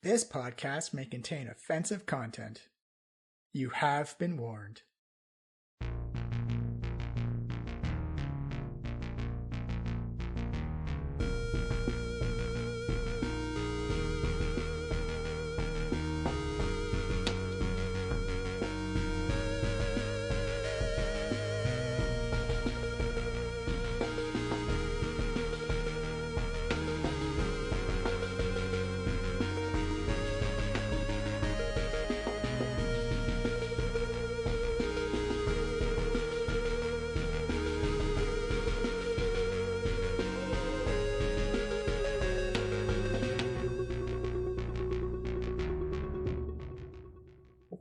This podcast may contain offensive content. You have been warned.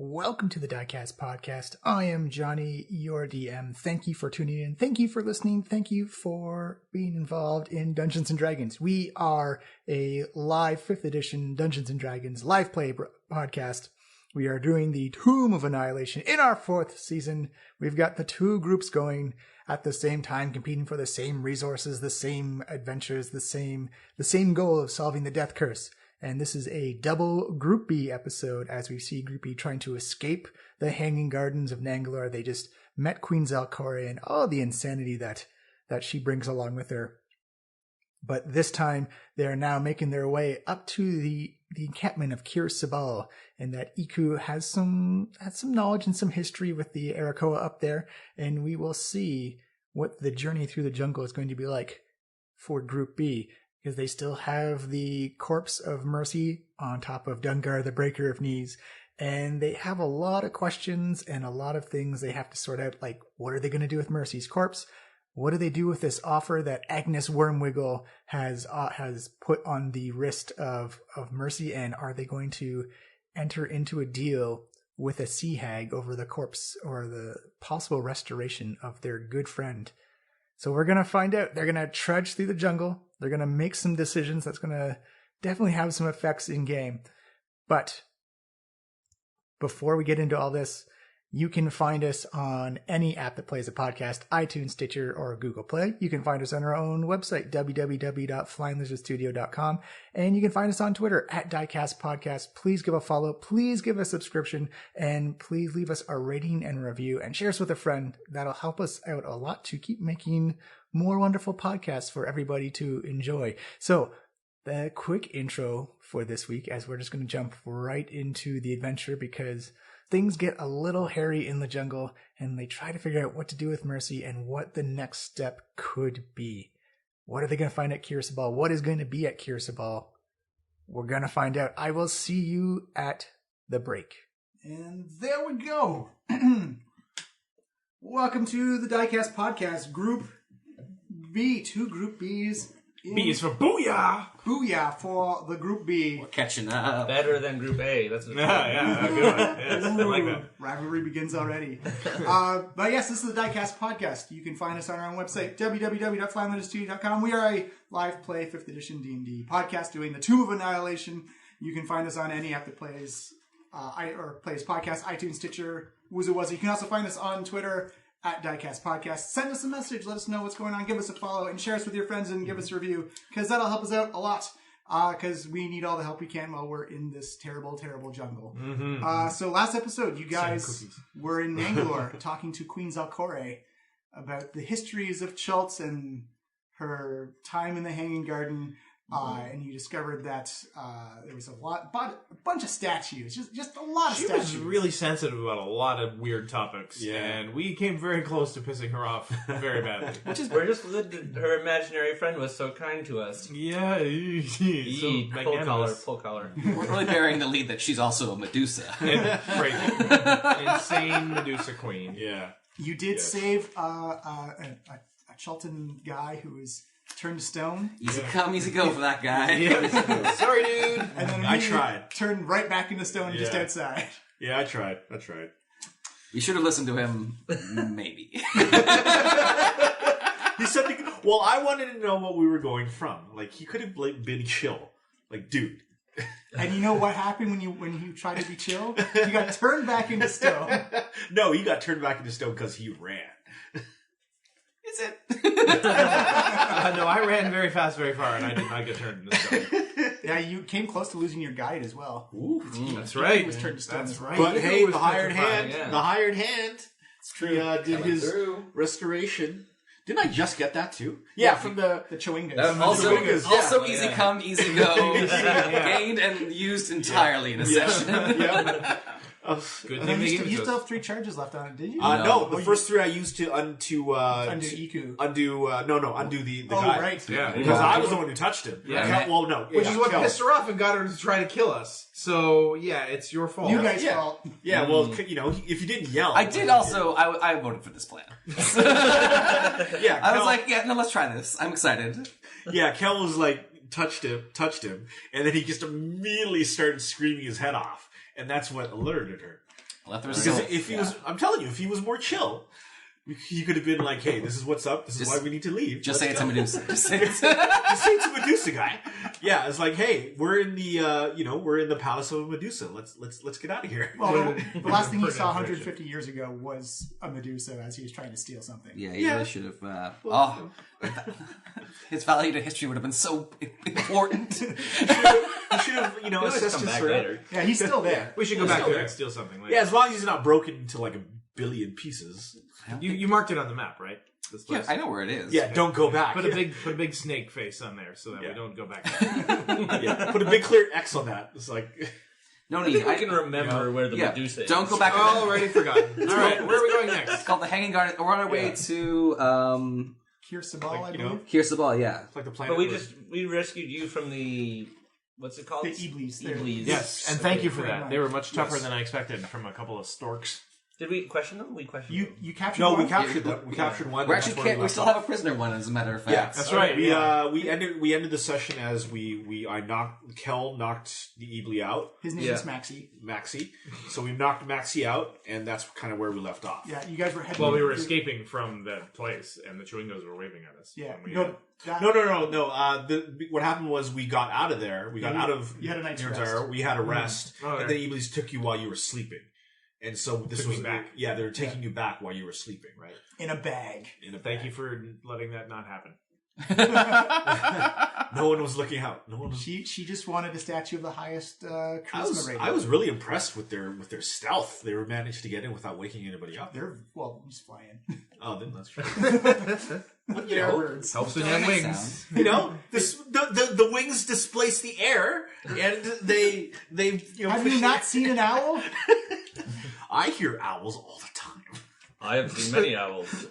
Welcome to the Diecast podcast. I am Johnny, your DM. Thank you for tuning in. Thank you for listening. Thank you for being involved in Dungeons & Dragons. We are a live 5th edition Dungeons & Dragons live play podcast. We are doing the Tomb of Annihilation in our 4th season. We've got the 2 groups going at the same time, competing for the same resources, the same adventures, the same goal of solving the death curse. And this is a double Group B episode as we see Group B trying to escape the Hanging Gardens of Nangalore. They just met Queen Zalkore and all the insanity that she brings along with her. But this time, they are now making their way up to the encampment of Kir Sabal, and that Iku has some knowledge and some history with the Arakoa up there, and we will see what the journey through the jungle is going to be like for Group B. Because they still have the corpse of Mercy on top of Dungar, the Breaker of Knees. And they have a lot of questions and a lot of things they have to sort out. Like, what are they going to do with Mercy's corpse? What do they do with this offer that Agnes Wormwiggle has put on the wrist of Mercy? And are they going to enter into a deal with a sea hag over the corpse or the possible restoration of their good friend? So we're going to find out. They're going to trudge through the jungle. They're going to make some decisions that's going to definitely have some effects in game. But before we get into all this, you can find us on any app that plays a podcast, iTunes, Stitcher, or Google Play. You can find us on our own website, www.flyinglizardstudio.com. And you can find us on Twitter at Diecast Podcast. Please give a follow. Please give a subscription. And please leave us a rating and review. And share us with a friend. That'll help us out a lot to keep making more wonderful podcasts for everybody to enjoy. So the quick intro for this week, as we're just going to jump right into the adventure because things get a little hairy in the jungle and they try to figure out what to do with Mercy and what the next step could be. What are they going to find at Kir Sabal? What is going to be at Kir Sabal? We're going to find out. I will see you at the break. And there we go. Welcome to the Diecast Podcast, Group B. 2 Group Bs. B is for booyah! Booyah for the Group B. We're catching up. Better than Group A. That's what it's Yeah, good one. Yes, I like that. Rivalry begins already. But yes, this is the Diecast Podcast. You can find us on our own website, www.flyinglizardstudio.com. We are a live play 5th edition D&D podcast doing the Tomb of Annihilation. You can find us on any app that plays podcast, iTunes, Stitcher, Woozy Wuzzy. You can also find us on Twitter at Diecast Podcast. Send us a message. Let us know what's going on. Give us a follow and share us with your friends and give us a review because that'll help us out a lot because we need all the help we can while we're in this terrible, terrible jungle. Mm-hmm. So last episode, you guys were in Nangalore talking to Queen Zalkore about the histories of Chultz and her time in the Hanging Garden. And you discovered that there was a bunch of statues, just a lot of statues. She was really sensitive about a lot of weird topics, and we came very close to pissing her off very badly. her imaginary friend was so kind to us. Yeah, Full collar. We're really bearing the lead that she's also a Medusa. Insane Medusa queen. Yeah, you did save a Chultan guy who was turned to stone. Easy come, easy go for that guy. Yeah. Sorry, dude. And then I tried. Turned right back into stone just outside. Yeah, I tried. You should have listened to him, maybe. He said, well, I wanted to know what we were going from. Like, he could have been chill. Like, dude. And you know what happened when you tried to be chill? You got turned back into stone. No, he got turned back into stone because he ran. Is it? No, I ran very fast, very far, and I did not get turned into stone. Yeah, you came close to losing your guide as well. Ooh. That's right. He was turned to stone. That's right. But He hey, was the hired petrified, hand, yeah. the hired hand, he did Coming his through. restoration. Didn't I just get that too? Yeah, from the Chewingas. Also, Yeah. easy come, easy go. Yeah. Gained and used entirely in a session. yeah. Good And thing then they you gave still, it you to still us. have 3 charges left on it, did you? No, the first 3 I used to undo Iku. undo the Oh, guy. right. Yeah. Because I was the one who touched him. Yeah. Well, no. Which is what Kel. pissed her off and got her to try to kill us. So, yeah, it's your fault. You guys' Yeah. fault. Yeah, well, if you didn't yell. I did also. I voted for this plan. Yeah, I was Kel- like, yeah, no, let's try this. I'm excited. Yeah, Kel was like, touched him, and then he just immediately started screaming his head off. And that's what alerted her. Left the Because result. if he was, I'm telling you, if he was more chill, he could have been like, hey, this is what's up, this is why we need to leave. Just Let's say it to go." Medusa. Just say it. Just say it to Medusa guy. Yeah, it's like, hey, we're in the, we're in the palace of Medusa. Let's get out of here. Well, the last thing he saw Demonstration. 150 years ago was a Medusa as he was trying to steal something. Yeah, he really should have. His value to history would have been so important. He should have, Always assessed come his back threat. later. Yeah, he's still there. We should go back there and steal something later. Yeah, as long as he's not broken into like a billion pieces. You marked it on the map, right? This Yeah, place. I know where it is. Yeah, don't go back. Put a big snake face on there so that we don't go back. Yeah, put a big clear X on that. It's like, No I need. think I can remember where the yeah. Medusa is. Don't go back. Already forgotten. All right, where are we going next? It's called the Hanging Garden. We're on our way to Kir Sabal, I believe. Kir Sabal. Yeah. it's like the planet. But we rescued you from the what's it called? The Iblis. They're- Iblis. Yes, and thank you for Very that. much. They were much tougher Yes. than I expected from a couple of storks. Did we question them? We questioned them. You captured No, one? we captured them. We captured one. We and actually that's where can't. We left still off. have a prisoner one, as a matter of fact. Yeah, That's right. We ended the session as Kel knocked the Ibli out, His name is Maxie. Maxie. So we knocked Maxie out, and that's kind of where we left off. Yeah, you guys were heading... Well, we were escaping from that place, and the Chewingos were waving at us. Yeah. when we- No, that- No. What happened was we got out of there. We got out of you had a night's Nirnzara. rest. We had a rest, Oh, and okay. the Iblis took you while you were sleeping. And so this Took was me back. Yeah, they were taking you back while you were sleeping, right? In a bag. In a Thank bag. you for letting that not happen. No one was looking out. No one was. She just wanted a statue of the highest charisma rating. I was really impressed with their stealth. They were managed to get in without waking anybody up. They're, well, just flying. Oh, then that's true. They're birds. Helps when you That have makes wings. sense. The wings displace the air, and they Have you not seen an owl? I hear owls all the time. I have seen many owls.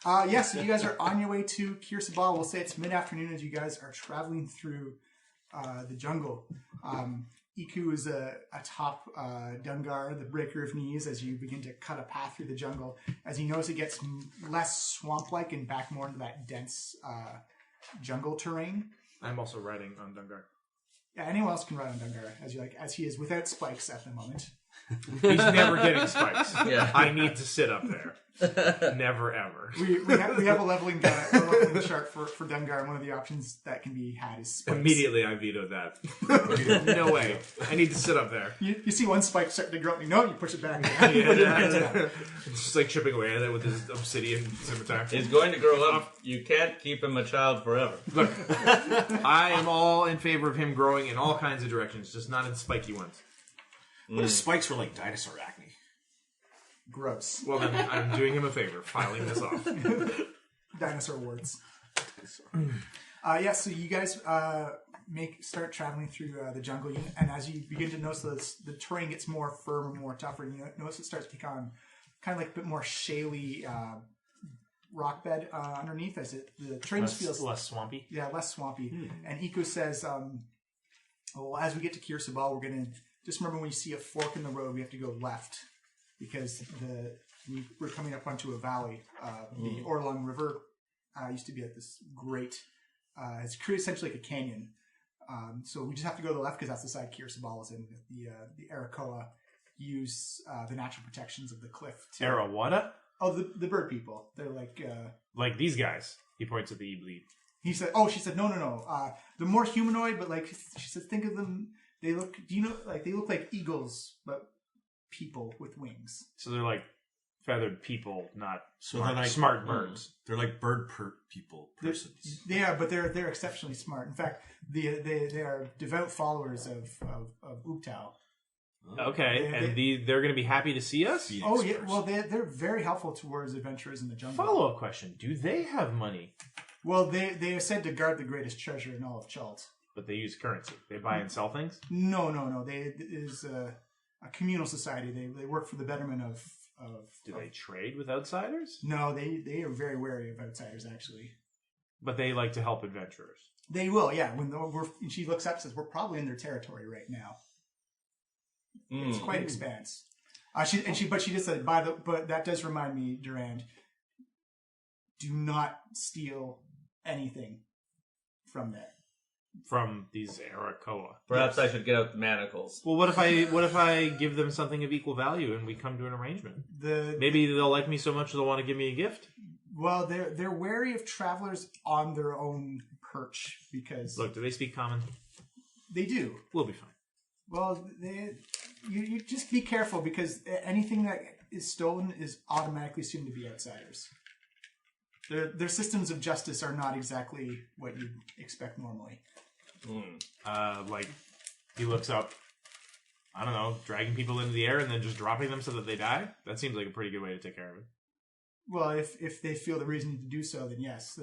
Yes, so you guys are on your way to Kir Sabal. We'll say it's mid-afternoon as you guys are traveling through the jungle. Iku is atop Dungar, the breaker of knees, as you begin to cut a path through the jungle. As you notice, it gets less swamp-like and back more into that dense jungle terrain. I'm also riding on Dungar. Yeah, anyone else can ride on Dungar, as he is without spikes at the moment. He's never getting spikes. Yeah. I need to sit up there. Never ever. We have a leveling chart for Dungar, and one of the options that can be had is spikes. Immediately I vetoed that. No way. I need to sit up there. You see one spike starting to grow, you push it back. It's just like chipping away at it with his obsidian scimitar. He's going to grow up. You can't keep him a child forever. Look, I am all in favor of him growing in all kinds of directions, just not in spiky ones. What if spikes were like dinosaur acne? Gross. Well, then I'm doing him a favor, filing this off. Dinosaur warts. So you guys start traveling through the jungle, and as you begin to notice the terrain gets more firm and more tougher, and you notice it starts to take on kind of like a bit more shaly rock bed underneath, as the terrain just feels less swampy. Yeah, less swampy. And Iko says, well, as we get to Kir Sabal, we're going to just remember when you see a fork in the road, we have to go left because we're coming up onto a valley. The Orlung River used to be at this great, it's essentially like a canyon. So we just have to go to the left because that's the side Kir Sabal is in. The Arakoa use the natural protections of the cliff. Arawada? Oh, the bird people. They're like... Like these guys. He points at the Ibli. She said, no. They're more humanoid, but like, she said, think of them, they look like eagles, but people with wings. So they're like feathered people, not So they're like smart birds. They're like persons. Yeah, but they're exceptionally smart. In fact, they are devout followers of Uktao. Okay, they're going to be happy to see us? Phoenix Oh yeah, person. well they're very helpful towards adventurers in the jungle. Follow-up question. Do they have money? Well, they are said to guard the greatest treasure in all of Chult. But they use currency. They buy and sell things? No. It is a communal society. They work for the betterment of. Do they trade with outsiders? No, they are very wary of outsiders. Actually, But they like to help adventurers. they will. Yeah, when she looks up, and says, "We're probably in their territory right now." It's quite expanse. But she just said, but that does remind me, Durand. Do not steal anything from there. From these Arakoa. Perhaps I should get out the manacles. Well, what if I give them something of equal value and we come to an arrangement? Maybe they'll like me so much they'll want to give me a gift. Well, they're wary of travelers on their own perch because Look, do they speak common? they do. We'll be fine. Well, you just be careful because anything that is stolen is automatically assumed to be outsiders. Their systems of justice are not exactly what you'd expect normally. Like, he looks up, I don't know, dragging people into the air and then just dropping them so that they die? That seems like a pretty good way to take care of it. Well, if they feel the reason to do so, then yes.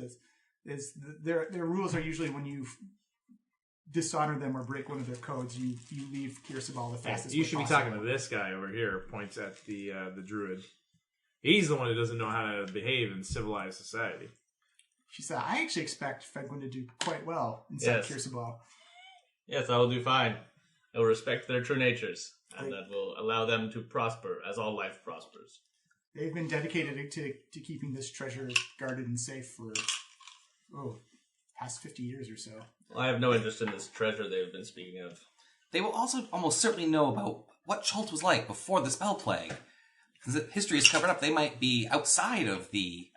Their rules are usually when you dishonor them or break one of their codes, you leave Kir Sabal the fastest. You should be talking to this guy over here, points at the druid. He's the one who doesn't know how to behave in civilized society. She said, I actually expect Fedwin to do quite well inside Kir Sabal. Yes, I will do fine. I will respect their true natures, and that will allow them to prosper as all life prospers. They've been dedicated to keeping this treasure guarded and safe for, past 50 years or so. Well, I have no interest in this treasure they've been speaking of. They will also almost certainly know about what Chult was like before the spell plague. Because history is covered up. They might be outside of the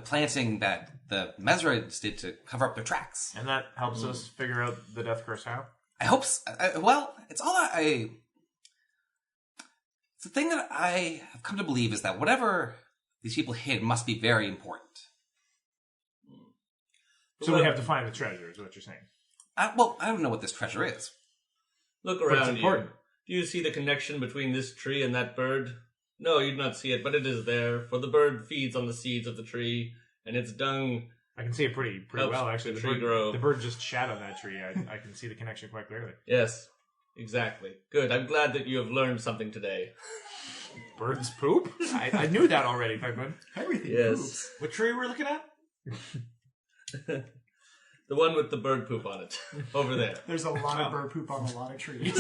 planting that the Mesrides did to cover up their tracks. And that helps us figure out the death curse how? I hope so. Well, it's all it's the thing that I have come to believe is that whatever these people hid must be very important. So we have to find the treasure, is what you're saying. I don't know what this treasure is. Look But around it's important. you. Do you see the connection between this tree and that bird? No, you do not see it, but it is there, for the bird feeds on the seeds of the tree, and its dung... I can see it pretty well, actually. The tree grow. The bird just shat on that tree. I can see the connection quite clearly. Yes, exactly. Good, I'm glad that you have learned something today. Birds poop? I knew that already, Pegman. Everything Yes. moves. What tree we're looking at? The one with the bird poop on it, over there. There's a lot of bird poop on a lot of trees.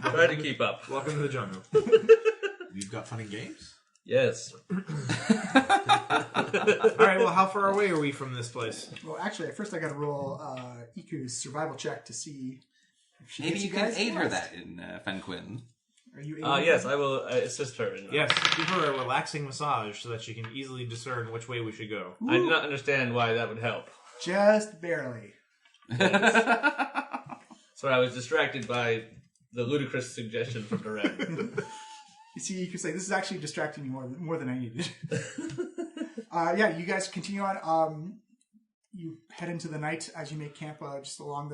Try to keep up. Welcome to the jungle. We've got fun and games. Yes. All right, well, how far away are we from this place? Well, actually, at first I got to roll Iku's survival check to see if she Maybe gets you you can guys aid her lost. that in Fenquin. Are you able Yes, I will assist her. Yes, give her a relaxing massage so that she can easily discern which way we should go. I do not understand why that would help. Just barely. Sorry, I was distracted by the ludicrous suggestion from Durand. You see, Iku's like, this is actually distracting me more than I needed. You guys continue on. You head into the night as you make camp just along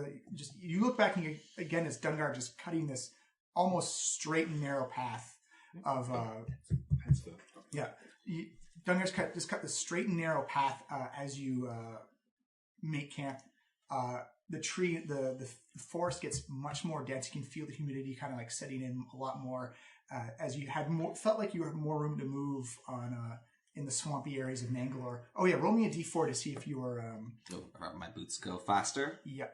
you look back and again as Dungar just cutting this almost straight and narrow path of Dungar's cut this straight and narrow path as you make camp. The forest gets much more dense. You can feel the humidity kind of like setting in a lot more as you had felt like you had more room to move on in the swampy areas of Nangalore. Oh yeah, roll me a d4 to see if you were. My boots go faster. Yeah.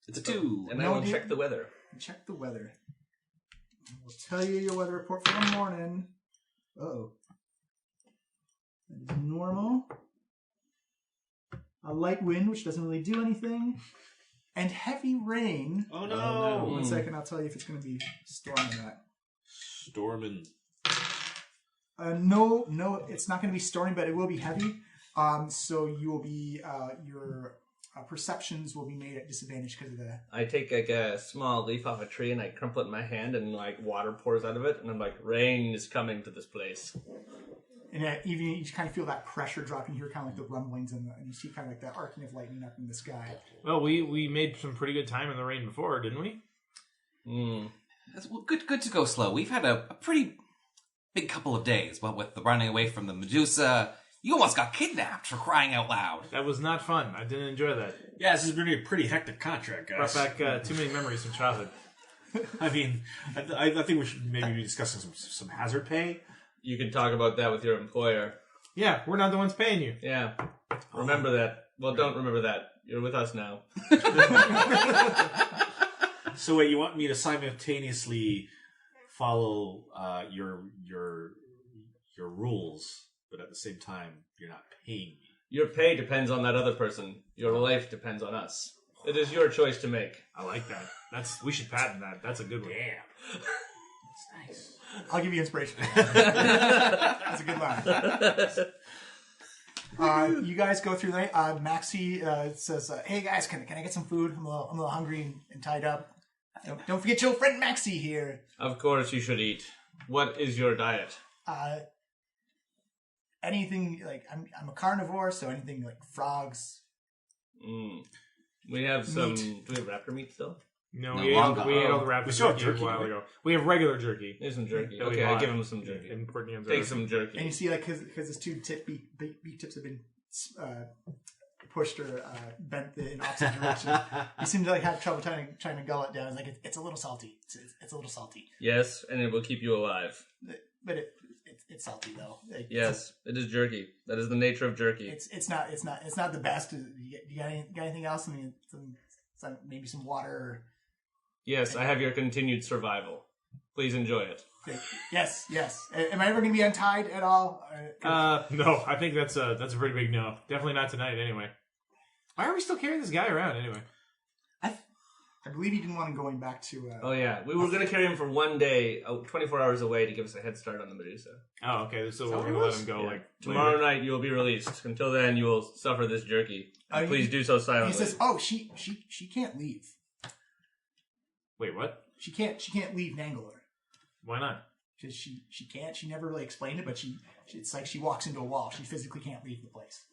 It's a 2. And I will check the weather. Check the weather. We'll tell you your weather report for the morning. Uh-oh. That is normal. A light wind, which doesn't really do anything. And heavy rain. Oh no! 1 second, I'll tell you if it's going to be storm or not. Storming. No, it's not going to be storming, but it will be heavy. So you will be, your perceptions will be made at disadvantage because of the... I take like a small leaf off a tree and I crumple it in my hand and like water pours out of it and I'm like, rain is coming to this place. And even you kind of feel that pressure dropping here, kind of like the rumblings, and you see kind of like that arcing of lightning up in the sky. Well, we made some pretty good time in the rain before, didn't we? Well, good to go slow. We've had a pretty big couple of days, what with the running away from the Medusa. You almost got kidnapped, for crying out loud. That was not fun. I didn't enjoy that. Yeah, this has been a pretty hectic contract, guys. Brought back too many memories from childhood. I mean, I think we should maybe be discussing some hazard pay. You can talk about that with your employer. Yeah, we're not the ones paying you. Yeah. Remember that. Well, don't remember that. You're with us now. So wait, you want me to simultaneously follow your rules, but at the same time, you're not paying me? Your pay depends on that other person. Your life depends on us. It is your choice to make. I like that. We should patent that. That's a good one. Damn. That's nice. I'll give you inspiration. That's a good line. You guys go through the night. Maxie says, "Hey guys, can I get some food? I'm a little hungry and tied up. Don't forget your friend Maxie here." Of course you should eat. What is your diet? Anything like I'm a carnivore, so anything like frogs. We have some. Meat. Do we have raptor meat still? No, No, we ate all the raptor We still have jerky a jerky, while right? ago. We have regular jerky. There's some jerky. that we Okay, I bought give him some jerky. in Port Niam's Take Road. some jerky. And you see, like, because his two beak tips have been pushed or bent in opposite direction. He seems to like have trouble trying to gull it down. It's like it's a little salty. It's a little salty, Yes, and it will keep you alive. but it's salty though. Like, Yes, it is jerky. That is the nature of jerky. it's not the best. You got anything else? I mean, maybe some water. Or, Yes, I have your continued survival. Please enjoy it. yes. Am I ever going to be untied at all? No, I think that's a pretty big no. Definitely not tonight, anyway. Why are we still carrying this guy around, anyway? I believe he didn't want him going back to... Oh yeah, we were going to carry him for one day, 24 hours away to give us a head start on the Medusa. Oh, okay, so we're what going it to let was? him go, Yeah. like... Tomorrow later. night you will be released. Until then you will suffer this jerky. Oh, Please do so silently. He says, "Oh, she can't leave. Wait, what? She can't leave Nangalore. Why not? Because she can't. She never really explained it, but it's like she walks into a wall. She physically can't leave the place."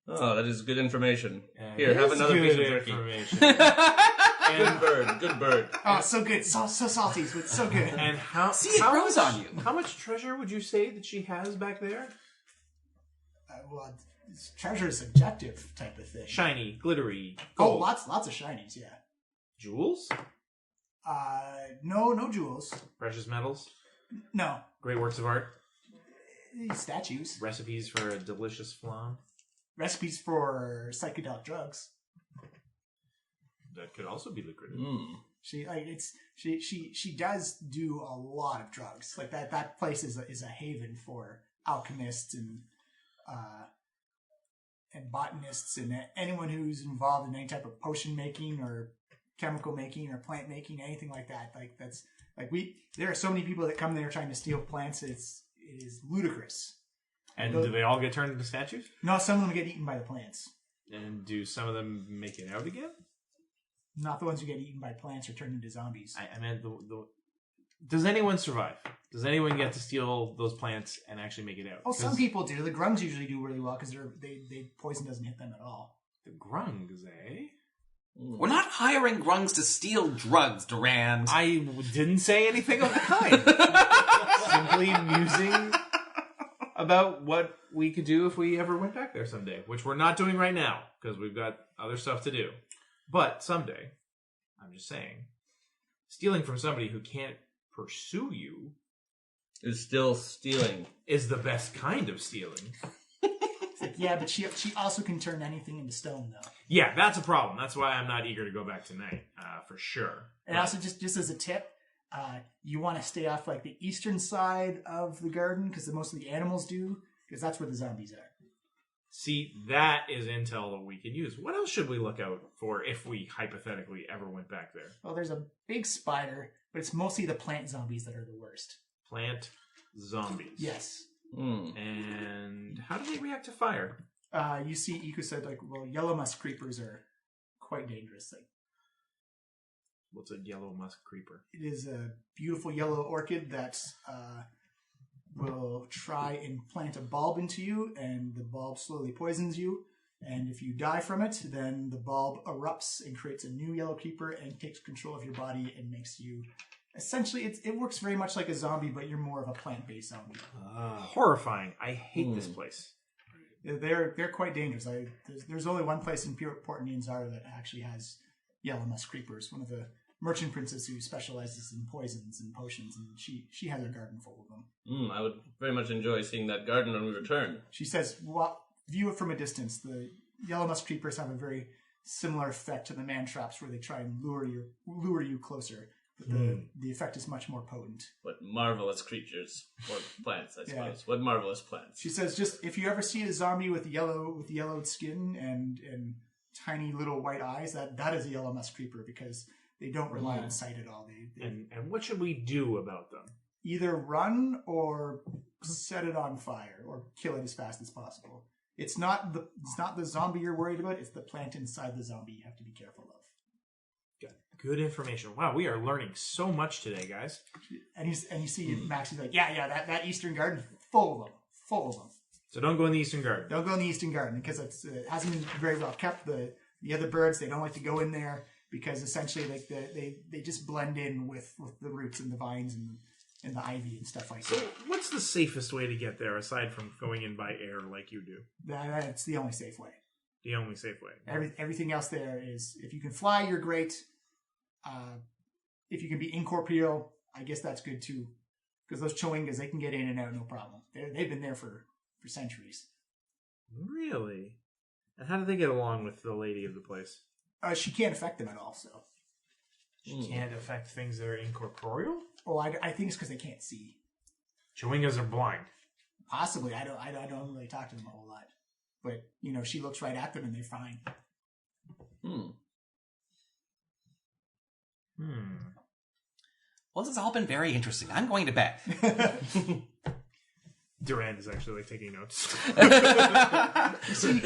Oh, that is good information. Here, It have is another piece good of jerky. information. Good bird. Oh, so good, so salty, it's so good. And how... See, it grows on you. How much treasure would you say that she has back there? Well, it's treasure is subjective type of thing. Shiny, glittery, Oh, gold. lots of shinies, yeah. Jewels? No jewels. Precious metals? No. Great works of art? Statues. Recipes for a delicious flan? Recipes for psychedelic drugs. That could also be lucrative. She does do a lot of drugs. Like that place is a haven for alchemists and botanists and anyone who's involved in any type of potion making or chemical making or plant making, anything like that. Like that's like there are so many people that come there trying to steal plants. It is ludicrous. And do they all get turned into statues? No, some of them get eaten by the plants. And do some of them make it out again? Not the ones who get eaten by plants or turned into zombies. I meant the... Does anyone survive? Does anyone get to steal those plants and actually make it out? Oh, some people do. The grungs usually do really well because they poison doesn't hit them at all. The grungs, eh? We're not hiring grungs to steal drugs, Durand. I didn't say anything of the kind. Simply musing about what we could do if we ever went back there someday, which we're not doing right now because we've got other stuff to do. But someday, I'm just saying, stealing from somebody who can't pursue you Is still stealing. is the best kind of stealing. It's like, yeah, but she also can turn anything into stone, though. Yeah, that's a problem. That's why I'm not eager to go back tonight, for sure. And also, just as a tip, you want to stay off like the eastern side of the garden because most of the animals do, because that's where the zombies are. See, that is intel that we can use. What else should we look out for if we hypothetically ever went back there? Well, there's a big spider, but it's mostly the plant zombies that are the worst. Plant zombies. Yes. And how do they react to fire? You see, Iko said, like, well, yellow musk creepers are quite dangerous. Like, What's a yellow musk creeper? it is a beautiful yellow orchid that will try and plant a bulb into you, and the bulb slowly poisons you. And if you die from it, then the bulb erupts and creates a new yellow creeper and takes control of your body and makes you... Essentially, it works very much like a zombie, but you're more of a plant-based zombie. Horrifying. I hate this place. They're quite dangerous. There's only one place in Port Nianzara that actually has yellow musk creepers. One of the merchant princes who specializes in poisons and potions, and she has a garden full of them. I would very much enjoy seeing that garden when we return. She says, view it from a distance. The yellow musk creepers have a very similar effect to the man traps, where they try and lure you closer. But the effect is much more potent. What marvelous creatures. Or plants, I suppose. Yeah. What marvelous plants. She says, just if you ever see a zombie with yellowed skin and tiny little white eyes, that is a yellow musk creeper, because they don't rely on sight at all. And what should we do about them? Either run or set it on fire or kill it as fast as possible. It's not the zombie you're worried about, it's the plant inside the zombie you have to be careful of. Good information. Wow, we are learning so much today, guys. And you see Max, he's like, yeah, that Eastern Garden, full of them. So don't go in the Eastern Garden. Don't go in the Eastern Garden, because it hasn't been very well kept. The other birds, they don't like to go in there, because essentially like they just blend in with the roots and the vines and the ivy and stuff like that. So what's the safest way to get there, aside from going in by air like you do? That's the only safe way. The only safe way. Everything else there is, if you can fly, you're great. If you can be incorporeal, I guess that's good too. Because those Chowingas, they can get in and out no problem. They've been there for centuries. Really? And how do they get along with the lady of the place? She can't affect them at all, so. She can't affect things that are incorporeal? Oh, I think it's because they can't see. Chowingas are blind. Possibly. I don't really talk to them a whole lot. But, she looks right at them and they're fine. Well, this has all been very interesting. I'm going to bed. Durand is actually taking notes. Actually,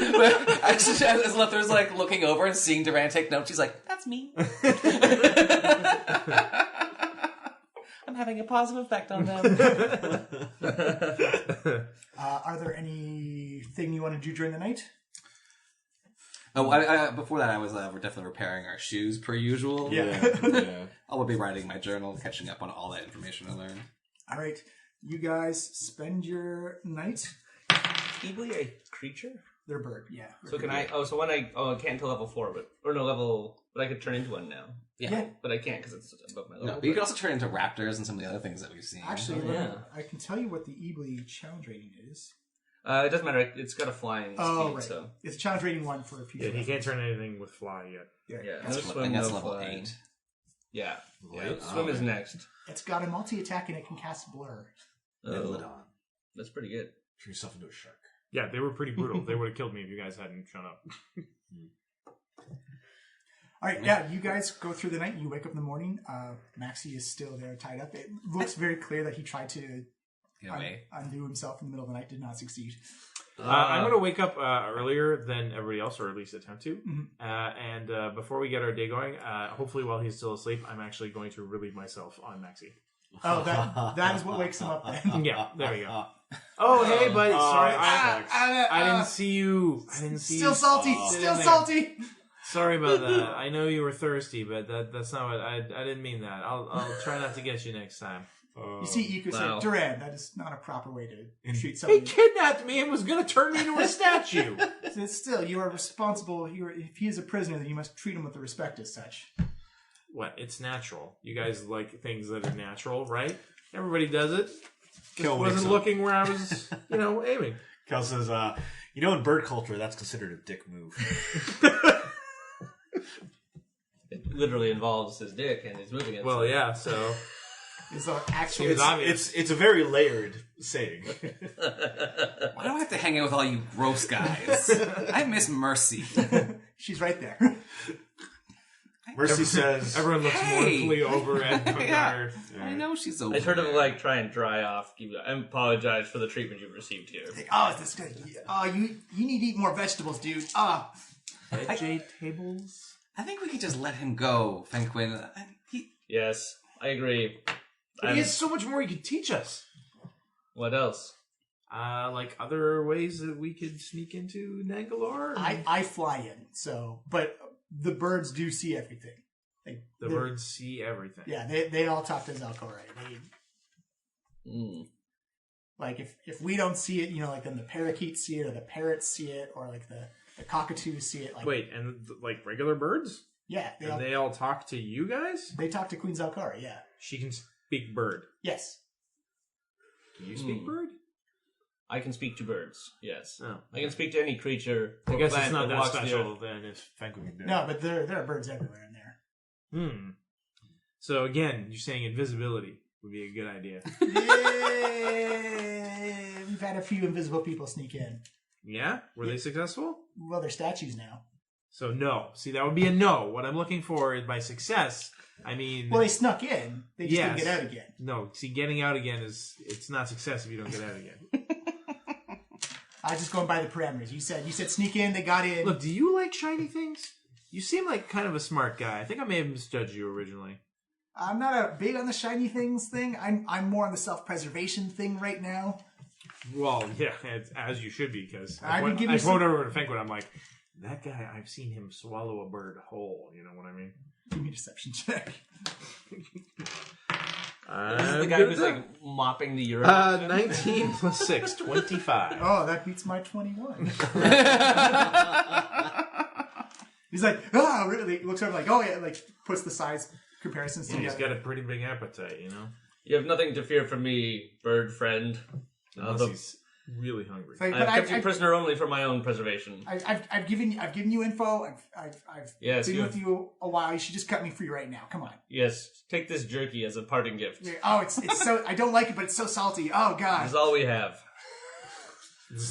as Luther's looking over and seeing Durand take notes, she's like, "That's me." I'm having a positive effect on them. Are there anything you want to do during the night? Oh, before that, we're definitely repairing our shoes per usual. Yeah. I will be writing my journal, catching up on all that information I learned. All right, you guys spend your night. Eebly a creature? They're a bird, yeah. So can I? Oh, so when I can't until level 4, but I could turn into one now. Yeah. But I can't because it's above my level. No, but you can also turn into raptors and some of the other things that we've seen. Actually, I can tell you what the Eebly challenge rating is. It doesn't matter. It's got a flying speed, right. So it's a challenge rating 1 for future. Yeah, he can't turn anything with fly yet. Yeah. That's level 8. Yeah. Right. Swim is next. It's got a multi-attack and it can cast Blur. Megalodon. That's pretty good. Turn yourself into a shark. Yeah, they were pretty brutal. They would have killed me if you guys hadn't shown up. All right, yeah, you guys go through the night. You wake up in the morning. Maxie is still there, tied up. It looks very clear that he tried to undo himself in the middle of the night, did not succeed. I'm going to wake up earlier than everybody else, or at least attempt to. Mm-hmm. And before we get our day going, hopefully while he's still asleep, I'm actually going to relieve myself on Maxie. Oh, that is what wakes him up then. Yeah, there we go. Oh, hey, buddy. Sorry, I didn't see you. Still salty. Still salty. Sorry about that. I know you were thirsty, but that's not what I didn't mean that. I'll try not to get you next time. You see, Iku said, Durand, that is not a proper way to treat somebody. He kidnapped me and was going to turn me into a statue. Still, you are responsible. If he is a prisoner, then you must treat him with the respect as such. What? It's natural. You guys like things that are natural, right? Everybody does it. Kel wasn't looking where I was, aiming. Kel says, in bird culture, that's considered a dick move. It literally involves his dick and he's moving it. Well, yeah, so... It's a very layered saying. Why do I have to hang out with all you gross guys? I miss Mercy. She's right there. Mercy says... Everyone looks mournfully over at Dungar. Yeah. I know she's over I heard there. him try and dry off. I apologize for the treatment you've received here. Is this good? You need to eat more vegetables, dude. Vegetables? I think we could just let him go, Fenquin. Yes, I agree. But he has so much more he could teach us. What else? Like other ways that we could sneak into Nangalore? I fly in, but the birds do see everything. The birds see everything. Yeah, they all talk to Zalkore. Like if we don't see it, like then the parakeets see it, or the parrots see it, or like the cockatoos see it. Like wait, and like regular birds? Yeah, they all talk to you guys? They talk to Queen Zalkore. Yeah, she can speak bird. Yes. Can you speak bird? I can speak to birds. Yes. Oh. I can speak to any creature. I guess it's not that walks the special earth. then if Fenquin can do it. No, but there are birds everywhere in there. So again, you're saying invisibility would be a good idea. Yay! We've had a few invisible people sneak in. Yeah? Were they successful? Well, they're statues now. So no. See, that would be a no. What I'm looking for is by success, I mean... Well, they snuck in. They just didn't get out again. No, see, getting out again it's not success if you don't get out again. I was just going by the parameters. You said sneak in, they got in. Look, do you like shiny things? You seem like kind of a smart guy. I think I may have misjudged you originally. I'm not a big on the shiny things thing. I'm more on the self-preservation thing right now. Well, yeah, as you should be, because I quote over to Fenquin, I'm like, that guy, I've seen him swallow a bird whole, you know what I mean? Give me a deception check. This is the guy who's like mopping the urine. 19 plus 6, 25. Oh, that beats my 21. He's like, really? He looks over like, oh yeah, like puts the size comparisons together. He's got a pretty big appetite, you know? You have nothing to fear from me, bird friend. Unless he's really hungry. But I've kept you prisoner only for my own preservation. I've given you info. I've been with you a while. You should just cut me free right now. Come on. Yes, take this jerky as a parting gift. Oh, it's so I don't like it, but it's so salty. Oh god. This is all we have.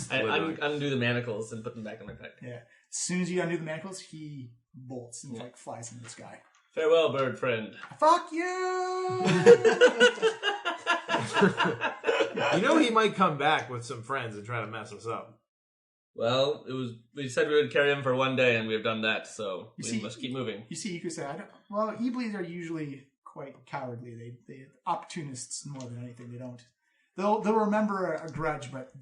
I undo the manacles and put them back in my pack. Yeah. As soon as you undo the manacles, he bolts and like flies into the sky. Farewell, bird friend. Fuck you! You know he might come back with some friends and try to mess us up. Well, we said we would carry him for one day, and we have done that, so we must keep moving. You see, Iku said, Iblis are usually quite cowardly. They opportunists more than anything. They don't. They'll remember a grudge, but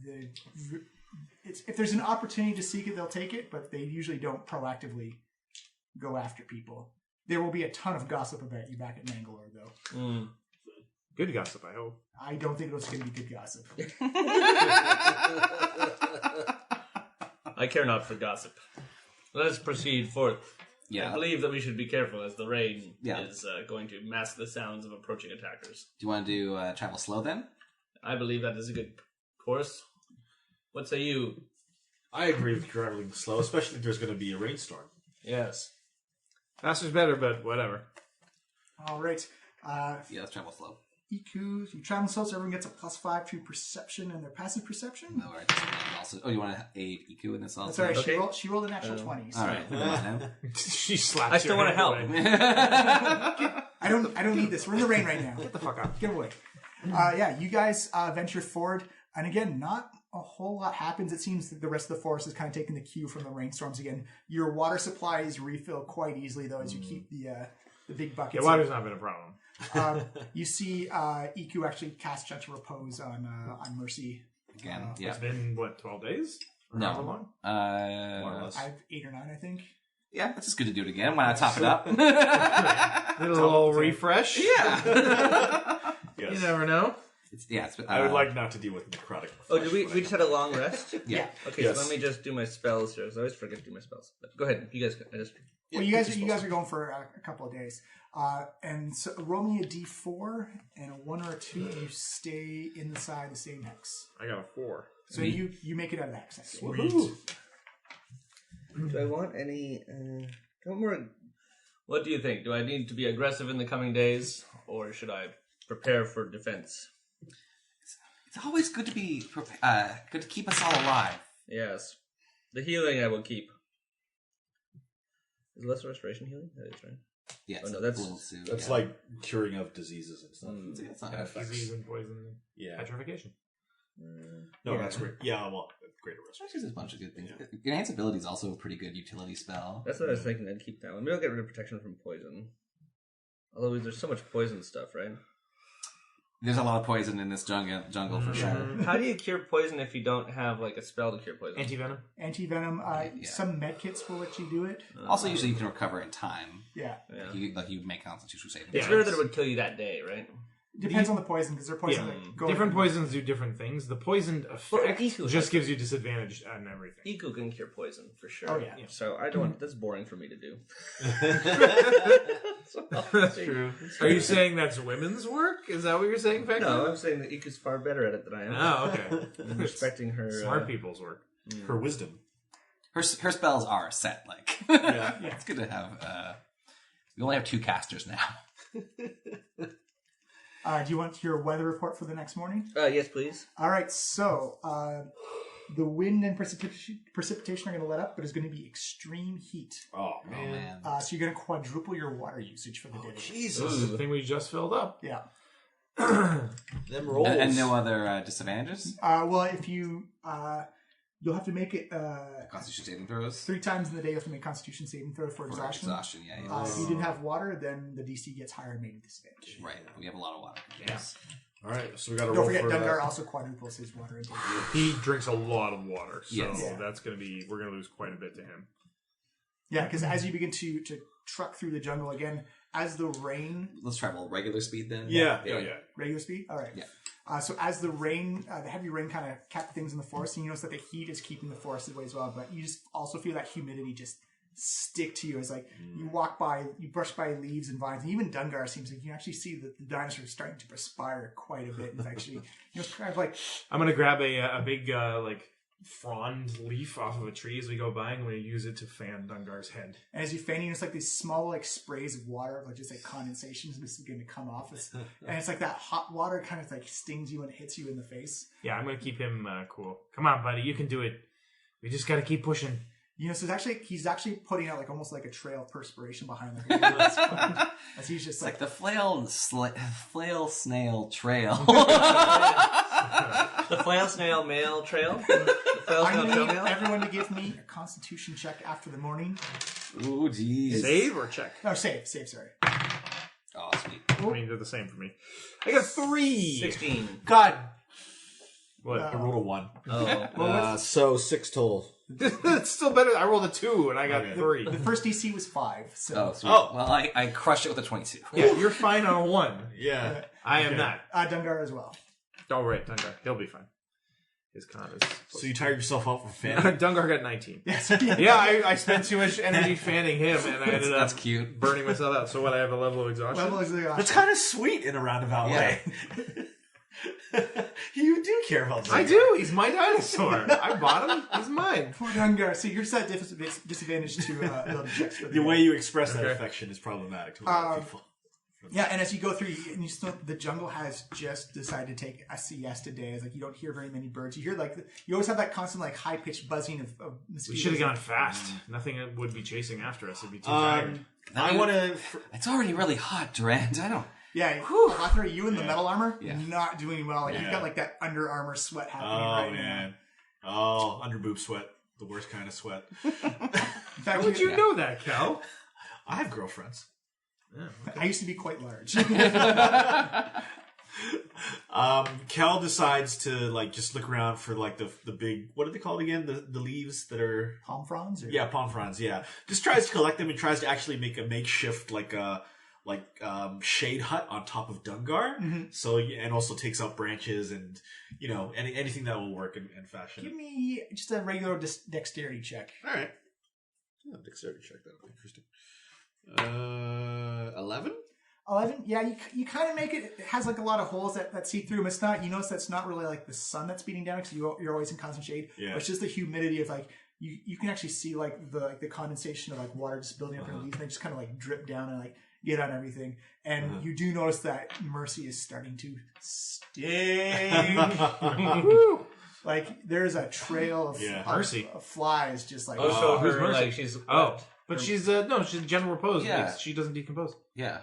if there's an opportunity to seek it, they'll take it. But they usually don't proactively go after people. There will be a ton of gossip about you back at Nangalore, though. Good gossip, I hope. I don't think it was going to be good gossip. I care not for gossip. Let us proceed forth. Yeah. I believe that we should be careful as the rain is going to mask the sounds of approaching attackers. Do you want to do travel slow then? I believe that is a good course. What say you? I agree with traveling slow, especially if there's going to be a rainstorm. Yes. Faster's better, but whatever. All right. Yeah, let's travel slow. Iku, you travel slow, so everyone gets a +5 to perception and their passive perception. No, all right. Also, you want to aid EQ in this also? That's all right. Okay. She rolled a natural 20. So. All right. Look at that now. She slaps I still your want to hand help. away. I don't need this. We're in the rain right now. Get the fuck out. Get away. You guys venture forward, and again, not a whole lot happens. It seems that the rest of the forest is kind of taking the cue from the rainstorms again. Your water supplies refill quite easily, though, as you keep the big buckets. Yeah, water's not been a problem. You see EQ actually cast Gentle Repose on Mercy. Again, yeah. It's been, 12 days? Or No. however long? More or less. 8 or 9, I think. Yeah, it's just good to do it again. Why not top it up? Need a little refresh? Yeah. Yes. You never know. I would like not to deal with necrotic. Oh, did we just had a long rest? Yeah. Okay, Yes. so let me just do my spells here. So I always forget to do my spells. But go ahead. You guys, Well, you guys are going for a couple of days. And so roll me a d4, and a 1 or a 2, you stay inside the same hex. I got a 4. So you make it out of the hex. I see. do I want any? What do you think? Do I need to be aggressive in the coming days, or should I prepare for defense? It's always good to be good to keep us all alive. Yes, the healing I will keep. Is less restoration healing? That is right. Yeah, Oh, no, that's- That's like curing of diseases and stuff. It's not Effects. Disease and poison. Yeah. Petrification. No, Yeah. that's great. Yeah, well, greater restoration. Actually, there's a bunch of good things. Enhance ability is also a pretty good utility spell. That's what I was thinking. I'd keep that one. Maybe I'll get rid of protection from poison. Although there's so much poison stuff, right? There's a lot of poison in this jungle for sure. How do you cure poison if you don't have like a spell to cure poison? Anti-venom? Anti-venom, some medkits will let you do it. Also, usually you can recover in time. Yeah. Like you make Constitution saving. It's rare that it would kill you that day, right? Depends on the poison, because they're poison Different poisons do different things. The poisoned effect Iku just gives you disadvantage on everything. Iku can cure poison for sure. Oh, yeah. So I don't want. That's boring for me to do. That's true. Are you saying that's women's work? Is that what you're saying, Vector? No, I'm saying that Iku's far better at it than I am. Oh, okay. I'm respecting her. Smart people's work. Her wisdom. Her spells are set. Like, Yeah. it's good to have. We only have 2 casters now. Do you want your weather report for the next morning? Yes, please. All right, so the wind and precipitation are going to let up, but it's going to be extreme heat. Oh, Oh man. man. So you're going to quadruple your water usage for the day. Jesus. The thing we just filled up. Yeah. Them rolls. And no other disadvantages. Well, if you you'll have to make it Constitution saving throws. 3 times in the day. You have to make Constitution saving throw for exhaustion. Yeah. If you didn't have water, then the DC gets higher and made disadvantage. Right. We have a lot of water. Yes. All right, so we got to Don't roll forget, for Dungar also quadruples his water intake. He drinks a lot of water, so Yes. Yeah. that's going to be, we're going to lose quite a bit to him. Yeah, because as you begin to truck through the jungle again, as the rain Let's travel regular speed then. Yeah. regular speed. All right. Yeah. So as the rain, the heavy rain kind of kept things in the forest, and you notice that the heat is keeping the forest away as well. But you just also feel that humidity just stick to you. It's like you walk by, you brush by leaves and vines, and even Dungar seems like you can actually see that the dinosaurs are starting to perspire quite a bit. It's actually, it's kind of like I'm going to grab a big, like, frond leaf off of a tree as we go by, and I'm going to use it to fan Dungar's head. and as you fan, it's like these small like sprays of water, like just like condensations, just begin to come off. And it's like that hot water kind of like stings you and hits you in the face. Yeah, I'm going to keep him cool. Come on, buddy, you can do it. We just got to keep pushing. You know, so he's actually putting out like almost like a trail of perspiration behind him. As he's just It's like the flail snail trail. The flail snail mail trail. The flail I'm snail going trail to need mail. everyone to give me a Constitution check after the morning. Ooh, jeez. Save or check? No, save, sorry. Oh, sweet. I mean, they're the same for me. I got 3. 16. God. What? I rolled a 1. Oh. So 6 total. It's still better. I rolled a 2 and I got 3. The first DC was 5, so Oh, sweet. Oh. Well, I crushed it with a 22. Yeah, you're fine on a 1. Yeah. I am not. Dungar as well. Oh, right, Dungar. He'll be fine. His con is... So you tired yourself out from fanning? Dungar got 19. Yes. Yeah, I spent too much energy fanning him, and I ended up That's cute. burning myself out. So what, I have a level of exhaustion? Level is the That's kind of sweet in a roundabout way. You do care about that. I do. He's my dinosaur. I bought him. He's mine. Poor Dungar. So you're set disadvantage to ability checks for The way you express that affection is problematic to a lot of people. Yeah, and as you go through, and you still, the jungle has just decided to take a siesta day. It's like you don't hear very many birds. You hear like you always have that constant like high pitched buzzing of mosquitoes. We should have gone fast. Nothing would be chasing after us. It'd be too tired. I want to... It's already really hot, Durant. I don't. Yeah, Lothar, you in the metal armor, Yeah. not doing well. Like you've got like that under armor sweat happening right man. Oh, under boob sweat. The worst kind of sweat. now. In fact, How would you know that, Cal? I have girlfriends. I used to be quite large. Cal decides to like just look around for like the big, what are they called again? The leaves that are Palm fronds? Or? palm fronds. Yeah, just tries to collect them and tries to actually make a makeshift shade hut on top of Dungar. Mm-hmm. So and also takes out branches and anything that will work in fashion. Give me just a regular dexterity check. All right. Yeah, dexterity check. That would be interesting. 11. 11, yeah, you kind of make it. It has like a lot of holes that see through. It's not. You notice that's not really like the sun that's beating down because you're always in constant shade. Yeah. But it's just the humidity of like you can actually see like the condensation of like water just building up in the leaves and they just kind of like drip down and like get on everything. And you do notice that Mercy is starting to stink. Like there's a trail of, Mercy. of flies just like. Oh, so who's her, Mercy? like, she's... Oh, but she's no, she's in general repose. Yeah. She doesn't decompose. Yeah.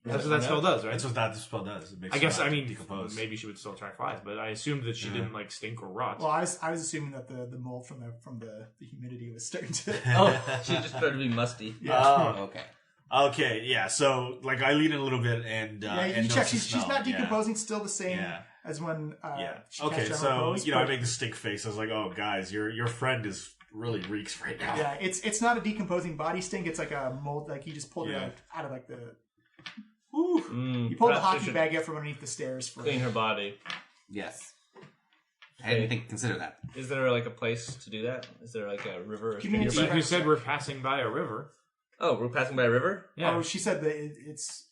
That's what that spell does, right? That's what that spell does. It makes I guess, flies I mean, decompose. maybe she would still attract flies, but I assumed that she didn't, like, stink or rot. Well, I was assuming that the mold from the humidity was starting to. Oh, she just started to be musty. Oh, okay. Okay, yeah. So, like, I lean in a little bit and Yeah, you and check. notice the She's smell. not decomposing. Still the same Yeah. as when. Yeah. She Okay, cast so repose, I but- make the stink face. I was like, "Oh, guys, your friend is really reeks right now." Yeah, it's not a decomposing body stink. It's like a mold. Like he just pulled Yeah. it out of like the. Mm, He pulled the perhaps we hockey should bag out from underneath the stairs for. Clean her body. Yes. I didn't think consider that. Is there like a place to do that? Is there like a river or Give me a stream? check. You said we're passing by a river. Oh, we're passing by a river? Yeah. Oh, she said that it's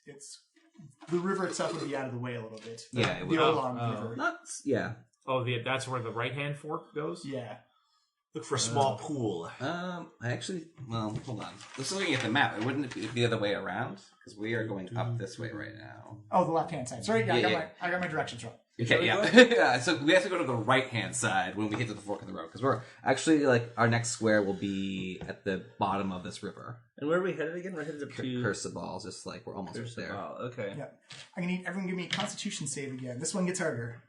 the river itself would be out of the way a little bit. Yeah, it The would. Oolong Oh. River. Not. Yeah. Oh, that's where the right-hand fork goes? Yeah. Look for a small pool. I actually. Well, hold on. Let's looking at the map. Wouldn't it be the other way around? Because we are going up this way right now. Oh, the left hand side. Sorry, yeah, Yeah, I got my directions wrong. Okay, yeah. Yeah. So we have to go to the right hand side when we get to the fork of the road because we're actually like our next square will be at the bottom of this river. And where are we headed again? We're headed up to Kir Sabal, just like we're almost Kir there. Sabal. Okay. Yeah. I'm gonna need everyone give me a Constitution save again. This one gets harder.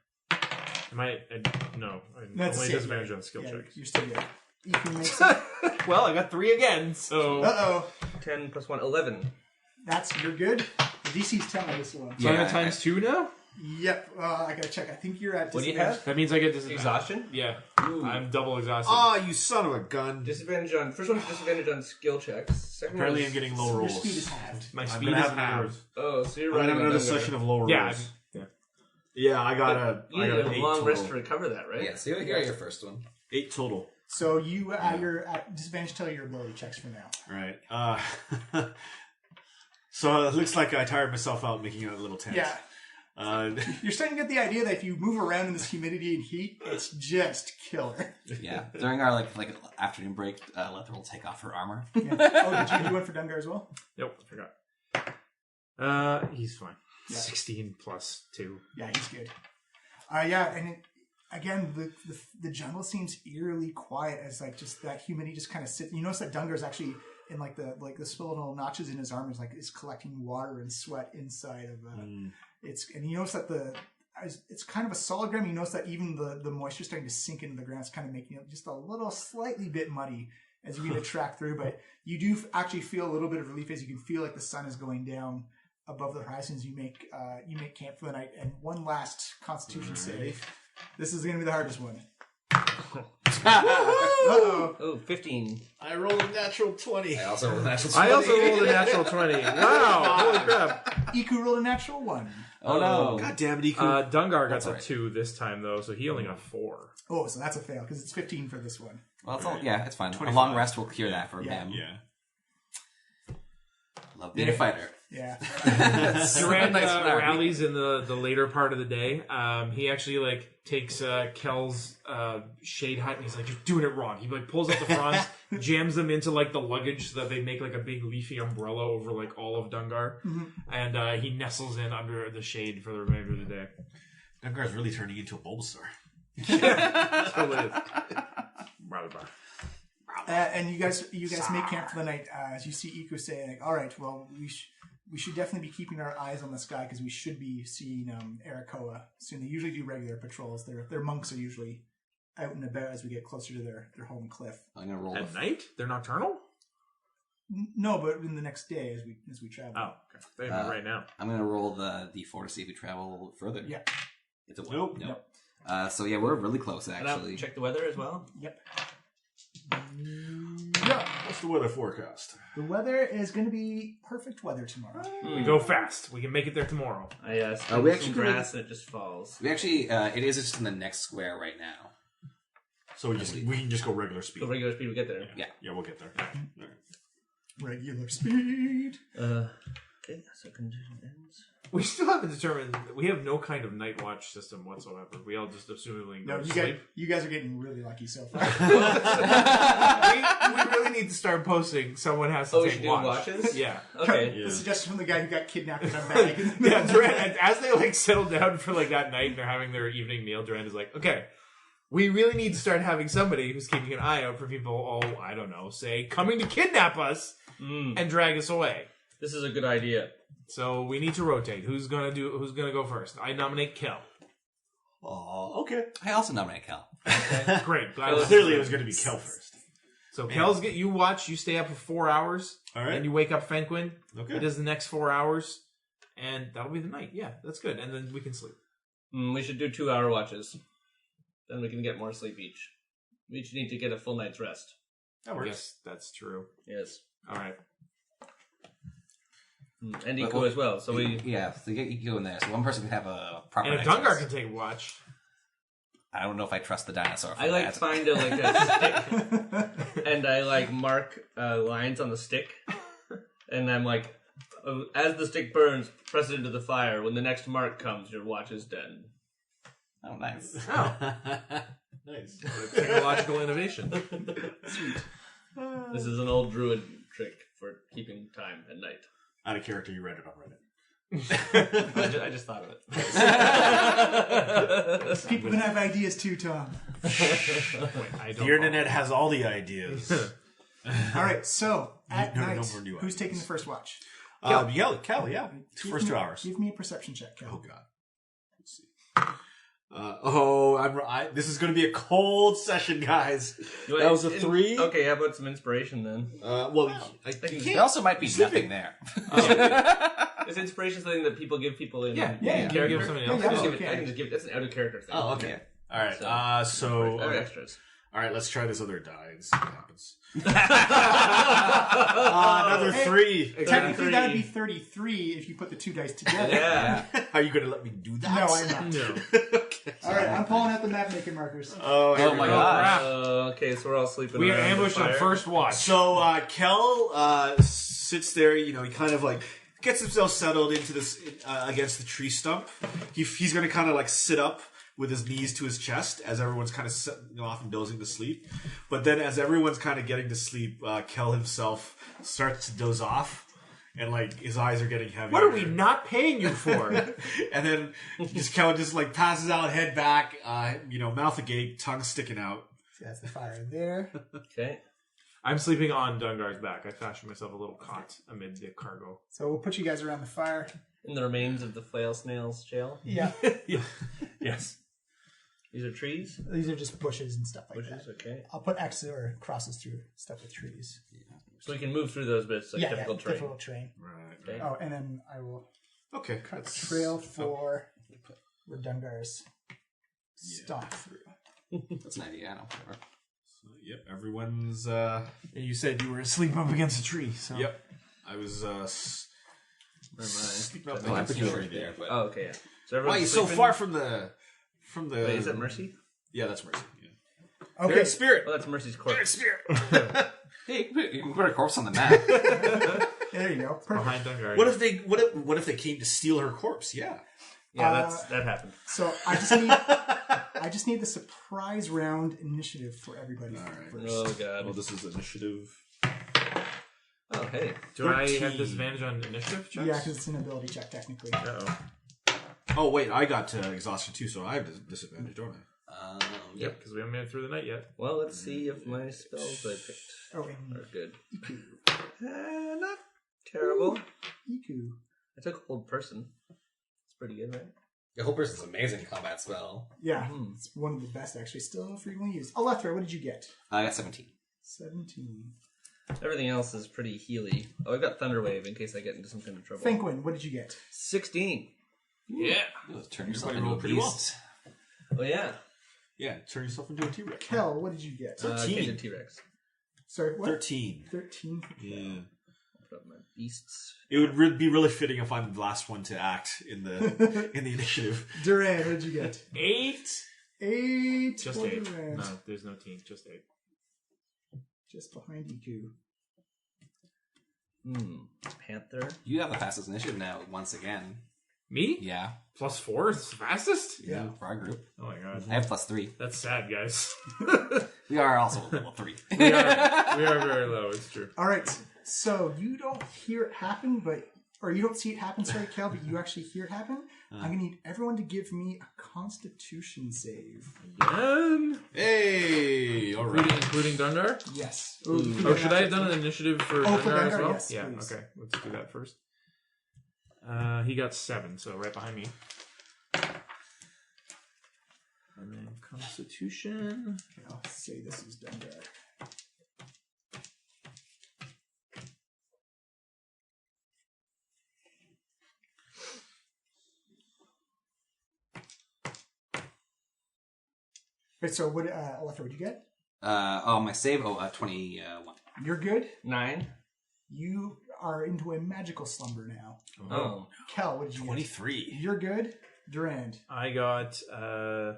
No. That's only it. disadvantage on skill Yeah, checks. you're still good. Ethan makes it. Well, I got 3 again, so... Uh-oh. 10 plus 1, 11. You're good. The DC's 10 on this one. So I'm Yeah, at times 2 now? Yep. I gotta check. I think you're at. What do you disadvantage. have? That means I get disadvantage. Exhaustion? Yeah. I'm double exhausted. Oh, you son of a gun! Disadvantage on... First one's disadvantage on skill checks. Second Apparently, one's... I'm getting low Your rolls. speed is halved. My I'm speed gonna is have another. halved. Oh, so you're I'm gonna running have another Dungar. session of low rolls. Yeah, Yeah, I got a. You I need got a an 8 long total. rest to recover that, right? Yeah. So here are your first one. 8 total. So you're at disadvantage till your ability checks for now. Right. So it looks like I tired myself out making a little tent. Yeah. Uh, You're starting to get the idea that if you move around in this humidity and heat, it's just killer. Yeah. During our like afternoon break, Lethra will take off her armor. Yeah. Oh, did you do one for Dungar as well? Nope, I forgot. He's fine. Yeah. 16 plus 2. Yeah, he's good. Yeah, and again, the jungle seems eerily quiet as like just that humidity just kind of sits. You notice that Dungar is actually in like the little notches in his armor is collecting water and sweat inside of and you notice that it's kind of a solid ground. You notice that even the moisture starting to sink into the ground. It's kind of making it just a little slightly bit muddy as you begin to track through. But you do actually feel a little bit of relief as you can feel like the sun is going down above the horizons. You make camp for the night. And one last Constitution save. This is going to be the hardest one. Uh-oh. Oh, 15. I rolled a natural 20. I also rolled a natural I also rolled a natural 20. Wow, holy crap. Iku rolled a natural 1. Oh no! God damn it, Iku. Dungar got That's a all right. 2 this time, though, so he only got 4. Oh, so that's a fail because it's 15 for this one. Well, it's all, yeah, it's fine. 25. A long rest will cure that for Yeah. him. Yeah. Love being a fighter. Yeah. Durand Nice army. rallies in the later part of the day. He actually takes Kel's shade hut and he's like, "You're doing it wrong." He pulls up the fronds, jams them into the luggage so that they make a big leafy umbrella over all of Dungar, and he nestles in under the shade for the remainder of the day. Dungar's really turning into a Bulbasaur. Totally is. And you guys make camp for the night as you see Iku say, "All right, well, we should definitely be keeping our eyes on the sky because we should be seeing Arakoa soon. They usually do regular patrols. Their monks are usually out and about as we get closer to their home cliff. I'm gonna roll. At night? They're nocturnal? No, but in the next day as we travel. Oh, okay. They have it right now. I'm gonna roll the d4 to see if we travel a little further. Yeah. It's a 1. Nope. So yeah, we're really close And I'll actually. check the weather as well. Yep. What's the weather forecast? The weather is going to be perfect weather tomorrow. We go fast. We can make it there tomorrow. I we some actually do grass and it just falls. We actually, it is just in the next square right now. So we can just go regular speed. So regular speed, we get there. Yeah. Yeah, we'll get there. Regular speed. Okay, so condition ends. We still haven't determined. We have no kind of night watch system whatsoever. We all just assumingly go No, to sleep. you guys are getting really lucky so far. we really need to start posting. Someone has to Oh, we take should do watch. watches? Yeah. Okay. Yeah. The suggestion from the guy who got kidnapped and come back. Yeah, Durand, as they settle down for that night and they're having their evening meal, Durand is like, okay, we really need to start having somebody who's keeping an eye out for people, I don't know, say, coming to kidnap us and drag us away. This is a good idea. So we need to rotate. Who's gonna go first? I nominate Kel. Oh, okay. I also nominate Cal. Great. Clearly, it was going to be Kel first. So Kel's you watch. You stay up for 4 hours. All right. And you wake up Fenquin. Okay. He does the next 4 hours, and that'll be the night. Yeah, that's good. And then we can sleep. We should do 2-hour watches. Then we can get more sleep each. We each need to get a full night's rest. That works. Yes, that's true. Yes. All right. And Eco as well. So so get Eco in there. So one person can have a proper And if night's Dungar rest. can take watch. I don't know if I trust the dinosaur. For I that. find a stick, and I mark lines on the stick, and I'm like, as the stick burns, press it into the fire. When the next mark comes, your watch is done. Oh, nice. Oh, Nice. technological innovation. This is an old druid trick for keeping time at night. Out of character, you read it on Reddit. I just thought of it. People can have ideas too, Tom. Wait, I don't The internet has all the ideas. All right, so at No night, more new who's ideas. taking the first watch? Kel, yeah. Give First me- 2 hours. Give me a perception check, Kel. Oh, God. Let's see. This is going to be a cold session, guys. That was a 3. Okay, how about some inspiration then? There also might be nothing there. Is inspiration something that people give people in Yeah, yeah. character? Give somebody Yeah, else. yeah. I can Okay. just give that's an out of character thing. Oh, okay. All right. So Okay. extras. All right, let's try this other die and see what happens. Another 3. Technically, that would be 33 if you put the 2 dice together. Yeah. Are you going to let me do that? No, I'm not. No. Okay. All right, I'm pulling out the map making markers. Oh, here Oh we my go. gosh. Okay, so we're all sleeping. We are around the ambushed on fire. first watch. So Kel sits there. He kind of gets himself settled into this against the tree stump. He's going to kind of sit up with his knees to his chest as everyone's kind of off and dozing to sleep. But then as everyone's kind of getting to sleep, Kel himself starts to doze off. And his eyes are getting heavy. What are we not paying you for? And then Kel just passes out, head back, mouth agape, tongue sticking out. So that's the fire there. Okay. I'm sleeping on Dungar's back. I fashioned myself a little cot amid the cargo. So we'll put you guys around the fire. In the remains of the flail snail's jail. Yeah, Yes. These are trees. these are just bushes and stuff like Bushes. that. Okay. I'll put X or crosses through stuff with trees. So we can move through those bits like typical terrain. difficult terrain. Right. Okay. Oh, and then I will Okay. cut a trail for where Dungar's stomp through. That's an idea. I know. Whatever. Yep. Everyone's. You said you were asleep up against a tree. So. Yep. I was. No, I'm pretty sure there, but Oh, okay. Yeah. So Why everyone's are you so sleeping? far from the? Wait, is that Mercy? Yeah, that's Mercy. Yeah. Okay, They're in spirit. Oh, that's Mercy's corpse. Spirit. hey, you can put a corpse on the map. there you go. Perfect. Behind Dungar. What if they? What if they came to steal her corpse? Yeah. Yeah, that happened. So I just need the surprise round initiative for everybody. All right. first. Oh god. Well, this is initiative. Oh hey. Do I 13. have disadvantage on initiative checks? Yeah, because it's an ability check technically. Uh-oh. Oh wait, I got exhaustion too, so I have disadvantage, don't I? Yep, because we haven't made it through the night yet. Well, let's see if my spells I picked Oh, and are good. Not terrible. Iku. I took Hold Person. It's pretty good, right? The whole person's amazing combat spell. Yeah, it's one of the best actually. Still frequently used. Alethra, what did you get? I got 17. 17. Everything else is pretty healy. Oh, I got Thunder Wave in case I get into some kind of trouble. Finkwin, what did you get? 16. Yeah. Turn yourself Everybody into a rolled pretty well. beast. Oh yeah. Yeah, turn yourself into a T-Rex. Kel, what did you get? 13. T-Rex. Sorry, what? 13. 13. Yeah. Put up my beasts. It would be really fitting if I'm the last one to act in the initiative. Duran, what did you get? 8. 8. Just for 8. Duran. No, there's no team. Just 8. Just behind Iku. Panther. You have the fastest initiative now, once again. Me? Yeah. +4 is the fastest? Yeah. For our group. Oh my god. I have +3. That's sad, guys. We are also level 3. we are very low, it's true. All right, so you don't hear it happen, or you don't see it happen, sorry, Kel, but you actually hear it happen. I'm going to need everyone to give me a Constitution save. Hey, all right. Including Dungar? Yes. Oh, should I have done an initiative for for Dungar as Dungar? well? Yes, yeah, please. okay. Let's do that first. He got 7, so right behind me. And then Constitution. Okay, I'll say this is Dungar. Right, so what, Alexa, what'd you get? My save. 21. You're good. 9. You are into a magical slumber now. Oh. Kel, what did you get? 23. You're good. Durand. I got, what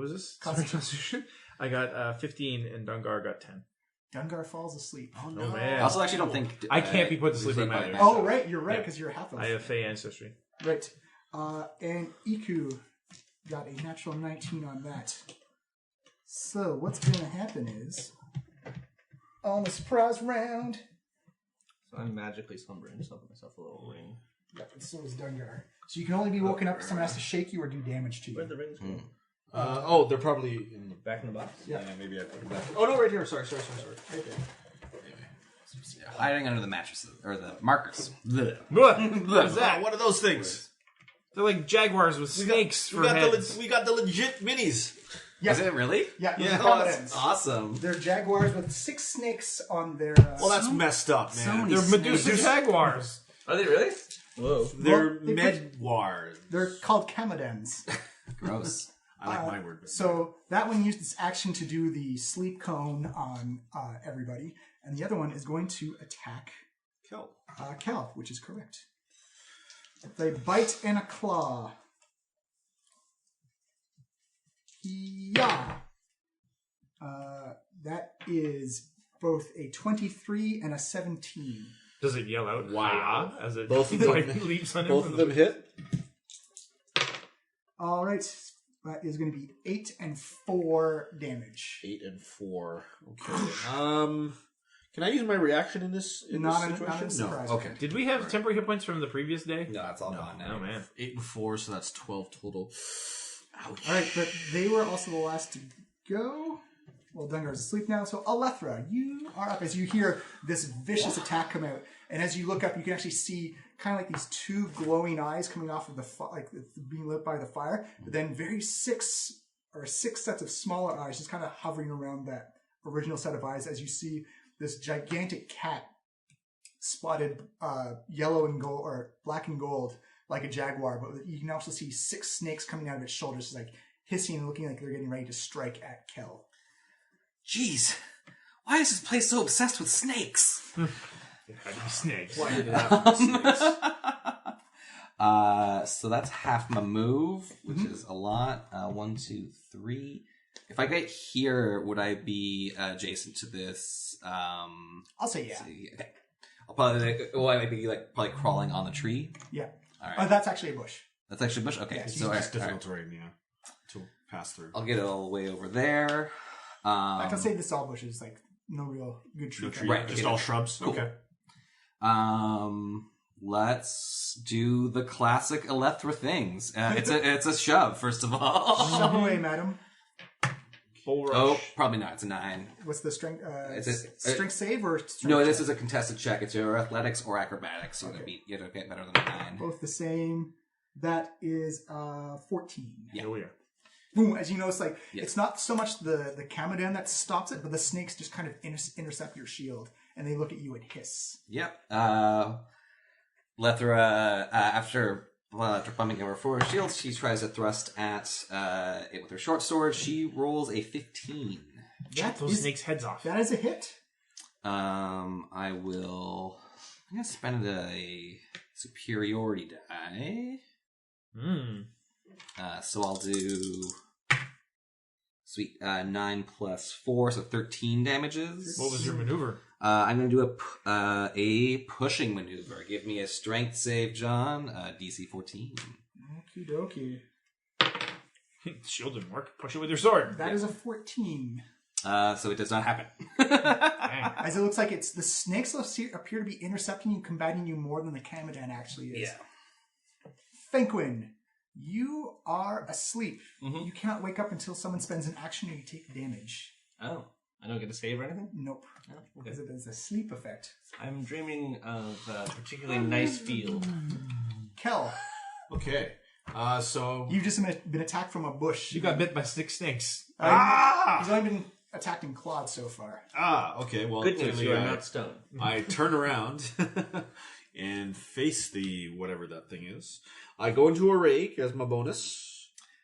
was this? Constitution. I got 15 and Dungar got 10. Dungar falls asleep. Oh, Oh, man. I also actually don't think I can't be put to sleep sleep by by either. Oh, right, you're right, Yeah. because you're half of I have Fey ancestry. Right. And Iku got a natural 19 on that. So what's going to happen is, on the surprise round, So I'm magically slumbering, so I'll give myself a little ring. yeah, so is Dungar. So you can only be woken up if someone has to shake you or do damage to Where'd you. the rings go? They're probably in the Back in the box? Yeah. maybe I put them back. Oh, no, right here. Sorry. Right there. hiding under the mattresses or the markers. What is that? What are those things? They're like jaguars with snakes for heads. We got the legit minis. Yeah. Is it really? Yeah, Yeah. those are Oh, common that's ends. awesome. They're jaguars with 6 snakes on their... Well, that's messed up, man. so many They're Medusa jaguars. Are they really? Whoa. They're Well, they medwars. They're called camodens. Gross. I like my word. So that one used its action to do the sleep cone on everybody, and the other one is going to attack Kill. Kel, which is correct. They bite and a claw. Yeah. That is both a 23 and a 17. Does it yell out Wow. "Hi-ya" as it Both of them- like, leaps on him? Both from of the- them hit. All right. That is going to be 8 and 4 damage. 8 and 4. Okay. Can I use my reaction in this Not a situation? surprise. No. Okay. Did we have temporary hit points from the previous day? No, that's all gone now. Oh man. 8 and 4, so that's 12 total. Ouch. All right, but they were also the last to go. Well, Dungar's asleep now. So, Alethra, you are up as you hear this vicious attack come out. And as you look up, you can actually see kind of like these 2 glowing eyes coming off of the like it's being lit by the fire. But then six sets of smaller eyes just kind of hovering around that original set of eyes as you see this gigantic cat spotted yellow and gold or black and gold like a jaguar. But you can also see 6 snakes coming out of its shoulders, just like hissing and looking like they're getting ready to strike at Kel. Jeez. Why is this place so obsessed with snakes? It had to be snakes. Why did it happen to snakes? So that's half my move, which is a lot. 1, 2, 3. If I get here, would I be adjacent to this? I'll say yeah. Okay. I'll probably, I might be probably crawling on the tree. Yeah. All right. That's actually a bush. That's actually a bush. Okay, Yeah, so you all It's right, all right. difficult terrain, yeah, to pass through. I'll get it all the way over there. I can say this all bushes, like no real good tree. No tree, Right, just okay. all shrubs. Cool. Okay. Let's do the classic Elethra things. It's a shove, first of all. Shove away, madam. Full rush. Oh, probably not. It's a 9. What's the strength? It's a- Strength save or strength No, this check? is a contested check. It's your athletics or acrobatics. You have to get better than a 9. Both the same. That is 14. Yeah. Here we are. Boom! As you notice, like Yeah. it's not so much the Camodan that stops it, but the snakes just kind of intercept your shield, and they look at you and hiss. Yep. Lethra, after bumping over 4 shields, she tries to thrust at it with her short sword. She rolls a 15. Chop those snakes' heads off. That is a hit. I'm gonna spend a superiority die. So I'll do 9 plus 4, so 13 damages. What was your maneuver? I'm going to do a pushing maneuver. Give me a strength save, John. DC 14. Okie dokie. Shield didn't work. Push it with your sword. That is a 14. So it does not happen. As it looks like the snakes appear to be intercepting you, combating you more than the Kamadan actually is. Yeah. Fenquin, you are asleep. Mhm. You cannot wake up until someone spends an action or you take damage. Oh, I don't get to save or anything? Nope. Oh, okay. Because it is a sleep effect. I'm dreaming of a particularly nice field. Kel, Okay. So you've just been attacked from a bush. You got bit by 6 snakes. He's only been attacked in claws so far. Okay. Well, Good news, clearly you are not stone. I turn around and face the whatever that thing is. I go into a rage as my bonus.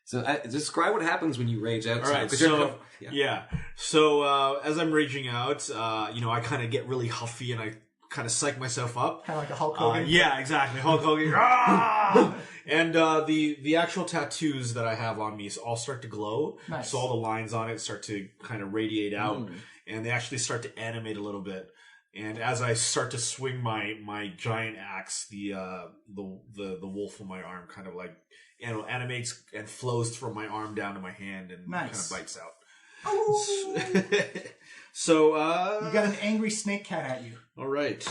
So describe what happens when you rage out. All right, 'cause so yeah. So as I'm raging out, I kind of get really huffy and I kind of psych myself up. Kind of like a Hulk Hogan. Yeah, exactly. Hulk Hogan. Ah! And the actual tattoos that I have on me all start to glow. Nice. So all the lines on it start to kind of radiate out, and they actually start to animate a little bit. And as I start to swing my giant axe, the wolf on my arm kind of like animates and flows from my arm down to my hand and kind of bites out. So You got an angry snake cat at you. all right.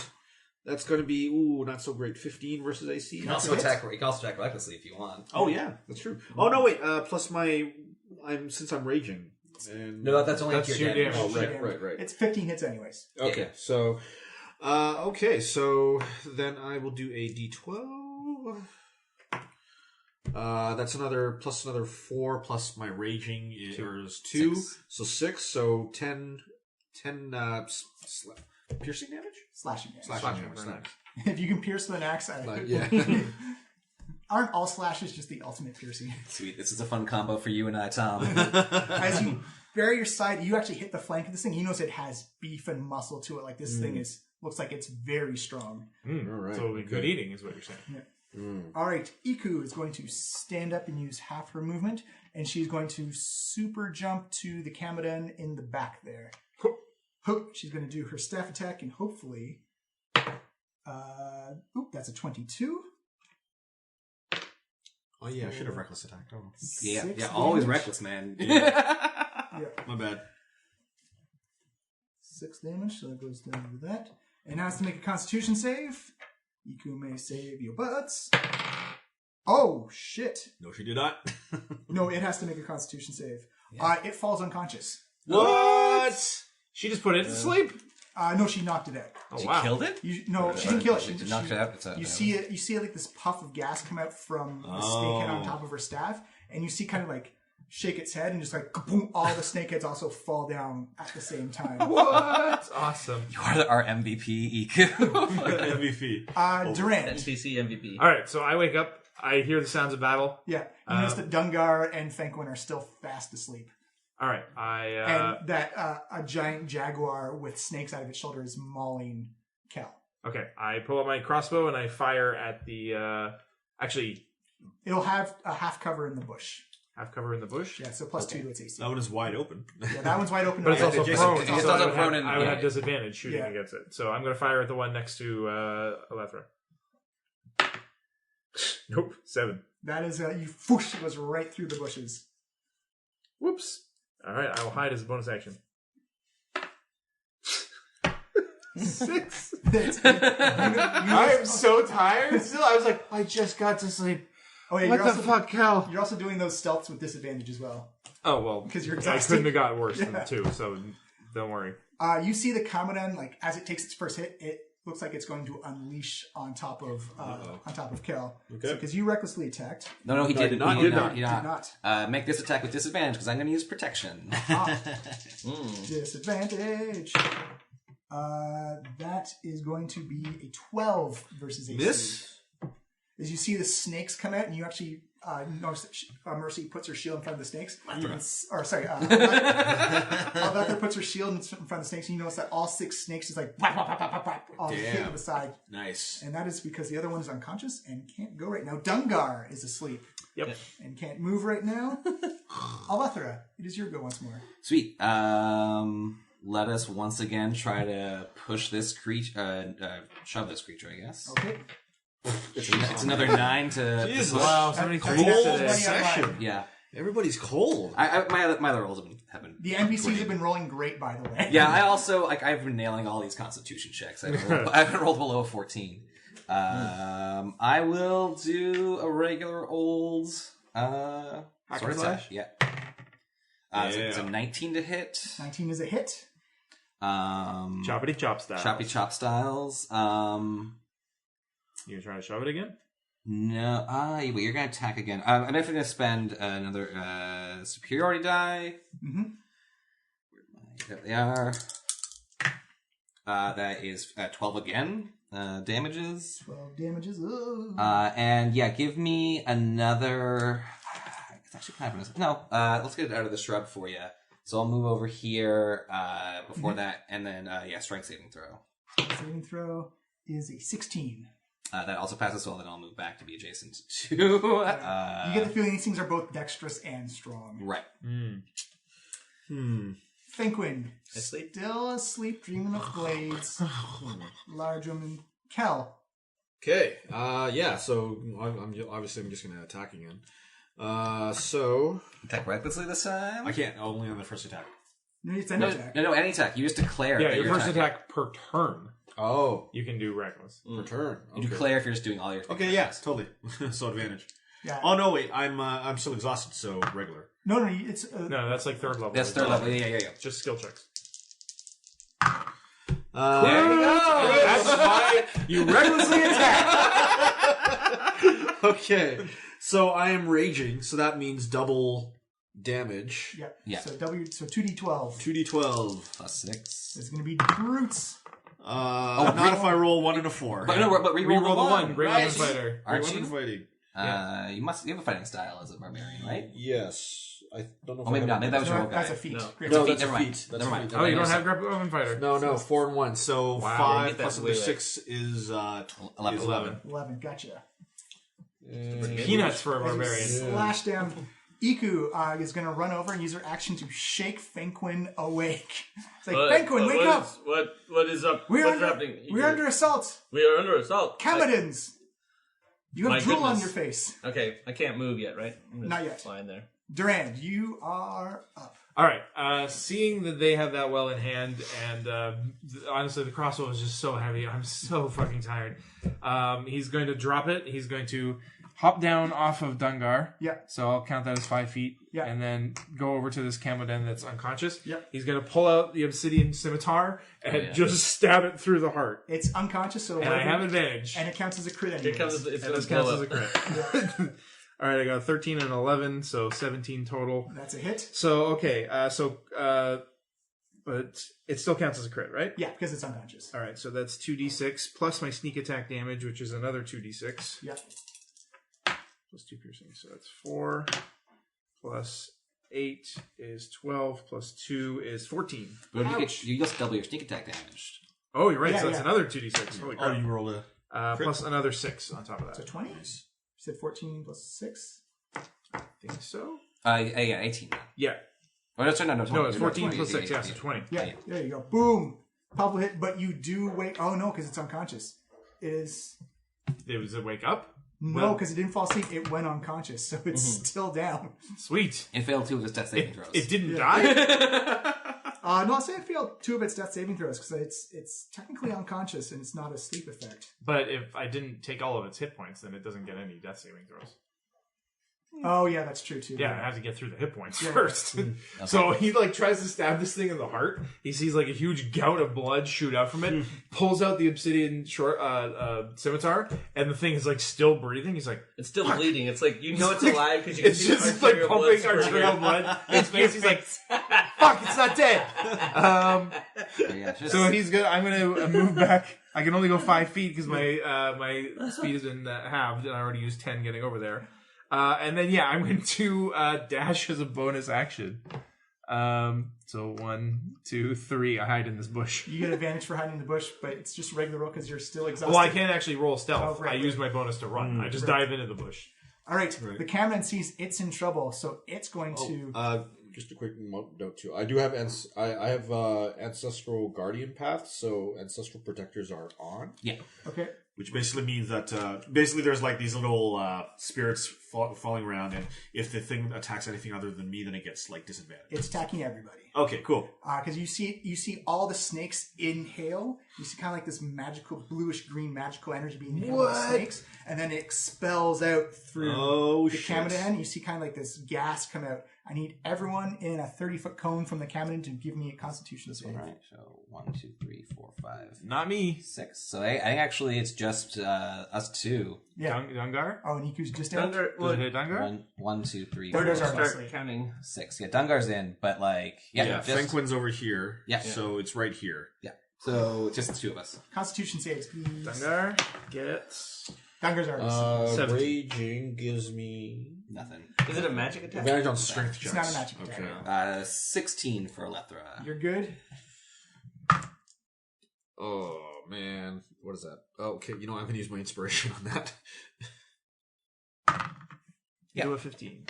That's going to be not so great. 15 versus AC. You can also attack recklessly if you want. Oh yeah, that's true. Oh no, wait. Plus since I'm raging. And No, that's only That's your your damage. damage. Oh, right. It's 15 hits anyways. Okay, so then I will do a D12. That's another 4 plus my raging is 2, 6. so 6. So 10 piercing damage. Slashing damage. Slashing damage. Snap. If you can pierce with an axe, Yeah. aren't all slashes just the ultimate piercing? Sweet. This is a fun combo for you and I, Tom. As you bury your side, you actually hit the flank of this thing. You notice it has beef and muscle to it. Like this thing looks like it's very strong. All right. So it'll be good eating, is what you're saying. All right, Iku is going to stand up and use half her movement, and she's going to super jump to the Kamadan in the back there. She's going to do her staff attack, and hopefully, that's a 22. Oh yeah, I should have reckless attacked. Oh. Yeah, 6 always damage. reckless, man. Yeah, My bad. 6 damage, so that goes down to that. And now has to make a Constitution save. Iku may save your butts. Oh, shit. No, she did not. No, it has to make a Constitution save. It falls unconscious. What? She just put it to sleep. No, she knocked it out. Oh, She wow. killed it? She didn't kill it. She knocked it out. It's a- You see it. You see like this puff of gas come out from the snakehead on top of her staff, and you see kind of like shake its head and just like kaboom, all the snakeheads also fall down at the same time. What? Awesome. You are our MVP, Iku. MVP. Durant. NPC MVP. All right, so I wake up. I hear the sounds of battle. Yeah, you notice that Dungar and Fenquin are still fast asleep, All right, I and that a giant jaguar with snakes out of its shoulder is mauling Kel. okay. I pull out my crossbow and I fire at the. Actually, It'll have a half cover in the bush. half cover in the bush. Yeah, so +2 to its AC. That one is wide open. Yeah, that one's wide open. But it's also Jason, prone. it's so also I would prone have, and- I would yeah. have disadvantage shooting Yeah. against it. So I'm going to fire at the one next to Alethra. Nope, 7. That is you. Whoosh, it goes right through the bushes. Whoops. All right, I will hide as a bonus action. 6. I'm so tired. Still, I was like, I just got to sleep. Oh yeah, What you're the also, fuck, Cal? You're also doing those stealths with disadvantage as well. Oh well, Because you're I exhausted. couldn't have got worse Yeah. than 2, so don't worry. You see the Kamadan, like as it takes its first hit, it looks like it's going to unleash on top of Kel. Okay. Because you recklessly attacked. No, he No, I did did not. not. He did Did not. He did Did not. not. Make this attack with disadvantage because I'm going to use protection. Disadvantage. That is going to be a 12 versus AC. Miss? As you see the snakes come out, and you actually notice that Mercy puts her shield in front of the snakes. Alethra puts her shield in front of the snakes, and you notice that all 6 snakes is like whap, whap, whap, whap, whap, all hit to the side. Nice. And that is because the other one is unconscious and can't go right now. Dungar is asleep Yep. and can't move right now. Alethra, it is your go once more. Sweet. Let us once again try to push this creature, shove this creature, I guess. Okay. It's another 9 to Jesus. push. Wow, so many That's threes a today. whole 20 out of mine. Yeah. Everybody's cold. My other rolls have been The NPCs great. have been rolling great, by the way. Yeah, I also I've been nailing all these Constitution checks. I haven't rolled below a 14. I will do a regular old sword attack. Yeah. It's a 19 to hit. 19 is a hit. Choppity chop style. Choppy chop styles. You gonna try to shove it again? No. Wait, you're gonna attack again. I'm definitely gonna spend another superiority die. Mm-hmm. There they are. That is 12 again. Damages. 12 damages. Ugh. And yeah, give me another. It's actually kind of let's get it out of the shrub for you. So I'll move over here before that, and then strength saving throw. Saving throw is a 16. That also passes, so then I'll move back to be adjacent to. You get the feeling these things are both dexterous and strong. Right. Finquin, still asleep, dreaming of blades. Large woman. Kel. Okay. So I'm just gonna attack again. So Attack recklessly this time. I can't. Only on the first attack. No, it's an attack. No, any attack. You just declare. Yeah, that your you're first attacking. attack per turn. Oh, You can do reckless. return. You declare if you're just doing all your. Okay, yeah, totally. So advantage. Yeah. Oh no, wait. I'm still exhausted, so regular. No, it's No, that's like third level. That's third level. Yeah. Just skill checks. There you go. That's why you recklessly attack. Okay, so I am raging, so that means double damage. yeah. So 2d12. 2d12. Plus 6. It's going to be brutes. Not if I roll 1 and a 4. But re-roll Reroll the one. Great Right. weapon fighter. Aren't Great you? weapon fighting. You have a fighting style as a barbarian, right? Yes. I don't know if Oh, maybe I not. Maybe that was your No, old guy. that's a feat. No. Great No, feat. that's a Never mind. feat. That's Never a mind. feat. Oh, you don't have great weapon fighter. No, 4 and 1. So Wow. 5 Get that plus way another less. 6 is 11. 11. 11, gotcha. Peanuts for a barbarian. Slash down. Iku is going to run over and use her action to shake Finquin awake. It's like, Finquin, wake up! What is up? We're What's under, happening? we're under assault! We are under assault. Kamadins! You My have drool on goodness. your face. Okay, I can't move yet, right? I'm just Not yet. Flying there. Durand, you are up. All right. Seeing that they have that well in hand, and honestly, the crossbow is just so heavy. I'm so fucking tired. He's going to drop it. He's going to hop down off of Dungar. Yeah. So I'll count that as 5 feet. Yeah. And then go over to this Camoden that's unconscious. Yeah. He's going to pull out the obsidian scimitar and just stab it through the heart. It's unconscious, so And I have advantage. and it counts as a crit Here anyways. comes it's And gonna this counts blow as a up. crit. All right, I got 13 and 11, so 17 total. That's a hit. So, okay, but it still counts as a crit, right? Yeah, because it's unconscious. All right, so that's 2d6 plus my sneak attack damage, which is another 2d6. Yeah. Plus 2 piercing, so that's 4. Plus 8 is 12. Plus 2 is 14. But Ouch. you just double your sneak attack damage. Oh, you're right, Yeah, so that's yeah. another 2d6. Holy crap. you rolled a... Plus another 6 on top of that. So 20? You said 14 plus 6? I think so. Yeah, 18. Yeah. Oh, no, sorry, no, 20. No, it's 14 20. plus 6, yeah, so 20. Yeah, there you go. Boom! Powerful hit, but you do wake... Oh, no, because it's unconscious. It is... Does it wake up? No, because it didn't fall asleep. It went unconscious, so it's still down. Sweet. It failed 2 of its death saving throws. It didn't die? No, I'll say it failed 2 of its death saving throws, because it's technically unconscious, and it's not a sleep effect. But if I didn't take all of its hit points, then it doesn't get any death saving throws. Oh, yeah, that's true, too. Yeah, I have to get through the hit points Yeah. first. So he tries to stab this thing in the heart. He sees a huge gout of blood shoot out from it, pulls out the obsidian scimitar, and the thing is still breathing. He's like, It's still bleeding. It's like you know it's alive because you can it's see the just arterial blood pumping spurting arterial out. blood. His face, he's like, fuck, it's not dead. Yeah, just, So he's good. I'm gonna move back. I can only go 5 feet because my speed has been halved, and I already used 10 getting over there. And then I'm going to dash as a bonus action. So 1, 2, 3. I hide in this bush. You get advantage for hiding in the bush, but it's just regular roll because you're still exhausted. Well, I can't actually roll stealth. Oh, right, I use my bonus to run. I just dive into the bush. All right, the cameraman sees it's in trouble, so it's going to... Just a quick note too. I do have I have ancestral guardian path, so ancestral protectors are on. yeah. Okay. Which basically means that there's these little spirits falling around, and if the thing attacks anything other than me, then it gets like disadvantage. It's attacking everybody. Okay, cool. Because you see all the snakes inhale. You see kind of like this magical bluish green magical energy being inhaled by the snakes, and then it expels out through the Kamadan. You see kind of like this gas come out. I need everyone in a 30-foot cone from the Kamadan to give me a Constitution save. All right, so 1, 2, 3, 4, 5, Not me. 6. So I think actually it's just us two. Yeah. Dungar? Oh, and Iku's just out. Dungar, Does it hit Dungar? 1, 2, 3, Dungar's 4, our start Asleep. counting. 6. Yeah, Dungar's in, but like just Fenquin's over here. Yeah. So it's right here. yeah. So just the two of us. Constitution saves, please. Dungar gets... Dungar's already. 17. Raging gives me Nothing. Is it a magic attack? advantage on strength It's checks. not a magic attack. Okay. 16 for Alethra. You're good. Oh man, what is that? Oh, okay, you know I'm gonna use my inspiration on that. You do a 15.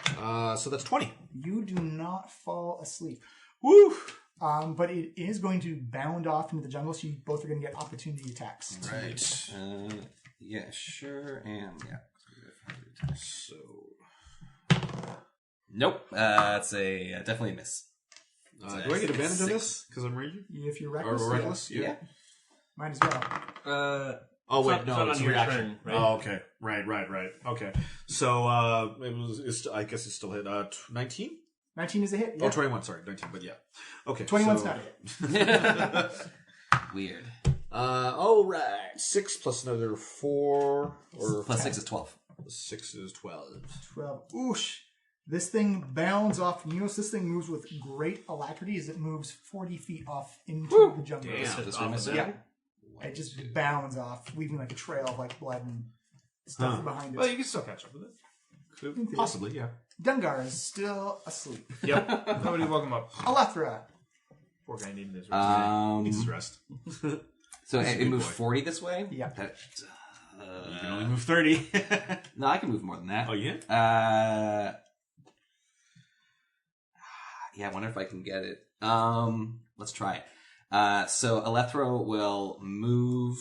So that's 20. You do not fall asleep. Woo! But it is going to bound off into the jungle, so you both are going to get opportunity attacks. Right. Yeah, sure am. Yeah. So Nope. It's a definitely a miss. do I get advantage on this because I'm raging If you're or reckless, reckless? Yeah. might as well. Oh wait, It's no, not it's on a your reaction. turn, right? Oh, okay, right. Okay, so I guess it's still hit. 19? 19 is a hit. Yeah. Oh, 21. Sorry, 19. But yeah, okay. 21's so, not a hit. Weird. All right, 6 plus another 4 or Plus 6 is 12. 6 is 12. 12. Oosh. This thing bounds off. You notice this thing moves with great alacrity as it moves 40 feet off into the jungle. Damn. This room is Yeah. It just bounds off, leaving like a trail of like blood and stuff behind it. Well, you can still catch up with it. Possibly, yeah. Dungar is still asleep. Yep. Nobody woke him up. Alethra. Poor guy needing his rest. Needs his rest. So He's a it good moves boy. 40 this way? Yeah. That, You can only move 30. no, I can move more than that. Oh, yeah? Yeah, I wonder if I can get it. Let's try it. So Alethra will move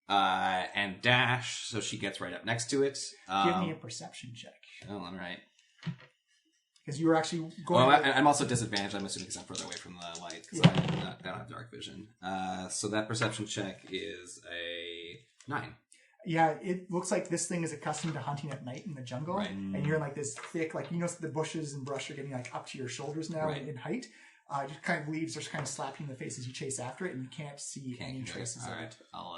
and dash, so she gets right up next to it. Give me a perception check. Oh, all right. Because you were actually going. Well, I'm also disadvantaged, I'm assuming, because I'm further away from the light, because I don't have dark vision. So that perception check is a 9. Yeah, it looks like this thing is accustomed to hunting at night in the jungle, Right. and you're in like this thick, like you notice the bushes and brush are getting like up to your shoulders now Right. in height. Just kind of leaves are kind of slapping you in the face as you chase after it, and you can't see any traces All of right, it. I'll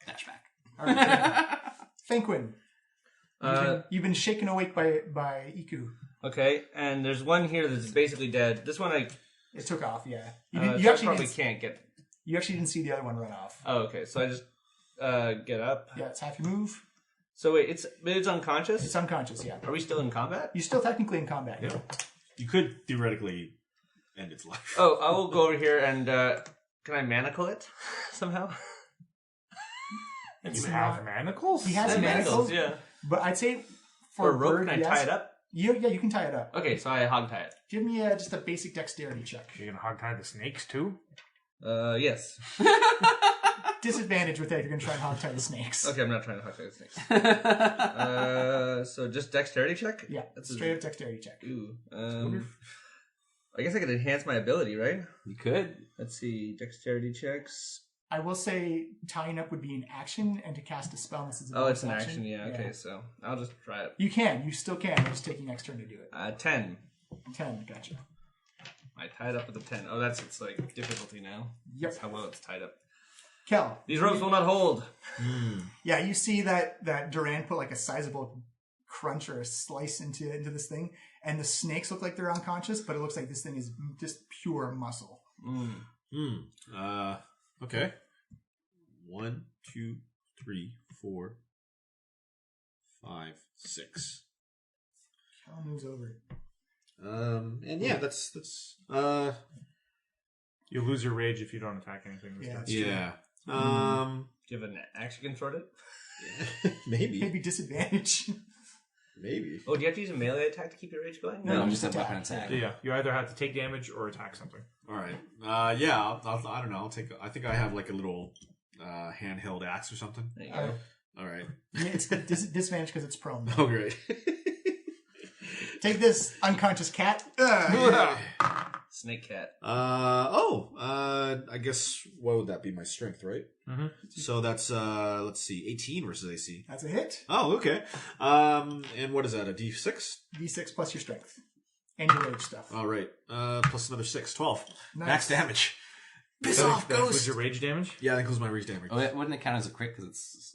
dash back. All right, Fenquin, Uh, you've been shaken awake by Iku. Okay, and there's one here that's basically dead. This one It took off. Yeah, you you actually probably didn't, can't get. you actually didn't see the other one run off. Oh, okay. So I just get up. Yeah, it's half your move. So wait, it's unconscious. It's unconscious. Yeah, Are we still in combat? you're still technically in combat. Yeah. You could theoretically end its life. Oh, I will go over here and can I manacle it somehow? It's You not- have manacles? He has manacles, yeah. but I'd say for Or a rope, bird, can I yes. tie it up? Yeah, you can tie it up. Okay, so I hog tie it. Give me just a basic dexterity check. You're gonna hog tie the snakes too? Yes. Disadvantage with that if you're going to try and hog tie the snakes. Okay, I'm not trying to hog tie the snakes. So just dexterity check? Yeah, That's straight up dexterity check. Ooh. I guess I could enhance my ability, right? You could. Let's see. Dexterity checks. I will say tying up would be an action, and to cast a spell unless it's a Oh, it's an bonus action. Yeah. Okay, so I'll just try it. You can. You still can. You're just taking next turn to do it. 10. 10. Gotcha. I tied up with a 10. Oh, that's its like difficulty now. Yep. That's how well it's tied up. Kel. These ropes will not hold. Yeah, you see that Duran put like a sizable crunch or a slice into this thing, and the snakes look like they're unconscious, but it looks like this thing is just pure muscle. Okay. 1, 2, 3, 4, 5, 6. Kel moves over. And yeah, that's You'll lose your rage if you don't attack anything. This Yeah, turn. that's true. yeah. Do you have an axe you can throw it? Maybe. Maybe disadvantage. Maybe. Oh, do you have to use a melee attack to keep your rage going? No, just a attack. weapon attack. Yeah, you either have to take damage or attack something. All right. Yeah. I don't know. I'll take. I think I have like a little handheld axe or something. There you All go. right. All right. It's disadvantage because it's prone. Oh, great. Take this, unconscious cat. Snake cat. I guess what would that be? My strength, right? Mm-hmm. So that's let's see, 18 versus AC. That's a hit. Oh, okay. And what is that? A D6? D6 plus your strength. And your rage stuff. All right. Plus another 6, 12. Nice. Max damage. Piss That off, includes ghost. your rage damage? Yeah, that includes my rage damage. Oh, wouldn't it count as a crit because it's?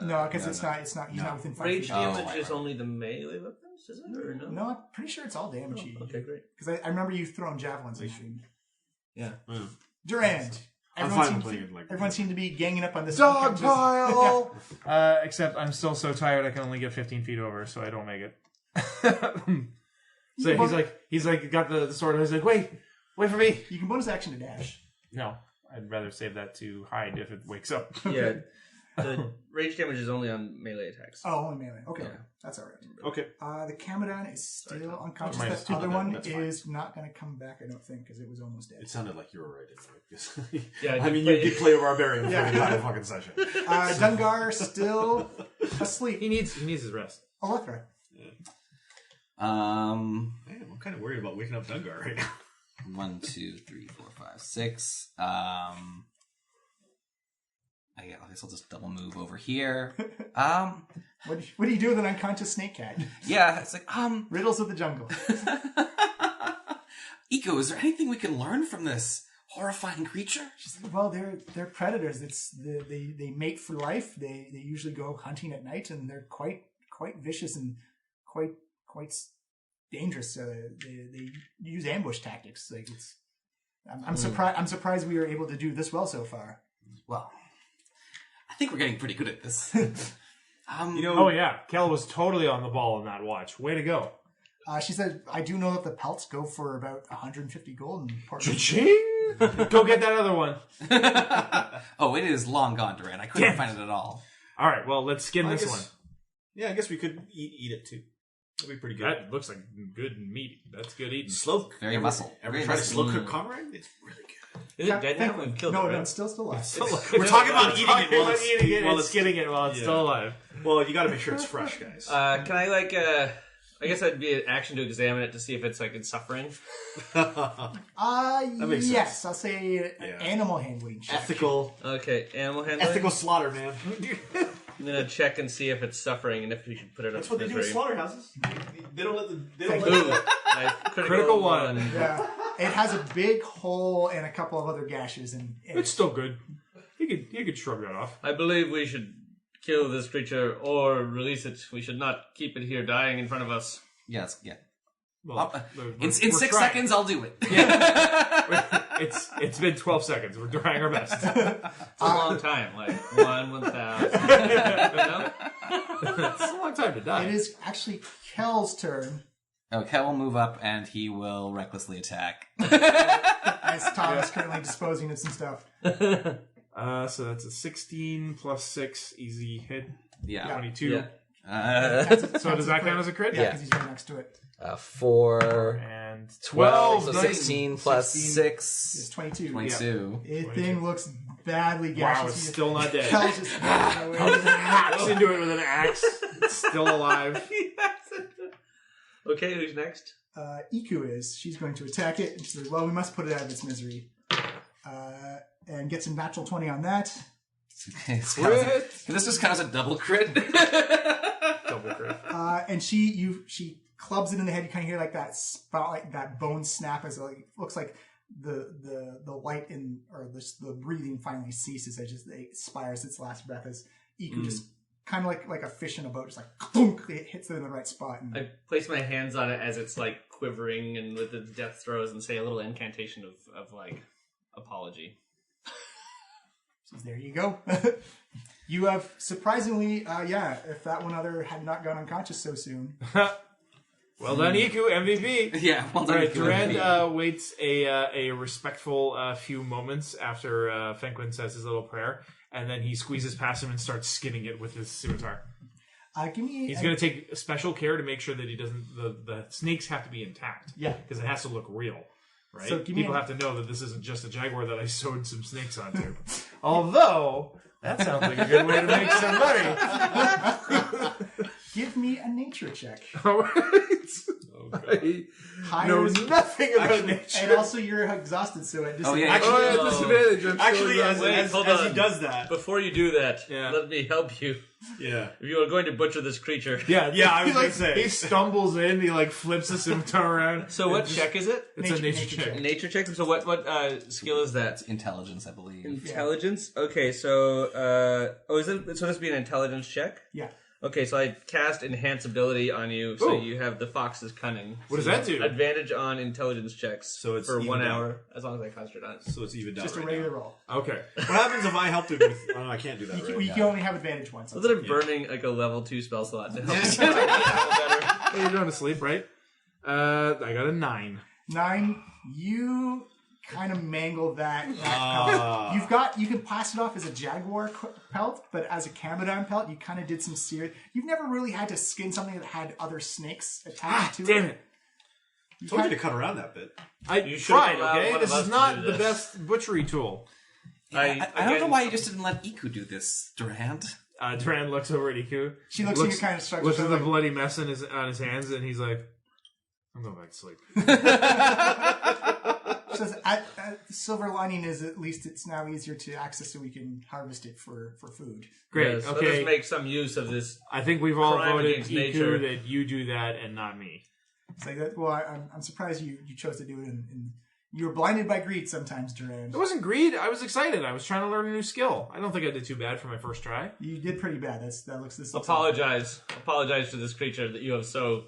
No, because it's not. He's not within 5 Rage feet. damage is only the melee weapons, is it? Or no? No, I'm pretty sure it's all damage. Okay, great. Because I remember you throwing javelins in stream. Yeah. Durand. I'm fine with playing it like Everyone seemed to be ganging up on this Dog unconscious- pile! Except I'm still so tired I can only get 15 feet over, so I don't make it. So he's like, got the sword, and he's like, wait for me. You can bonus action to dash. No, I'd rather save that to hide if it wakes up. Yeah. The rage damage is only on melee attacks. Oh, only melee. Okay, Yeah. that's all right. Okay. The Kamadan is still unconscious. Minus The 2, other but one that's fine. is not going to come back, I don't think, because it was almost dead. It sounded like you were right anyway. Yeah, I mean, you did play a barbarian Yeah. for the entire fucking session. Dungar still asleep. He needs his rest. Alethra. Man, I'm kind of worried about waking up Dungar right now. 1, 2, 3, 4, 5, 6. I guess I'll just double move over here. What do you do with an unconscious snake cat? Yeah, it's like, Riddles of the jungle. Iko, is there anything we can learn from this horrifying creature? She's like, well, they're predators. They mate for life. They usually go hunting at night, and they're quite vicious and quite dangerous. They use ambush tactics. Like I'm surprised we were able to do this well so far. Well, I think we're getting pretty good at this. Oh yeah, Kel was totally on the ball in that watch. Way to go. She said, I do know that the pelts go for about 150 gold. And Cha-ching! Go get that other one. Oh, it is long gone, Durant. I couldn't find it at all. All right, well, let's skin this one. Yeah, I guess we could eat it too. That'd be pretty good. That looks like good meat. That's good eating. Slow. Very muscle. Ever Very try to muscle. slow cook Conrad? It's really good. Is it dead now? We've killed it, No, right? no, it's still alive. We're talking about eating it while it's eating it while and it's skinning it while it's still alive. Well, you got to make sure it's fresh, guys. Can I I guess that'd be an action to examine it to see if it's like it's suffering. makes Yes, sense. I'll say Yeah. animal handling check. Ethical Okay, animal handling. ethical slaughter, man. I'm gonna check and see if it's suffering and if we should put it up. That's what they do with misery. slaughterhouses. They don't let Ooh, nice. Critical one. Yeah, it has a big hole and a couple of other gashes, and It's still good. You could shrug that off. I believe we should kill this creature or release it. We should not keep it here dying in front of us. Yes, yeah. Well, In 6 trying. seconds, I'll do it. It's been 12 seconds. We're trying our best. It's a long time, like 1,000. No? It's a long time to die. it is actually Kel's turn Okay, will move up and he will recklessly attack. as Tom is currently disposing of some stuff. So that's a 16 plus 6 easy hit. Yeah. 22. Yeah. So does that count as a crit? Yeah, because he's right next to it. 4, And 12, so nice. 16 plus 16. 6. It's 22. 22. It thing looks badly gaseous. Wow, it's still not dead. Kel's just Hacks into it with an axe. It's still alive. Okay, who's next? Iku is. She's going to attack it. And she's like, well, we must put it out of its misery. And gets a natural 20 on that. This just counts as a double crit. Double crit. And she clubs it in the head. You kind of hear like that spot, like that bone snap as it looks like the light or the breathing finally ceases. It expires its last breath as Iku just kind of like a fish in a boat, just like thunk, it hits it in the right spot. And I place my hands on it as it's like quivering and with its death throes and say a little incantation of like apology. so there you go. You have surprisingly, if that one other had not gone unconscious so soon. Well done, Iku, MVP. Yeah, well All done. right, Iku. Durand waits a respectful few moments after Fenquin says his little prayer, and then he squeezes past him and starts skinning it with his scimitar. Give me. He's going to take special care to make sure that he doesn't. The snakes have to be intact. Yeah. because it has to look real. Right? So give me People a- have to know that this isn't just a jaguar that I sewed some snakes onto. Although that sounds like a good way to make some money. Give me a nature check. All right. Higher know is- nothing about Actually- nature. And also, you're exhausted, so at Oh, yeah. disadvantage. Disadvantage. I'm Actually, still as, exhausted. as, hold as on. he does that, Before you do that, Yeah. let me help you. yeah. If you are going to butcher this creature. Yeah, Yeah, I was he, gonna say. he stumbles in, he like flips the scimitar around. So what check is it? It's a nature check. Nature check? So what skill is that? Intelligence, I believe. Intelligence? Okay, so is it so this would be an intelligence check? Yeah. Okay, so I cast enhance ability on you, so Ooh. you have the fox's cunning. What does that do? Advantage on intelligence checks So it's for 1 even hour, as long as I concentrate on it. So it's even down. Just a right regular now. roll. Okay. What happens if I helped him with? Oh, no, I can't do that. You, Right? you can only have advantage once. Instead of burning like a level 2 spell slot to help you better. Hey, you're going to sleep, right? I got a 9. 9, you kind of mangle that Ah. pelt. You can pass it off as a jaguar pelt, but as a Camadon pelt, you kind of did some sear. You've never really had to skin something that had other snakes attached to Damn it. it. Told you to cut around that bit. I You should've tried, allowed okay? one This of us is to not do the this. best butchery tool. I don't know again- why you just didn't let Iku do this, Durand. Duran looks over at Iku. She looks at you kind of struck. Looks at the like, bloody mess on his hands, and he's like, I'm going back to sleep. she says, the silver lining is at least it's now easier to access so we can harvest it for food. Great, Yes, let okay. us make some use of this. I think we've all Crime voted, against Iku, nature. that you do that and not me. It's like that. Well, I'm surprised you chose to do it. And you were blinded by greed sometimes, Durand. It wasn't greed. I was excited. I was trying to learn a new skill. I don't think I did too bad for my first try. You did pretty bad. This looks Apologize to this creature that you have so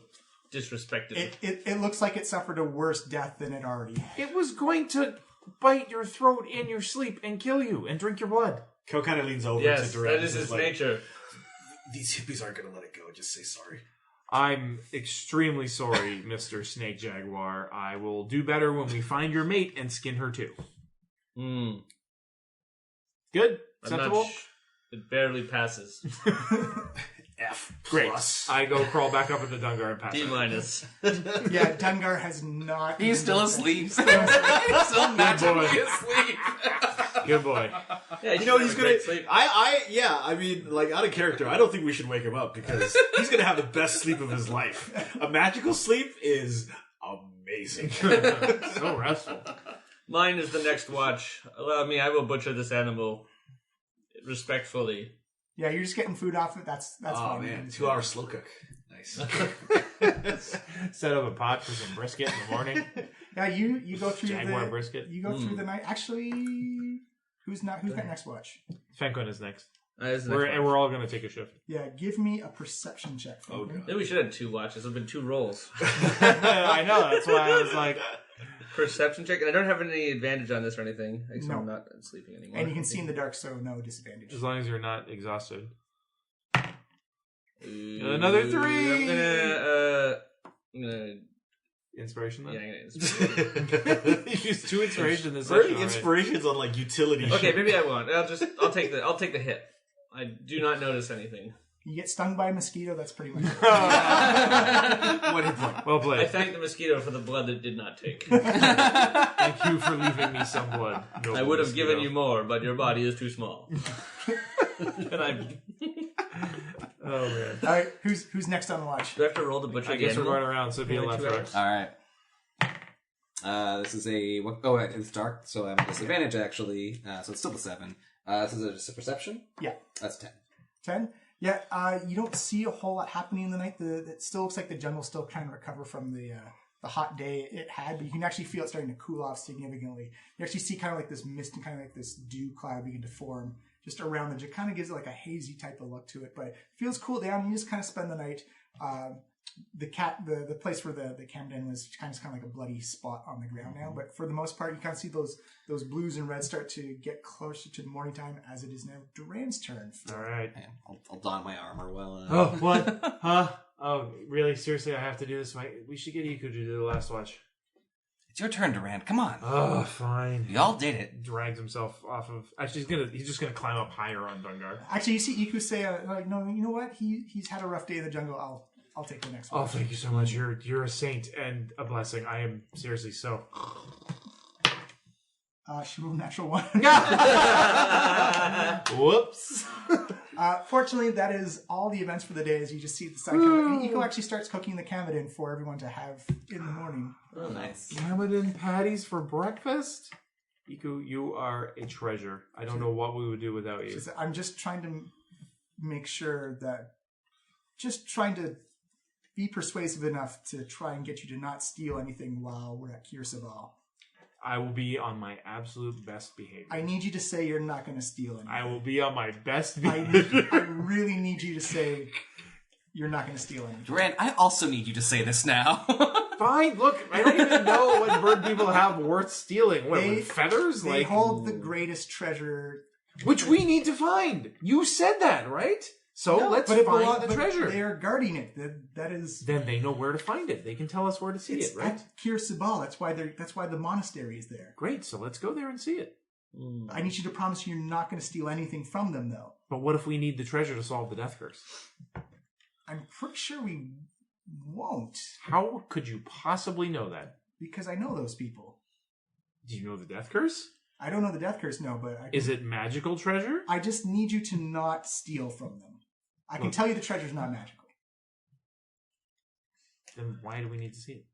disrespected. It looks like it suffered a worse death than it already. It was going to bite your throat in your sleep and kill you and drink your blood. Kel kind of leans over Yes, to Durand. that is and its like, nature. These hippies aren't going to let it go. Just say sorry. I'm extremely sorry, Mr. Snake Jaguar. I will do better when we find your mate and skin her too. Hmm. Good? I'm not Acceptable? it barely passes. F Great. plus. I go crawl back up into Dungar and pass D out. minus. Yeah, Dungar has not. He's still even- asleep. He's still magically boy. asleep. Good boy. Yeah, You know he's gonna. sleep. I mean, like out of character. I don't think we should wake him up because he's gonna have the best sleep of his life. A magical sleep is amazing. So restful. Mine is the next watch. Allow me, I will butcher this animal respectfully. Yeah, you're just getting food off it. That's Oh fine. man, 2 hour slow cook. Nice. Set up a pot for some brisket in the morning. Yeah, you go through Jaguar the brisket. You go through the night. Actually, who's got next watch? Fenkun is next. This is the And next watch. we're all going to take a shift. Yeah, give me a perception check. Oh, me. God. Maybe we should have 2 watches. There've been 2 rolls. I know. That's why I was like, Perception check, and I don't have any advantage on this or anything. Except No. I'm not sleeping anymore. And you can see in the dark, so no disadvantage. as long as you're not exhausted. Ooh, Another 3. I'm gonna Inspiration then? yeah, I'm gonna You used 2 inspiration this Very session already. inspirations on like utility. Okay, shit. maybe I won't. I'll take the hit. I do not notice anything. You get stung by a mosquito. That's pretty much it. 1 hit point. Well I played. thank the mosquito for the blood that it did not take. Thank you for leaving me some blood. I would have given you more, but your body is too small. And I Oh man. All right, who's next on watch? do I have to roll to butcher I the guess we're animal? going around, so it'd be a Only left 2 right. hours. All right. This is a. Oh, it's dark, so I have a disadvantage actually. So it's still the 7. This is just a perception. Yeah, That's 10. 10. Yeah, you don't see a whole lot happening in the night. It still looks like the jungle's still trying to recover from the hot day it had, but you can actually feel it starting to cool off significantly. You actually see kind of like this mist and kind of like this dew cloud begin to form just around it. It kind of gives it like a hazy type of look to it, but it feels cool down. You just kind of spend the night. The place where the Camden was kind of like a bloody spot on the ground now, but for the most part, you kind of see those blues and reds start to get closer to the morning time as it is now Duran's turn. All right. Man, I'll don my armor while. Oh, what? Huh? Oh, really? Seriously, I have to do this? We should get Iku to do the last watch. It's your turn, Durand. Come on. Oh, fine. We all did it. Drags himself off of. Actually, he's just gonna climb up higher on Dungar. Actually, you see Iku say, like, no, you know what? He's had a rough day in the jungle. I'll take the next one. Oh, thank you so much. You're a saint and a blessing. I am seriously so. She rolled a natural 1. Whoops. Fortunately, that is all the events for the day. As you just see the side camera, and Eco actually starts cooking the Camadin for everyone to have in the morning. Oh, nice. Camadin patties for breakfast? Iku, you are a treasure. I don't know what we would do without you. I'm just trying to make sure that, just trying to be persuasive enough to try and get you to not steal anything while we're at Kir Sabal. I will be on my absolute best behavior. I need you to say you're not going to steal anything. I will be on my best behavior. I really need you to say you're not going to steal anything. Durant, I also need you to say this now. Fine, look, I don't even know what bird people have worth stealing. What, with feathers? They hold the greatest treasure. Which we need to find. You said that, right? So let's find the treasure. They are guarding it. That is. Then they know where to find it. They can tell us where to see it, right? At Kir Sabal. That's why the monastery is there. Great. So let's go there and see it. I need you to promise you're not going to steal anything from them, though. But what if we need the treasure to solve the death curse? I'm pretty sure we won't. How could you possibly know that? Because I know those people. Do you know the death curse? I don't know the death curse, no, but is it magical treasure? I just need you to not steal from them. I can tell you the treasure's not magical. Then why do we need to see it?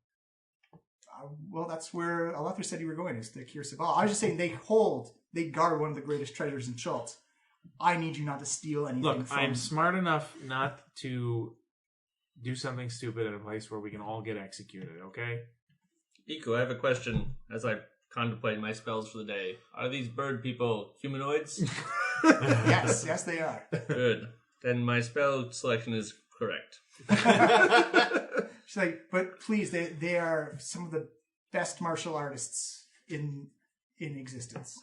Well, that's where Alethra said you were going, is to Kir Sabal. I was just saying they guard one of the greatest treasures in Chult. I need you not to steal anything Look, from I'm smart enough not to do something stupid at a place where we can all get executed, okay? Iku, I have a question as I contemplate my spells for the day. Are these bird people humanoids? Yes, they are. Good. Then my spell selection is correct. She's like, but please, they are some of the best martial artists in existence.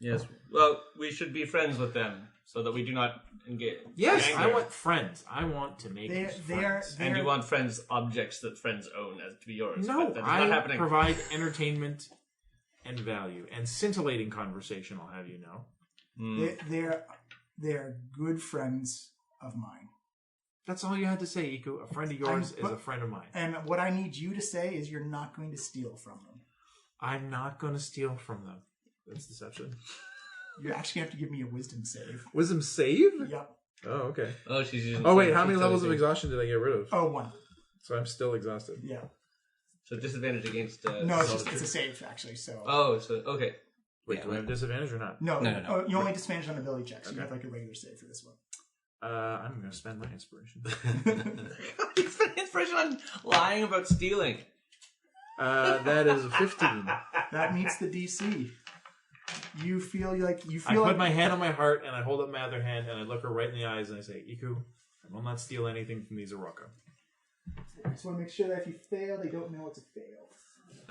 Yes. Well, we should be friends with them so that we do not engage. Yes, anger. I want friends. I want to make friends. And you want friends objects that friends own as to be yours. No, but that is not happening. Provide entertainment and value and scintillating conversation. I'll have you know. They're good friends of mine. That's all you had to say, Iku. A friend of yours is a friend of mine. And what I need you to say is you're not going to steal from them. I'm not going to steal from them. That's deception. You actually have to give me a wisdom save. Wisdom save? Yep. Oh, okay. Oh, she's using. Oh, wait. How many levels of exhaustion did I get rid of? Oh, 1. So I'm still exhausted. Yeah. So disadvantage against. No, it's a save actually. So. Oh, so okay. Wait, do I have disadvantage or not? No. No. Oh, you only disadvantage on ability checks. So you have like a regular save for this one. I'm going to spend my inspiration. You spent inspiration on lying about stealing. That is a 15. That meets the DC. You feel like I put my hand on my heart and I hold up my other hand and I look her right in the eyes and I say, Iku, I will not steal anything from these Oroka. I just want to make sure that if you fail, they don't know it's a fail.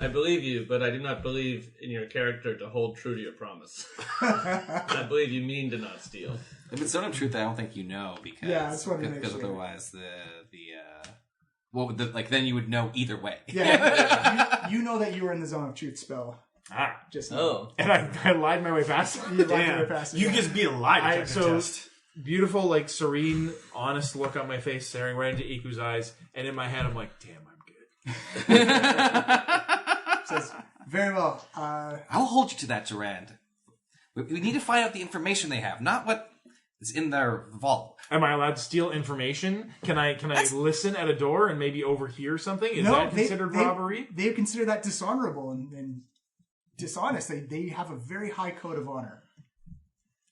I believe you, but I do not believe in your character to hold true to your promise. I believe you mean to not steal. If it's zone of truth, I don't think you know because I just wanted to make because sure. otherwise then you would know either way. Yeah, you know that you were in the zone of truth spell. Just And I lied my way past it. You lied your way past it. You just be alive. Test. Beautiful, like serene, honest look on my face, staring right into Iku's eyes, and in my head I'm like, damn, I'm good. Says, very well. I'll hold you to that, Durand. We need to find out the information they have, not what is in their vault. Am I allowed to steal information? Can I listen at a door and maybe overhear something? Is that considered robbery? They consider that dishonorable and dishonest. They have a very high code of honor.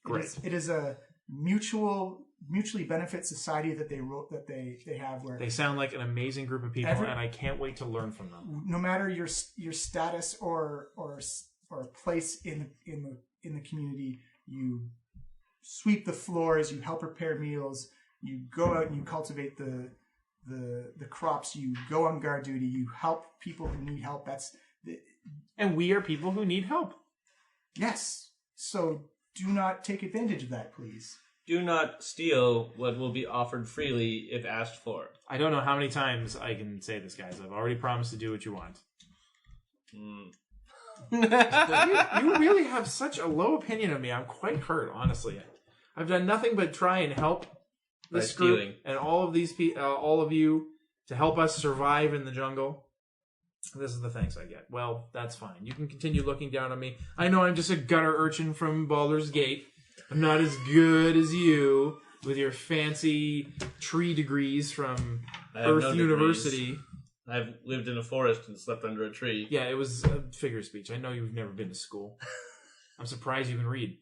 Great. It is a mutually benefit society that they have where They sound like an amazing group of people, and I can't wait to learn from them. no matter your status or place in the community, you sweep the floors, you help prepare meals, you go out and you cultivate the crops, you go on guard duty, you help people who need help. And we are people who need help. Yes. So do not take advantage of that, please. Do not steal what will be offered freely if asked for. I don't know how many times I can say this, guys. I've already promised to do what you want. You really have such a low opinion of me. I'm quite hurt, honestly. I've done nothing but try and help this group and all of you to help us survive in the jungle. This is the thanks I get. Well, that's fine. You can continue looking down on me. I know I'm just a gutter urchin from Baldur's Gate. I'm not as good as you. with your fancy tree degrees from I have Earth no University. degrees. I've lived in a forest and slept under a tree. Yeah, it was a figure of speech. I know you've never been to school. I'm surprised you can read.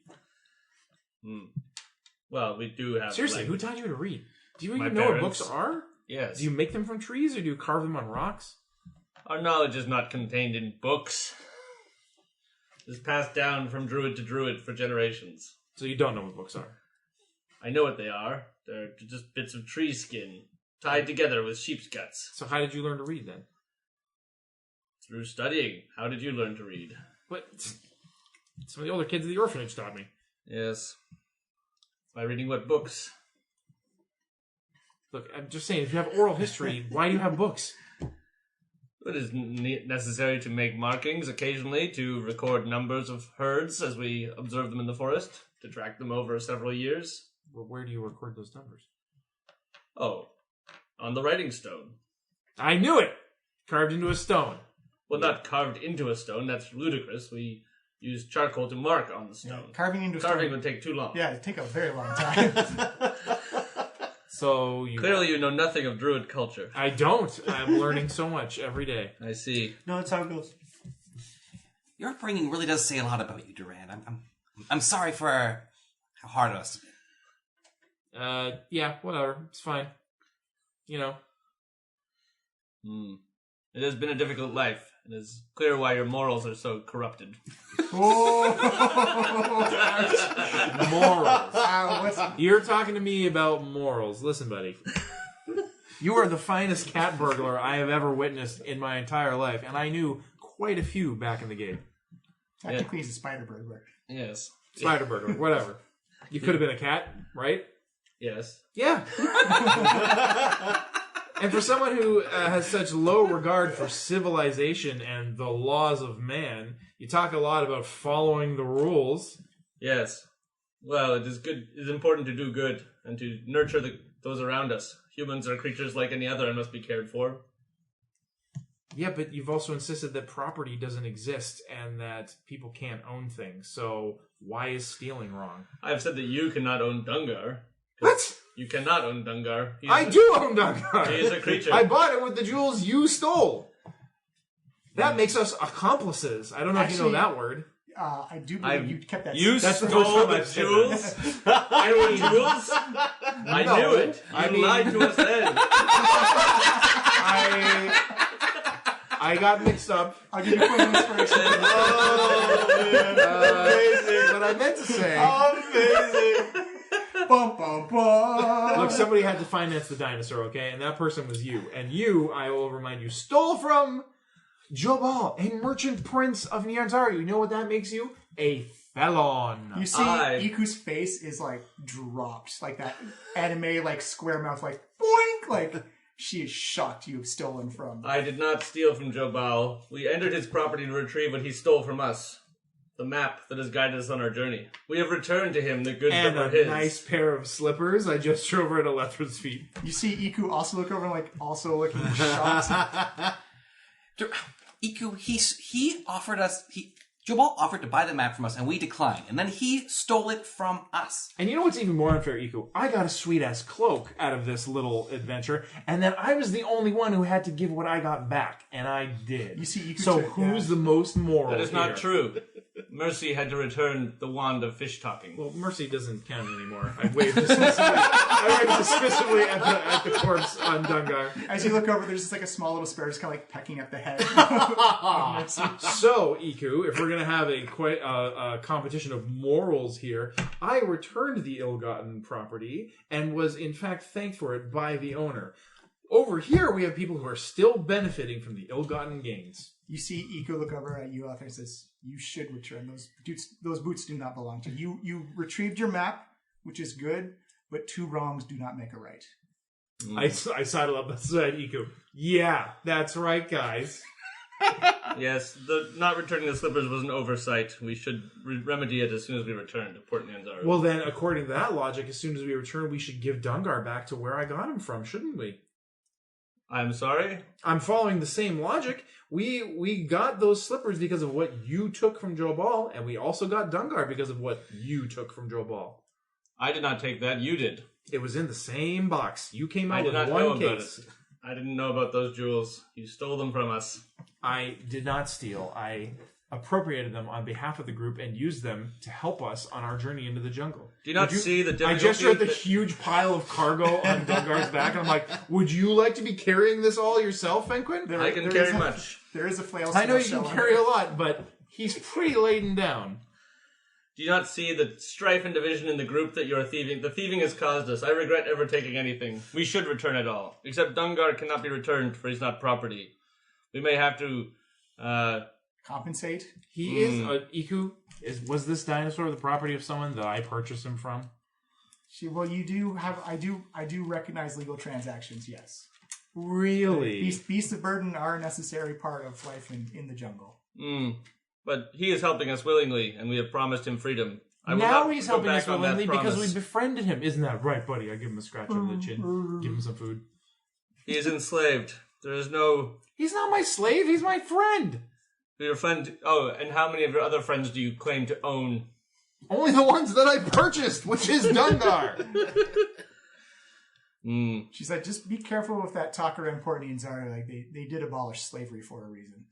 Well, we do have... Seriously, who taught you to read? Do you My even know what parents. books are? Yes. Do you make them from trees or do you carve them on rocks? Our knowledge is not contained in books. It's passed down from druid to druid for generations. So you don't know what books are? I know what they are. They're just bits of tree skin tied together with sheep's guts. So how did you learn to read then? Through studying. How did you learn to read? What? Some of the older kids at the orphanage taught me. Yes. By reading what books? Look, I'm just saying, if you have oral history, why do you have books? It is necessary to make markings occasionally to record numbers of herds as we observe them in the forest, to track them over several years. Well, where do you record those numbers? Oh, on the writing stone. I knew it! Carved into a stone. Well, not carved into a stone, that's ludicrous. We use charcoal to mark on the stone. Carving into a Carving stone. would take too long. Yeah, it'd take a very long time. So you... Clearly you know nothing of druid culture. I don't. I'm learning so much every day. I see. No, that's how it goes. Your upbringing really does say a lot about you, Duran. I'm sorry for how hard it was to be. Yeah, whatever. It's fine. You know. It has been a difficult life. It is clear why your morals are so corrupted. Morals. You're talking to me about morals. Listen, buddy. You are the finest cat burglar I have ever witnessed in my entire life, and I knew quite a few back in the game. Technically, he's a spider burglar. Yes. Spider burglar, whatever. You could have been a cat, right? Yes. Yeah. And for someone who has such low regard for civilization and the laws of man, you talk a lot about following the rules. Yes. Well, it is good. It is important to do good and to nurture those around us. Humans are creatures like any other and must be cared for. Yeah, but you've also insisted that property doesn't exist and that people can't own things. So why is stealing wrong? I've said that you cannot own Dungar. What? You cannot own Dungar. I do own Dungar. He is a creature. I bought it with the jewels you stole. That makes us accomplices. I don't know if you know that word. I do believe you kept that. You That's the stole first time the I've said jewels? I mean, jewels? I No, knew it. You lied to us then. I got mixed up. I'll give you a quick inspiration. Amazing. What I meant to say. Amazing. Bum, bum, bum. Look, somebody had to finance the dinosaur, okay? And that person was you. And you, I will remind you, stole from Jobal, a merchant prince of Nyanzaru. You know what that makes you? A felon. You see, Iku's face is like dropped, like that anime, like square mouth, like boink, like she is shocked you've stolen from. I did not steal from Jobal. We entered his property to retrieve what he stole from us. The map that has guided us on our journey. We have returned to him the goods And that were a his. nice pair of slippers I just drove over at Alethra's feet. You see Iku also look over, like also looking shocked. Iku, he offered us... Jobal offered to buy the map from us, and we declined. And then he stole it from us. And you know what's even more unfair, Iku? I got a sweet-ass cloak out of this little adventure, and then I was the only one who had to give what I got back, and I did. You see Iku So took- who's the most moral That is here? not true. Mercy had to return the wand of fish talking. Well, Mercy doesn't count anymore. I waved dismissively at the corpse on Dungar. As you look over, there's just like a small little sparrow just kind of like pecking at the head. So, Iku, if we're going to have a competition of morals here, I returned the ill-gotten property and was, in fact, thanked for it by the owner. Over here, we have people who are still benefiting from the ill-gotten gains. You see Iku look over at you, Arthur, and says, "You should return those boots. Do not belong to you. You retrieved your map, which is good, but two wrongs do not make a right." I sidled up beside Iku. Yeah, that's right, guys. Yes, the not returning the slippers was an oversight. We should remedy it as soon as we return to Port Nyanzaru. Well, then, according to that logic, as soon as we return, we should give Dungar back to where I got him from, shouldn't we? I'm sorry? I'm following the same logic. We got those slippers because of what you took from Jobal, and we also got Dungar because of what you took from Jobal. I did not take that. You did. It was in the same box. You came I out did with not know one about case. it. I didn't know about those jewels. You stole them from us. I did not steal. I appropriated them on behalf of the group and used them to help us on our journey into the jungle. Do you not see the I difficulty? gestured at the huge pile of cargo on Dungar's back, and I'm like, would you like to be carrying this all yourself, Fenquin? I can carry much. There is a flail. I know you shell can on carry it. a lot, but he's pretty laden down. Do you not see the strife and division in the group that you are thieving? The thieving has caused us. I regret ever taking anything. We should return it all. Except Dungar cannot be returned, for he's not property. We may have to, Compensate. He is Iku. Was this dinosaur the property of someone that I purchased him from? Well, you do have. I do recognize legal transactions. Yes. Really? Beasts of burden are a necessary part of life in the jungle. But he is helping us willingly, and we have promised him freedom. I will Now not he's go helping back us on that willingly because we promise. befriended him. Isn't that right, buddy? I give him a scratch over the chin. Give him some food. He is enslaved. There is no... He's not my slave. He's my friend. Your friend... Oh, and how many of your other friends do you claim to own? Only the ones that I purchased, which is Dungar. She said, "Just be careful with that Takara and Port Nianzara. Like they did abolish slavery for a reason."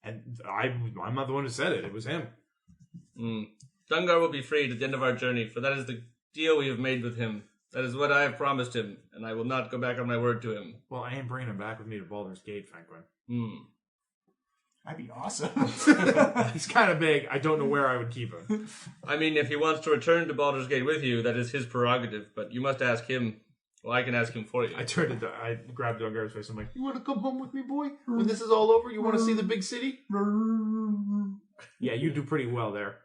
And I'm not the one who said it. It was him. Dungar will be freed at the end of our journey, for that is the deal we have made with him. That is what I have promised him, and I will not go back on my word to him. Well, I ain't bringing him back with me to Baldur's Gate, Franklin. That'd be awesome. He's kind of big. I don't know where I would keep him. I mean, if he wants to return to Baldur's Gate with you, that is his prerogative, but you must ask him. Well, I can ask him for you. I grabbed Dungar's face. I'm like, you want to come home with me, boy? When this is all over, you want to see the big city? Yeah, you do pretty well there.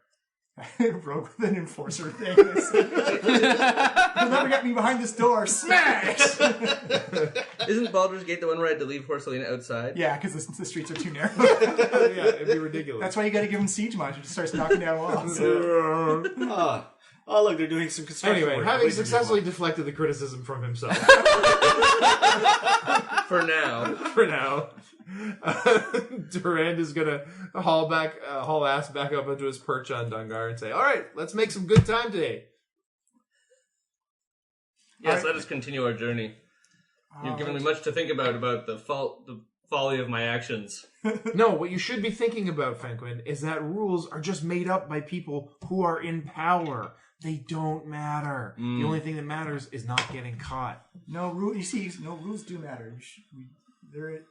Rogue with an enforcer thing. You'll never get me behind this door. Smash! Isn't Baldur's Gate the one where I had to leave Horselina outside? Yeah, because the streets are too narrow. Yeah, it'd be ridiculous. That's why you got to give him siege mods. He just starts knocking down walls. Oh, look, they're doing some construction Anyway, work. having Wait, successfully deflected the criticism from himself. For now. For now. Durand is gonna haul ass back up into his perch on Dungar and say, "All right, let's make some good time today." Yes, let us continue our journey. You've given me much to think about the folly of my actions. No, what you should be thinking about, Fenquin, is that rules are just made up by people who are in power. They don't matter. The only thing that matters is not getting caught. No rule. You see, no rules do matter. The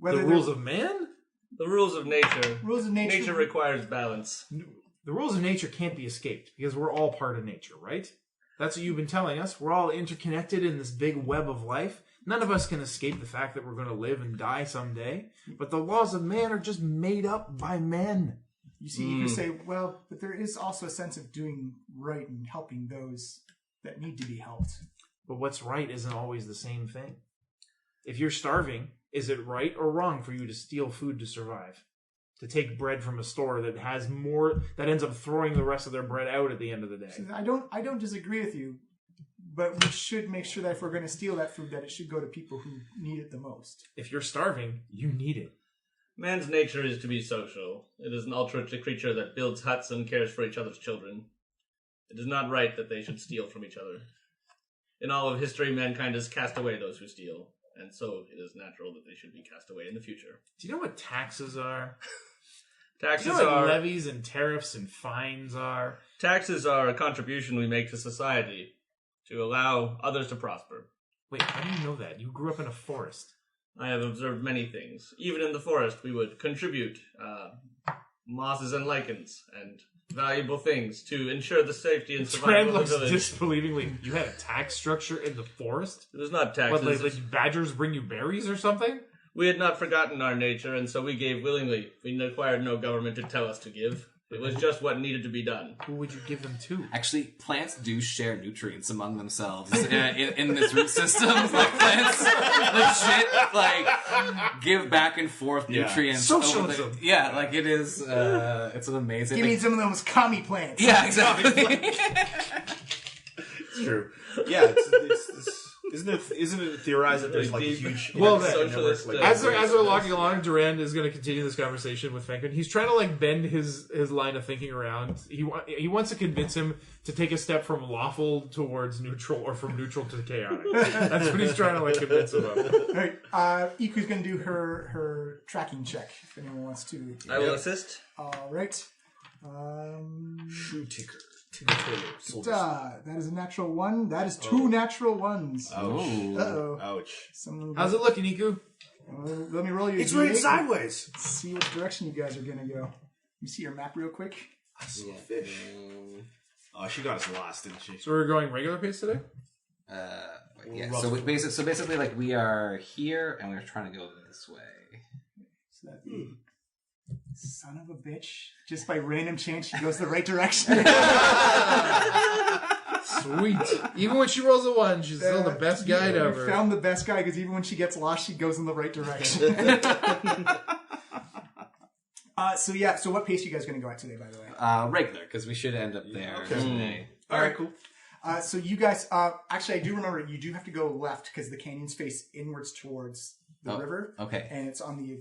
rules of man? The rules of nature. Rules of nature. Nature requires balance. The rules of nature can't be escaped because we're all part of nature, right? That's what you've been telling us. We're all interconnected in this big web of life. None of us can escape the fact that we're going to live and die someday. But the laws of man are just made up by men. You see, you can say, well, but there is also a sense of doing right and helping those that need to be helped. But what's right isn't always the same thing. If you're starving, is it right or wrong for you to steal food to survive? To take bread from a store that has more, that ends up throwing the rest of their bread out at the end of the day? I don't disagree with you, but we should make sure that if we're going to steal that food, that it should go to people who need it the most. If you're starving, you need it. Man's nature is to be social. It is an altruistic creature that builds huts and cares for each other's children. It is not right that they should steal from each other. In all of history, mankind has cast away those who steal, and so it is natural that they should be cast away in the future. Do you know what taxes are? Taxes Do you know what are levies and tariffs and fines are? taxes are a contribution we make to society to allow others to prosper. Wait, how do you know that? You grew up in a forest. I have observed many things. Even in the forest, we would contribute mosses and lichens and valuable things to ensure the safety and Trent survival of looks the village. disbelievingly. You had a tax structure in the forest? It was not taxes. What, like badgers bring you berries or something? We had not forgotten our nature, and so we gave willingly. We required no government to tell us to give. It was just what needed to be done. Who would you give them to? Actually, plants do share nutrients among themselves in this root system. Like plants legit give back and forth nutrients. Socialism. Like it is. It's an amazing. Give me some of those commie plants. Yeah, exactly. It's true. Yeah, Isn't it theorized that there's like a huge Well, socialist, as they're walking along, Durand is going to continue this conversation with Franklin. He's trying to like bend his line of thinking around. He wants to convince him to take a step from lawful towards neutral, or from neutral to chaotic. That's what he's trying to like convince him of. All right, Iku's going to do her tracking check if anyone wants to. I will assist. All right. shoe ticker. That is a natural 1. That is 2 natural 1s. Oh. Uh-oh. Ouch. Someone How's it looking, Iku? let me roll your It's D8. running sideways. See what direction you guys are going to go. You see your map real quick? I saw a fish. Oh, she got us lost, didn't she? So we're going regular pace today? Yeah. So basically, like we are here, and we're trying to go this way. So that'd be... Son of a bitch. Just by random chance, she goes the right direction. Sweet. Even when she rolls a 1, she's still the best guide You ever. found the best guy because even when she gets lost, she goes in the right direction. So what pace are you guys going to go at today, by the way? Regular, because we should end up there today. All right, cool. So you guys, actually, I do remember you do have to go left because the canyons face inwards towards the river. Okay. And it's on the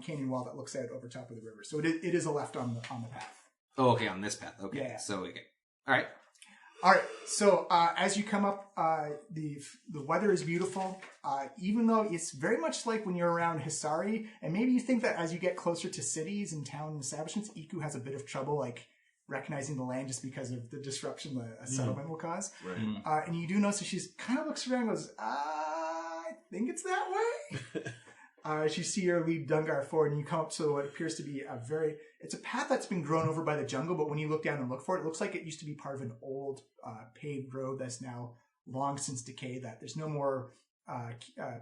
canyon wall that looks out over top of the river. So it is a left on the path. Oh, okay, on this path. Okay. Yeah. So okay. All right. All right. So as you come up, the weather is beautiful. Even though it's very much like when you're around Hisari, and maybe you think that as you get closer to cities and town establishments, Iku has a bit of trouble like recognizing the land just because of the disruption a settlement will cause. Right. And you do notice that she's kind of looks around and goes, I think it's that way. As you see her lead Dungar forward, and you come up to what appears to be it's a path that's been grown over by the jungle, but when you look down and look for it, it looks like it used to be part of an old paved road that's now long since decayed. That there's no more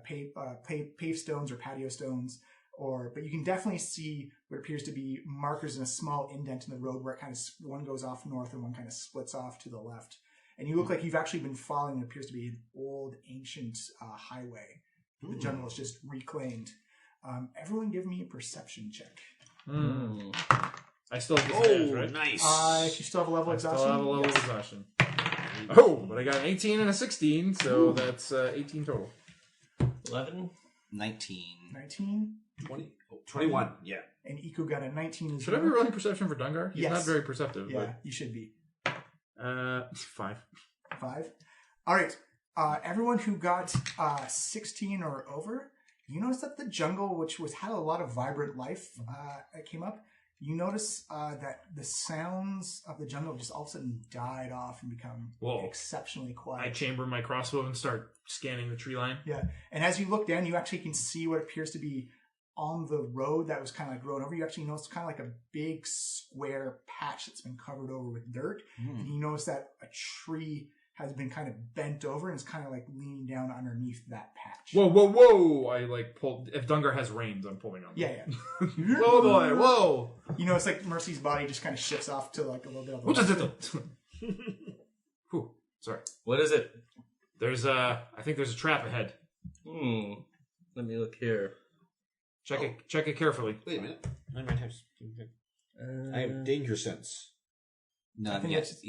paved stones or patio stones, but you can definitely see what appears to be markers in a small indent in the road where it kind of one goes off north and one kind of splits off to the left. And you look like you've actually been following what appears to be an old, ancient highway. The jungle is just reclaimed. Everyone give me a perception check. I still have disadvantage, right? Nice. If you still have a level I exhaustion? still have a level of Yes. exhaustion. Oh, but I got an 18 and a 16, so that's 18 total. 11. 19. 19. 21. Yeah. And Iku got a 19 as Should I well. be rolling perception for Dungar? He's Yes. not very perceptive. Yeah, you should be. But, 5. 5. All right. Everyone who got 16 or over, you notice that the jungle, which had a lot of vibrant life that came up, you notice that the sounds of the jungle just all of a sudden died off and become exceptionally quiet. I chamber my crossbow and start scanning the tree line. Yeah. And as you look down, you actually can see what appears to be on the road that was kind of like grown over. You actually notice kind of like a big square patch that's been covered over with dirt. And you notice that a tree has been kind of bent over and is kind of like leaning down underneath that patch. Whoa! I like pulled. If Dungar has reins, I'm pulling on them. Yeah. Whoa, boy! Whoa! You notice like Mercy's body just kind of shifts off to like a little bit of Whew, sorry. What is it? There's I think there's a trap ahead. Let me look here. Check it carefully. Wait a minute. I might have. I have danger sense. No, think it's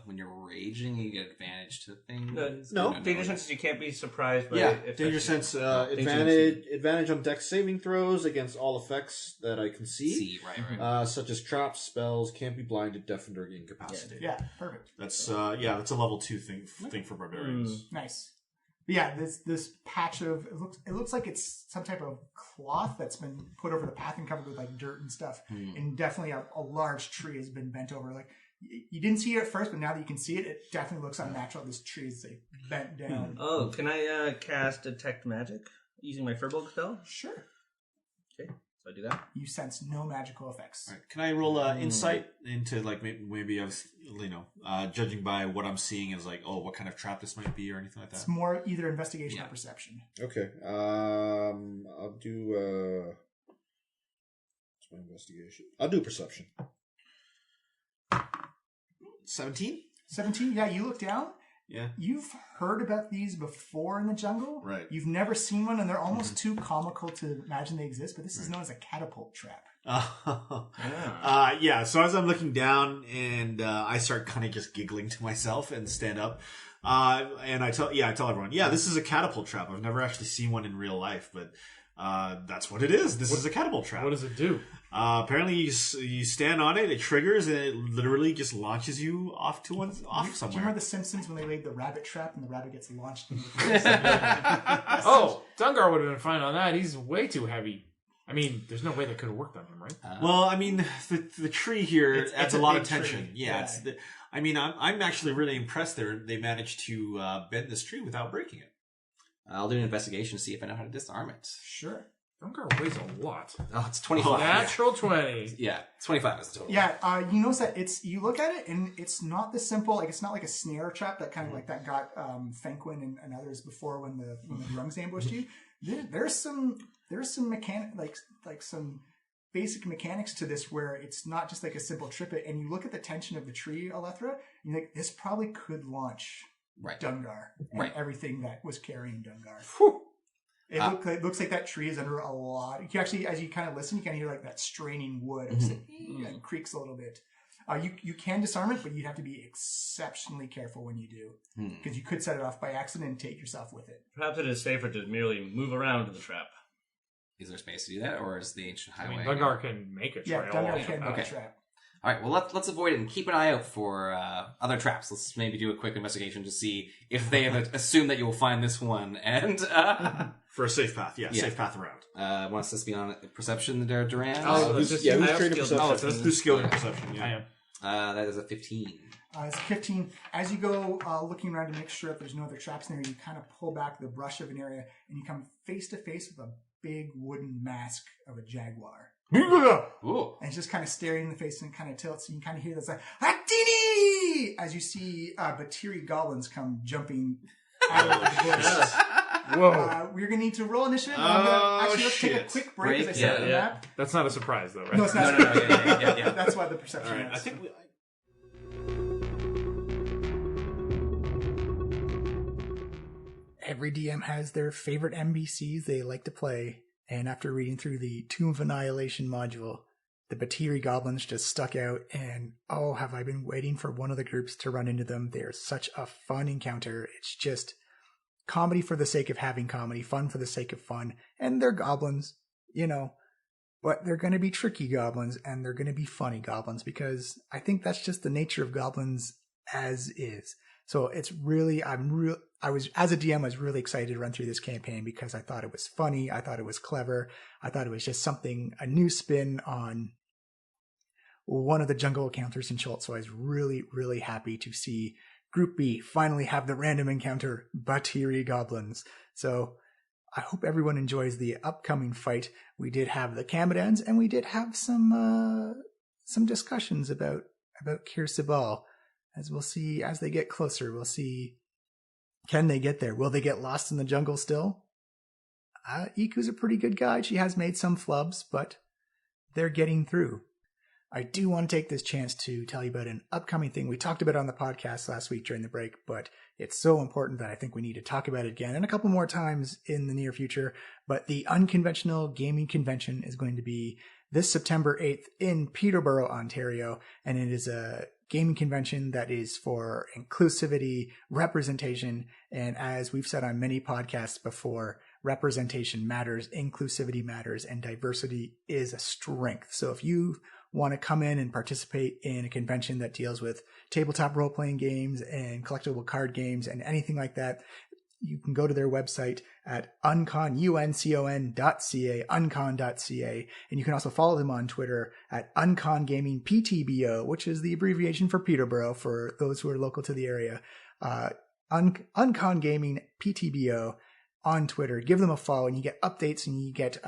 when you're raging, you get advantage to things. No. Danger sense is you can't be surprised by Yeah, it. danger sense. Advantage on dex saving throws against all effects that I can see. Right. Such as traps, spells, can't be blinded, deafened, or incapacitated. Yeah, perfect. That's that's a level 2 thing for barbarians. Nice. But yeah, this patch of it looks like it's some type of cloth that's been put over the path and covered with like dirt and stuff. And definitely a large tree has been bent over. Like you didn't see it at first, but now that you can see it, it definitely looks unnatural. This tree is like bent down. Oh, can I cast Detect Magic using my Firbolg spell? Sure. Okay, so I do that. You sense no magical effects. All right. Can I roll insight into like maybe I was judging by what I'm seeing as like what kind of trap this might be or anything like that? It's more either investigation or perception. Okay. I'll do what's my investigation? I'll do perception. 17? 17? Yeah, you look down. Yeah. You've heard about these before in the jungle. Right. You've never seen one, and they're almost too comical to imagine they exist, but this is known as a catapult trap. So as I'm looking down and I start kind of just giggling to myself and stand up, And I tell everyone, this is a catapult trap. I've never actually seen one in real life, but that's what it is. This is a catapult trap. What does it do? Apparently, you stand on it, it triggers, and it literally just launches you off Do you somewhere. remember The Simpsons when they laid the rabbit trap and the rabbit gets launched into the Oh, Dungar would have been fine on that. He's way too heavy. I mean, there's no way that could have worked on him, right? Well, I mean, the tree here adds it's a lot of big tree. tension. Yeah. I'm actually really impressed they managed to bend this tree without breaking it. I'll do an investigation to see if I know how to disarm it. Sure. Dungar weighs a lot. Oh, it's 25. Natural 20. Yeah, 25 is the total. Yeah, you notice that you look at it and it's not the simple, like it's not like a snare trap that kind of like that got Fenquin and others before when the drunks ambushed you. There's some some basic mechanics to this where it's not just like a simple trip it, and you look at the tension of the tree, Alethra, and you're like, this probably could launch Dungar and everything that was carrying Dungar. Whew. It looks like that tree is under a lot. You actually, as you kind of listen, you can hear like that straining wood. It creaks a little bit. You can disarm it, but you have to be exceptionally careful when you do, because you could set it off by accident and take yourself with it. Perhaps it is safer to merely move around to the trap. Is there space to do that, or is the ancient highway? I mean, Dungar can make a trail. Yeah, Dungar can make Okay. a trap. All right, well, let's avoid it and keep an eye out for other traps. Let's maybe do a quick investigation to see if they have assumed that you will find this one. And For a safe path, safe path around. wants this to be on perception, Duran? who's trained in perception? Who's skilled in perception? Yeah. I am. That is a 15. It's 15. As you go looking around to make sure that there's no other traps in there, you kind of pull back the brush of an area and you come face to face with a big wooden mask of a jaguar. Ooh. And it's just kind of staring in the face and kind of tilts. And you kind of hear this like, Atini! As you see Batiri goblins come jumping out of the bush. Whoa. We're going to need to roll initiative. Let's take a quick break as I set the map. That's not a surprise, though, right? No, it's not. No, yeah. That's why the perception All right. is. I think Every DM has their favorite NPCs they like to play, and after reading through the Tomb of Annihilation module, the Batiri goblins just stuck out, and oh, have I been waiting for one of the groups to run into them. They're such a fun encounter. It's just comedy for the sake of having comedy, fun for the sake of fun, and they're goblins, but they're going to be tricky goblins, and they're going to be funny goblins, because I think that's just the nature of goblins as is. So it's really, as a DM, I was really excited to run through this campaign because I thought it was funny. I thought it was clever. I thought it was just a new spin on one of the jungle encounters in Schultz. So I was really, really happy to see Group B finally have the random encounter, Batiri Goblins. So I hope everyone enjoys the upcoming fight. We did have the Kamadans, and we did have some discussions about Kir Sabal. As we'll see, as they get closer, we'll see, can they get there? Will they get lost in the jungle still? Iku's a pretty good guide. She has made some flubs, but they're getting through. I do want to take this chance to tell you about an upcoming thing. We talked about it on the podcast last week during the break, but it's so important that I think we need to talk about it again and a couple more times in the near future. But the Unconventional Gaming Convention is going to be this September 8th in Peterborough, Ontario, and it is a gaming convention that is for inclusivity, representation, and as we've said on many podcasts before, representation matters, inclusivity matters, and diversity is a strength. So if you want to come in and participate in a convention that deals with tabletop role-playing games and collectible card games and anything like that, you can go to their website at uncon.ca, uncon.ca, and you can also follow them on Twitter at UnconGamingPTBO, which is the abbreviation for Peterborough for those who are local to the area. UnconGamingPTBO on Twitter. Give them a follow, and you get updates and you get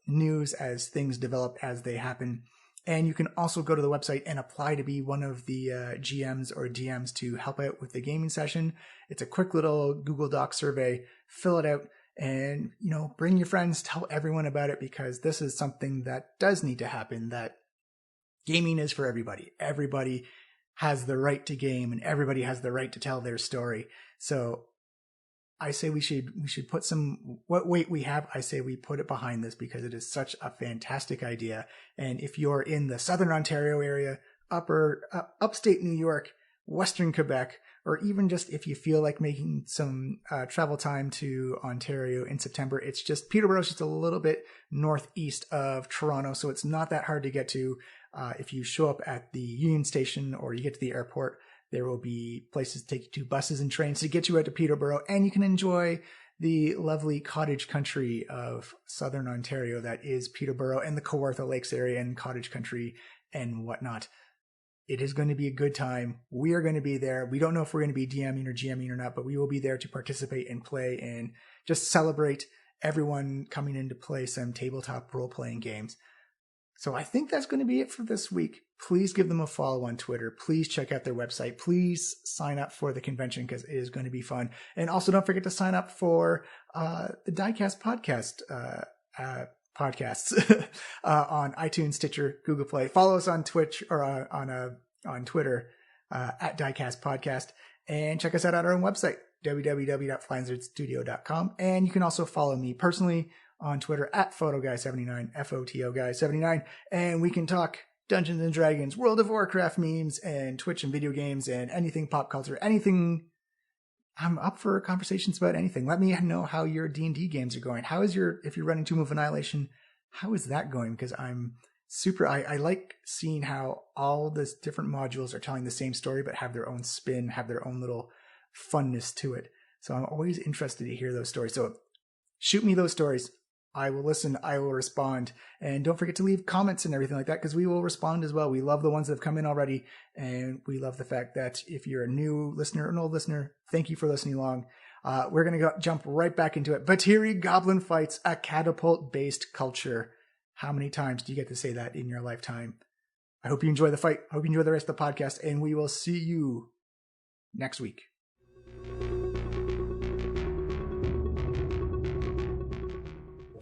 news as things develop as they happen. And you can also go to the website and apply to be one of the GMs or DMs to help out with the gaming session. It's a quick little Google Doc survey. Fill it out and, bring your friends, tell everyone about it, because this is something that does need to happen, that gaming is for everybody. Everybody has the right to game and everybody has the right to tell their story. So I say we should put what weight we have. I say we put it behind this because it is such a fantastic idea. And if you're in the Southern Ontario area, upstate New York, Western Quebec, or even just if you feel like making some travel time to Ontario in September, it's just Peterborough's just a little bit northeast of Toronto, so it's not that hard to get to. If you show up at the Union Station or you get to the airport, there will be places to take you to, buses and trains to get you out to Peterborough, and you can enjoy the lovely cottage country of southern Ontario that is Peterborough and the Kawartha Lakes area and cottage country and whatnot. It is going to be a good time. We are going to be there. We don't know if we're going to be DMing or GMing or not, but we will be there to participate and play and just celebrate everyone coming in to play some tabletop role-playing games. So I think that's going to be it for this week. Please give them a follow on Twitter. Please check out their website. Please sign up for the convention because it is going to be fun. And also don't forget to sign up for the Diecast podcast podcasts on iTunes, Stitcher, Google Play. Follow us on Twitch or on Twitter at Diecast Podcast, and check us out on our own website, www.flyingstudio.com. And you can also follow me personally on Twitter at PhotoGuy79, FOTOGuy79, and we can talk Dungeons and Dragons, World of Warcraft memes, and Twitch and video games, and anything pop culture, anything. I'm up for conversations about anything. Let me know how your D&D games are going. How is if you're running Tomb of Annihilation, how is that going? Because I'm super, I like seeing how all these different modules are telling the same story, but have their own spin, have their own little funness to it. So I'm always interested to hear those stories. So shoot me those stories. I will listen. I will respond. And don't forget to leave comments and everything like that, because we will respond as well. We love the ones that have come in already. And we love the fact that if you're a new listener or an old listener, thank you for listening along. We're going to jump right back into it. Batiri Goblin Fights, a catapult-based culture. How many times do you get to say that in your lifetime? I hope you enjoy the fight. I hope you enjoy the rest of the podcast. And we will see you next week.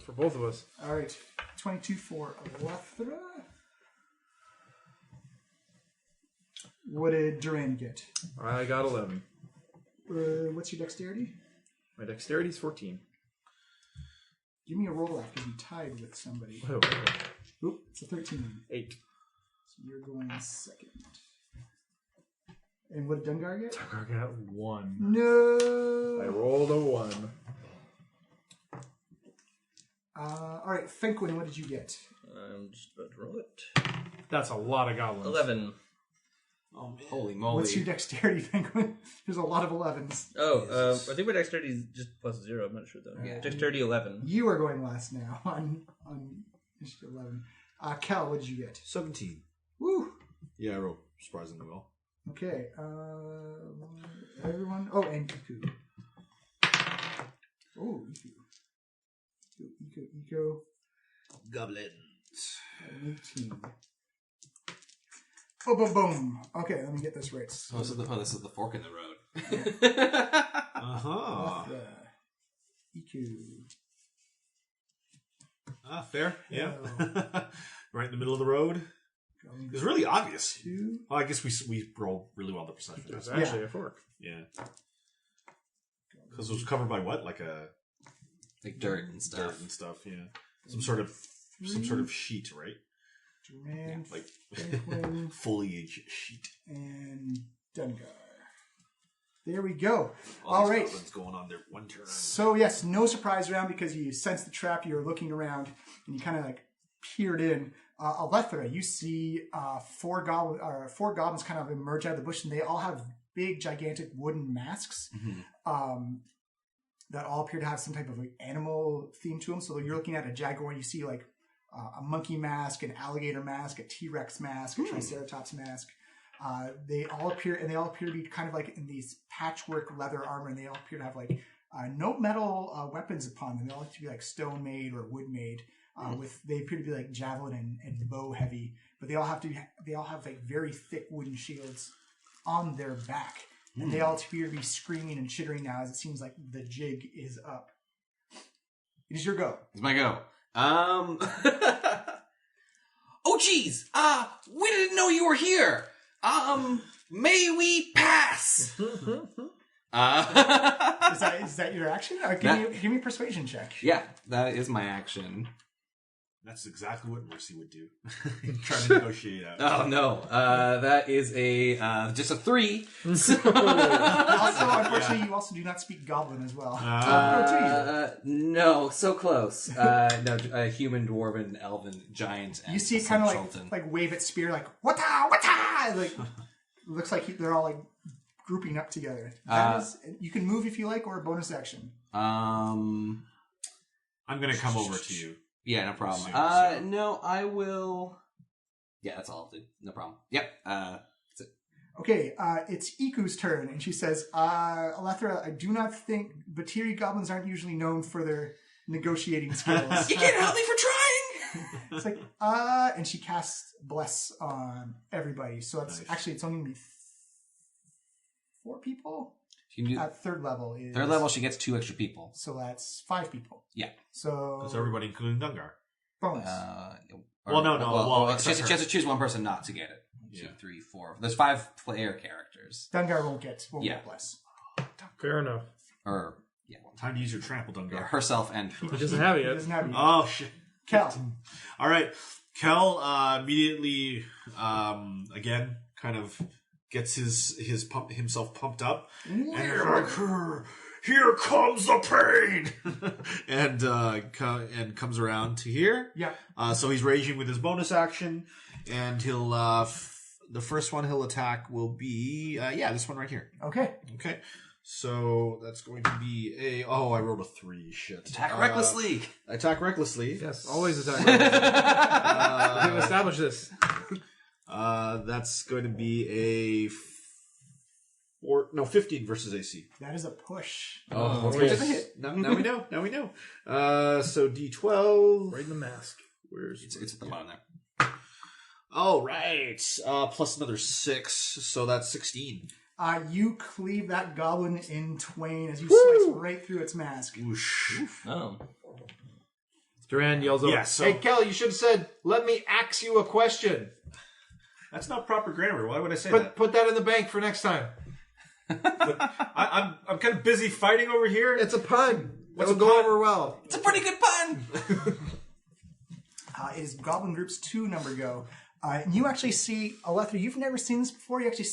For both of us. All right. 22 for Alethra. What did Duran get? I got 11. What's your dexterity? My dexterity is 14. Give me a roll out because you tied with somebody. Oh, Oop, it's a 13. 8. So you're going second. And what did Dungar get? Dungar got 1. No! I rolled a 1. All right, Fenquin, what did you get? I'm just about to roll it. That's a lot of goblins. 11. Oh, man. Holy moly. What's your dexterity, Fenquin? There's a lot of 11s. Oh, I think my dexterity is just plus 0. I'm not sure, though. Yeah. Dexterity 11. You are going last now on initiative 11. Cal, what did you get? 17. Woo! Yeah, I rolled surprisingly well. Okay. Everyone. Oh, and Iku. Oh, Iku. Eco. Goblins. 18. Oh, boom, boom. Okay, let me get this right. Oh, this is the fork in the road. Uh-huh. EQ. Fair. Yeah. Oh. Right in the middle of the road. It was really obvious. 2. Well, I guess we rolled really well the perception It's test. actually a fork. Yeah. Because it was covered by what? Like a... Like dirt and stuff. Dirt and stuff, yeah. Some sort of sheet, right? Duran, Like Franklin, foliage sheet. and Dungar. There we go. All All these right. goblins going on their one turn. So yes, no surprise round because you sensed the trap. You were looking around and you kind of like peered in. Alethra, you see four goblins kind of emerge out of the bush, and they all have big, gigantic wooden masks. Mm-hmm. That all appear to have some type of like animal theme to them. So you're looking at a jaguar, you see like a monkey mask, an alligator mask, a T-Rex mask, a Triceratops mask. They all appear to be kind of like in these patchwork leather armor, and they all appear to have like no metal weapons upon them. They all have to be like stone made or wood made. They appear to be like javelin and bow heavy, but they all have like very thick wooden shields on their back. And they all appear to be screaming and chittering now as it seems like the jig is up. It is your go. It's my go. Oh, geez. We didn't know you were here. May we pass? Is that your action? Give me a persuasion check. Yeah, that is my action. That's exactly what Mercy would do. Trying to negotiate out. Oh no, that is just a 3. Also, unfortunately, you also do not speak Goblin as well. No, so close. No, human, dwarven, elven, giant. And You see it kind of like wave its spear, like wata wata. Like looks like they're all like grouping up together. That is, you can move if you like, or a bonus action. I'm gonna come over to you. Yeah, no problem. No, I will. Yeah, that's all I'll do. No problem. Yep. That's it. Okay, it's Iku's turn, and she says, Alethra, I do not think Batiri goblins aren't usually known for their negotiating skills. You can't help me for trying! It's like, and she casts Bless on everybody. So it's actually, it's only going to be 4 people. She can do At third level. third level, she gets 2 extra people. So that's 5 people. Yeah. So That's everybody, including Dungar. bonus. Well, she has to choose one person not to get it. 2, 3, 4. There's 5 player characters. Dungar won't get Yeah. Bless. Fair enough. Or, yeah. Time to use your trample, Dungar. Yeah, herself and... He doesn't have it He yet. doesn't have you. Oh, shit. Kel. All right. Kel immediately, again, kind of gets himself pumped up. And here comes the pain! and comes around to here. Yeah. So he's raging with his bonus action. And he'll, the first one he'll attack will be, this one right here. Okay. Okay. So that's going to be I rolled a 3. Shit. Attack recklessly! Attack recklessly. Yes, always attack. We can establish this. That's going to be a 15 versus AC. That is a push. Oh, okay. Just a hit. Now we know. Now we know. So D12. Right in the mask. Where's It's at the bottom there. Oh, right. Plus another 6. So that's 16. You cleave that goblin in twain as you slice right through its mask. Whoosh. Oh. Duran yells over. Yeah, so- Hey, Kel, you should have said, let me ask you a question. That's not proper grammar. Why would I say that? Put that in the bank for next time. I'm kind of busy fighting over here. It's a pun. What's It'll a go pun? over well. It's a pretty good pun! It is Goblin Group's 2 number go. And you actually see, Alethra, you've never seen this before. You can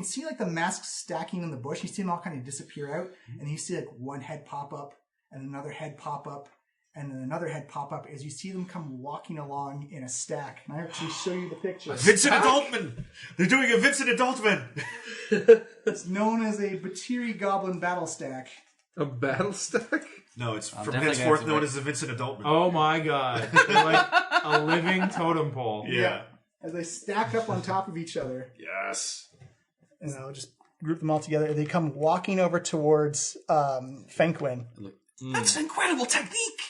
see like the masks stacking in the bush. You see them all kind of disappear out. And you see like one head pop up and another head pop up and then another head pop up as you see them come walking along in a stack. And I actually show you the picture. Vincent Adultman! They're doing a Vincent Adultman! It's known as a Batiri Goblin battle stack. a battle stack? No, it's from definitely henceforth gonna known have as the Vincent Adultman. Oh my god. They're like a living totem pole. Yeah. As they stack up on top of each other. Yes. And I'll just group them all together. They come walking over towards Fenquin. That's an incredible technique!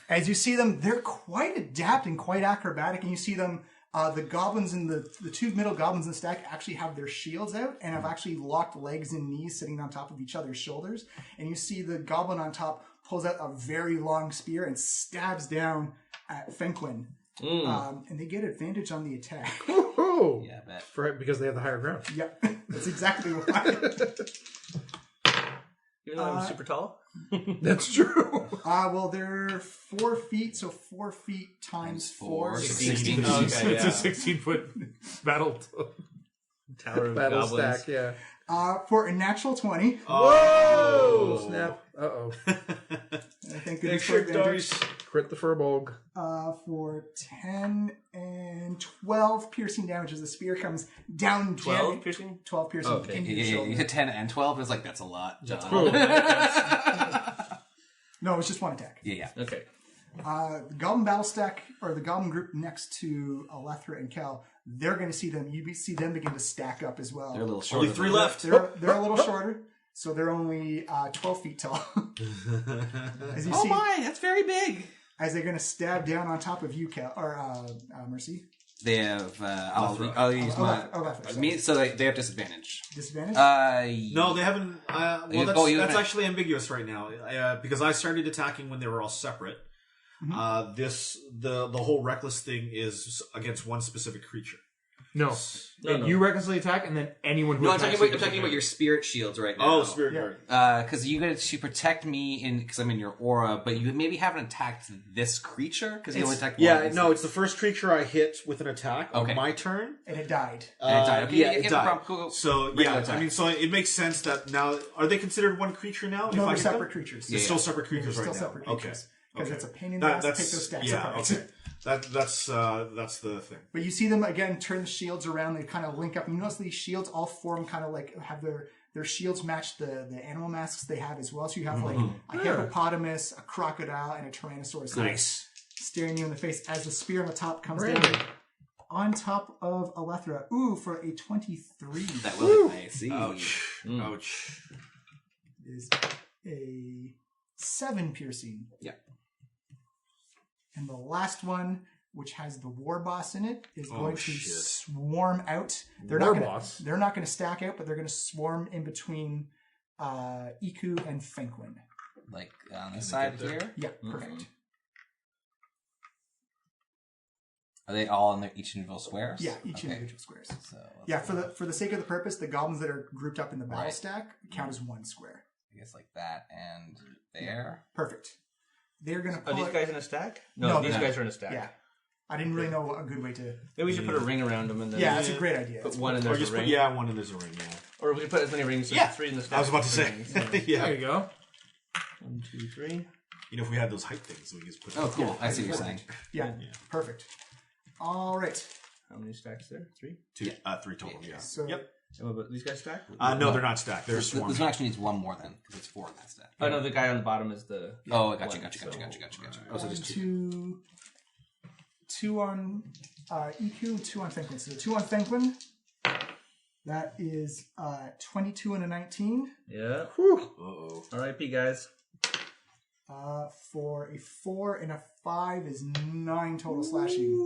As you see them, they're quite adept and quite acrobatic. And you see them, the goblins and the 2 middle goblins in the stack actually have their shields out and have actually locked legs and knees sitting on top of each other's shoulders. And you see the goblin on top pulls out a very long spear and stabs down at Fenquin. And they get advantage on the attack. Oh, Yeah, I bet. because they have the higher ground. Yep, that's exactly why. Even though I'm super tall? That's true. Well, they're 4 feet, so 4 feet times 4. 16. Okay, It's yeah. a 16-foot battle. Tower of Battle Goblins. stack, yeah. For a natural 20. Whoa! Snap. Uh-oh. I think goodness for advantage. Crit the Furbolg. For 10 and 12 piercing damage as the spear comes down. 12 piercing? 12 piercing Okay, into yeah, your you shoulder. hit 10 and 12, it's like, that's a lot, John. No, it was just one attack. Yeah. Okay. The Goblin Battle Stack, or the Goblin group next to Alethra and Kel, they're going to see them. You see them begin to stack up as well. They're a little shorter. Only 3 than- left. They're a little shorter, so they're only 12 feet tall. As you Oh see, my, that's very big! as they're going to stab down on top of you, Kel, or Mercy. They have, I'll use my... Alethra, sorry. Me, so they have disadvantage. Disadvantage? No, they haven't. You That's haven't- actually ambiguous right now because I started attacking when they were all separate. The whole reckless thing is against one specific creature. No. You recklessly attack, and then anyone who No, I'm attacks talking about your spirit shields right now. Oh, spirit guard. Because you get to protect me because I'm in your aura, but you maybe haven't attacked this creature because you only attacked one. Yeah, no, it's the first creature I hit with an attack on my turn. And it died. And it died. Okay, yeah, it it died. problem. Cool. So, I mean, so it makes sense that now... Are they considered one creature now? No, they're separate creatures. They're still separate creatures They're right still now. separate creatures. Because it's a pain in the That- ass to take those stacks apart. Okay. That's the thing. But you see them again turn the shields around. They kind of link up. You notice these shields all form kind of like have their shields match the animal masks they have as well. So you have like a hippopotamus, a crocodile, and a tyrannosaurus. Nice. Staring you in the face as the spear on the top comes down on top of Alethra. Ooh, for a 23. That will be nice. Ouch. Ouch. It is a 7 piercing. Yeah. And the last one, which has the war boss in it, is going to shit. swarm out. They're War not boss? They're not going to stack out, but they're going to swarm in between Iku and Fenquin. Like on this side here. Yeah, perfect. Are they all in their each individual squares? Yeah, each individual squares. So Yeah, for the sake of the purpose, the goblins that are grouped up in the battle Right. stack count as 1 square. I guess like that and there. Perfect. They're going to Are pull these out- guys in a stack? No, No, these they're guys are in a stack. Yeah. I didn't really know a good way to... Maybe we should put a ring around them and then Yeah, that's a great idea. put one in Or there just for a put, ring. one and there's a ring, yeah. Or we could put as many rings as 3 in the stack. I was about to say. Rings, so. Yeah. There you go. 1, 2, 3. You know, if we had those height things, we could just put... Oh, cool. I see what you're saying. Yeah, perfect. All right. How many stacks there? 3? 3 total, yeah. So Yep. And what about these guys stack? No, they're not stacked. They're This swarming. one actually needs one more then, because it's 4 in that stack. Oh no, the guy on the bottom is the. Oh, gotcha. one, so- Oh, so just 2. two on EQ, 2 on Fenquin. So 2 on Fenquin. That is 22 and a 19. Yeah. Uh-oh. R.I.P. guys. For a 4 and a 5 is 9 total slashing.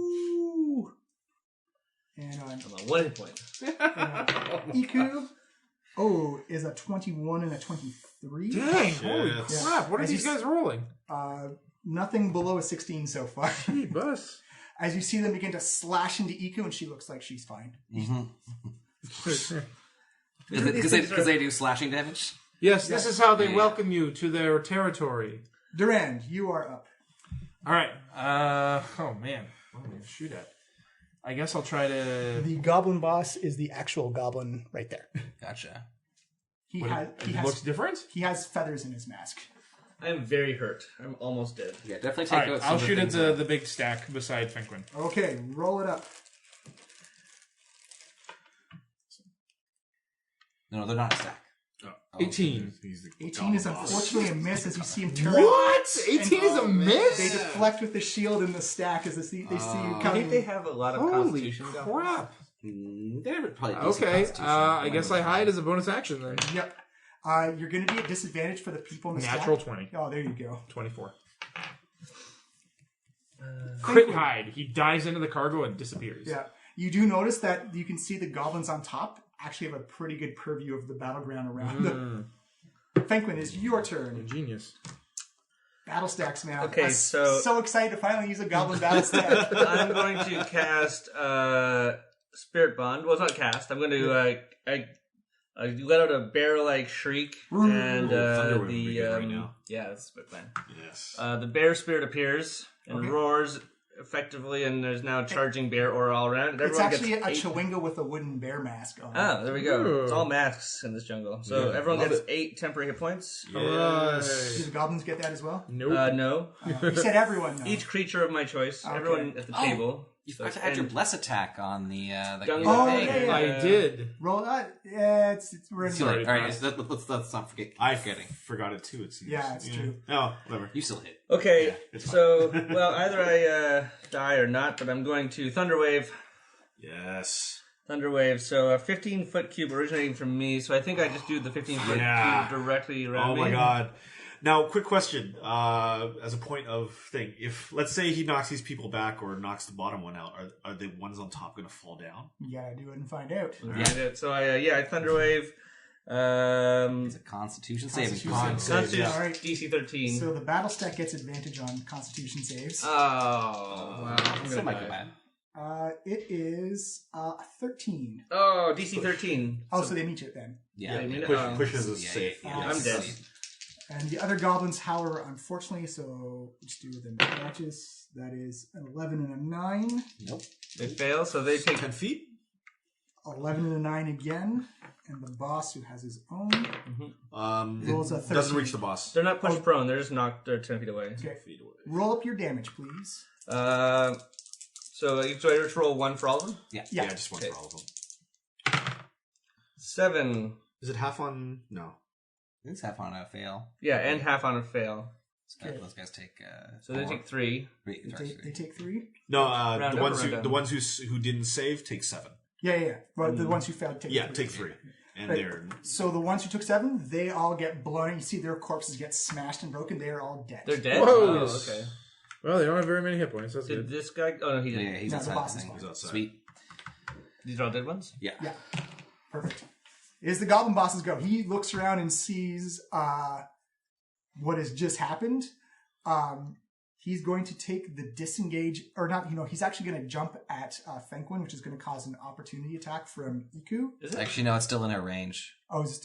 And on I'm on 1 hit point. EQ, is a 21 and a 23. Dang, holy Shit. crap. What are As these you guys rolling? Nothing below a 16 so far. Gee, bus. As you see them begin to slash into EQ, and she looks like she's fine. Because they do slashing damage? Yes, this is how they Yeah. welcome you to their territory. Durand, you are up. All right. Oh, man. What am I going to shoot at? I guess I'll try to... The goblin boss is the actual goblin right there. Gotcha. He What's the difference? he has feathers in his mask. I am very hurt. I'm almost dead. Yeah, definitely All take right, out some I'll of the shoot at things the big stack beside Fenquin. Okay, roll it up. No, they're not a stack. 18. 18 is unfortunately a miss as you see him turn. What? 18 is a They miss? deflect with the shield in the stack as they see you I think coming. they have a lot of Holy constitution. crap. They never probably Okay, I guess I hide as a bonus action then. Yep. You're going to be at disadvantage for the people in the Natural stack. 20. Oh, there you go. 24. Crit hide. He dives into the cargo and disappears. Yeah. You do notice that you can see the goblins on top actually have a pretty good purview of the battleground around them. Fenquin, it's your turn. Genius. Battle stacks, man. Okay, I'm so excited to finally use a goblin battle stack. I'm going to cast Spirit Bond. Well, it's not cast. I'm going to let out a bear-like shriek, and Thunder would be good right now. yeah, that's my plan. Yes. The bear spirit appears and roars effectively, and there's now charging bear aura all around. And It's everyone actually a gets 8. chewinga with a wooden bear mask on. Ah, there we go. Ooh. It's all masks in this jungle. So Yeah, everyone love gets it. 8 temporary hit points. Do Yes. the goblins get that as well? Nope. No. You said everyone, though. Each creature of my choice. Okay. Everyone at the table. You So forgot to add your and- bless attack on the Dungar. Oh, thing. yeah. I did. Roll yeah, we're in Too late. Sorry, All right, let's not forget. I forgetting. forgot it too, it seems. Yeah, it's true. Oh, whatever. You still hit. Okay, it's so, well, either I die or not, but I'm going to Thunderwave. Yes. Thunderwave, so a 15-foot cube originating from me, so I think I just do the 15-foot Yeah. cube directly around Oh me. my god. Now, quick question. As a point of thing, if let's say he knocks these people back or knocks the bottom one out, are the ones on top going to fall down? You gotta do it and find out. Yeah. So I Thunderwave. It's a Constitution saving throw. Constitution yeah. All right. DC 13. So the battle stack gets advantage on Constitution saves. Oh, wow. I'm Still gonna might be die. bad. it is 13. Oh, DC 13. Oh, so they meet you then. Yeah. Pushes is safe. Yeah, I'm dead. And the other goblins, however, unfortunately, so let's do the matches. That is an 11 and a 9. Nope. They fail, so they take 10 feet? 11 and a 9 again. And the boss, who has his own, rolls a 13. Doesn't reach the boss. They're not pushed prone. They're just knocked. They're 10 feet away. Okay. Roll up your damage, please. So I just roll 1 for all of them? Yeah. Just one for all of them. 7. Is it half on? No. It's half on a fail. Yeah, and half on a fail. Those guys take. So they take 3. They take 3? No, Round the up ones or round the down? ones who didn't save take 7. Yeah. Well, the ones who failed take 3. Yeah, take 3. And Right. they're So the ones who took 7, they all get blown. You see their corpses get smashed and broken. They are all dead. They're dead? Whoa. Oh, okay. Well, they don't have very many hit points. That's Did good. this guy... Oh, no, he Yeah, didn't. he's No, the outside boss the is thing. fine. outside. Sweet. These are all dead ones? Yeah. Yeah. Perfect. Is the goblin boss's go. He looks around and sees what has just happened. He's going to take the disengage, or not, he's actually going to jump at Fenquin, which is going to cause an opportunity attack from Iku. Is it? Actually, no, it's still in our range. Oh, is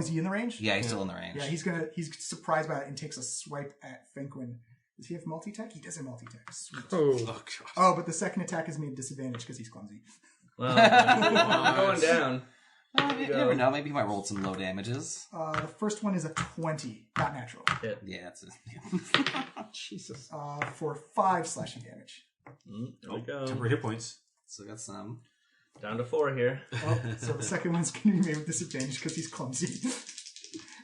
he in the range? Yeah, he's still in the range. Yeah, he's surprised by it and takes a swipe at Fenquin. Does he have multi-tech? He does have multi-tech. Sweet. Oh, oh god. Oh, but the second attack is made disadvantage because he's clumsy. Well, I'm going down. You never know. Maybe he might roll some low damages. The first one is a 20, not natural, Yeah, that's it. Jesus. for 5 slashing damage. There we go. Temporary hit points. So got some. Down to 4 here. Oh, so the second one's going to be made with disadvantage because he's clumsy.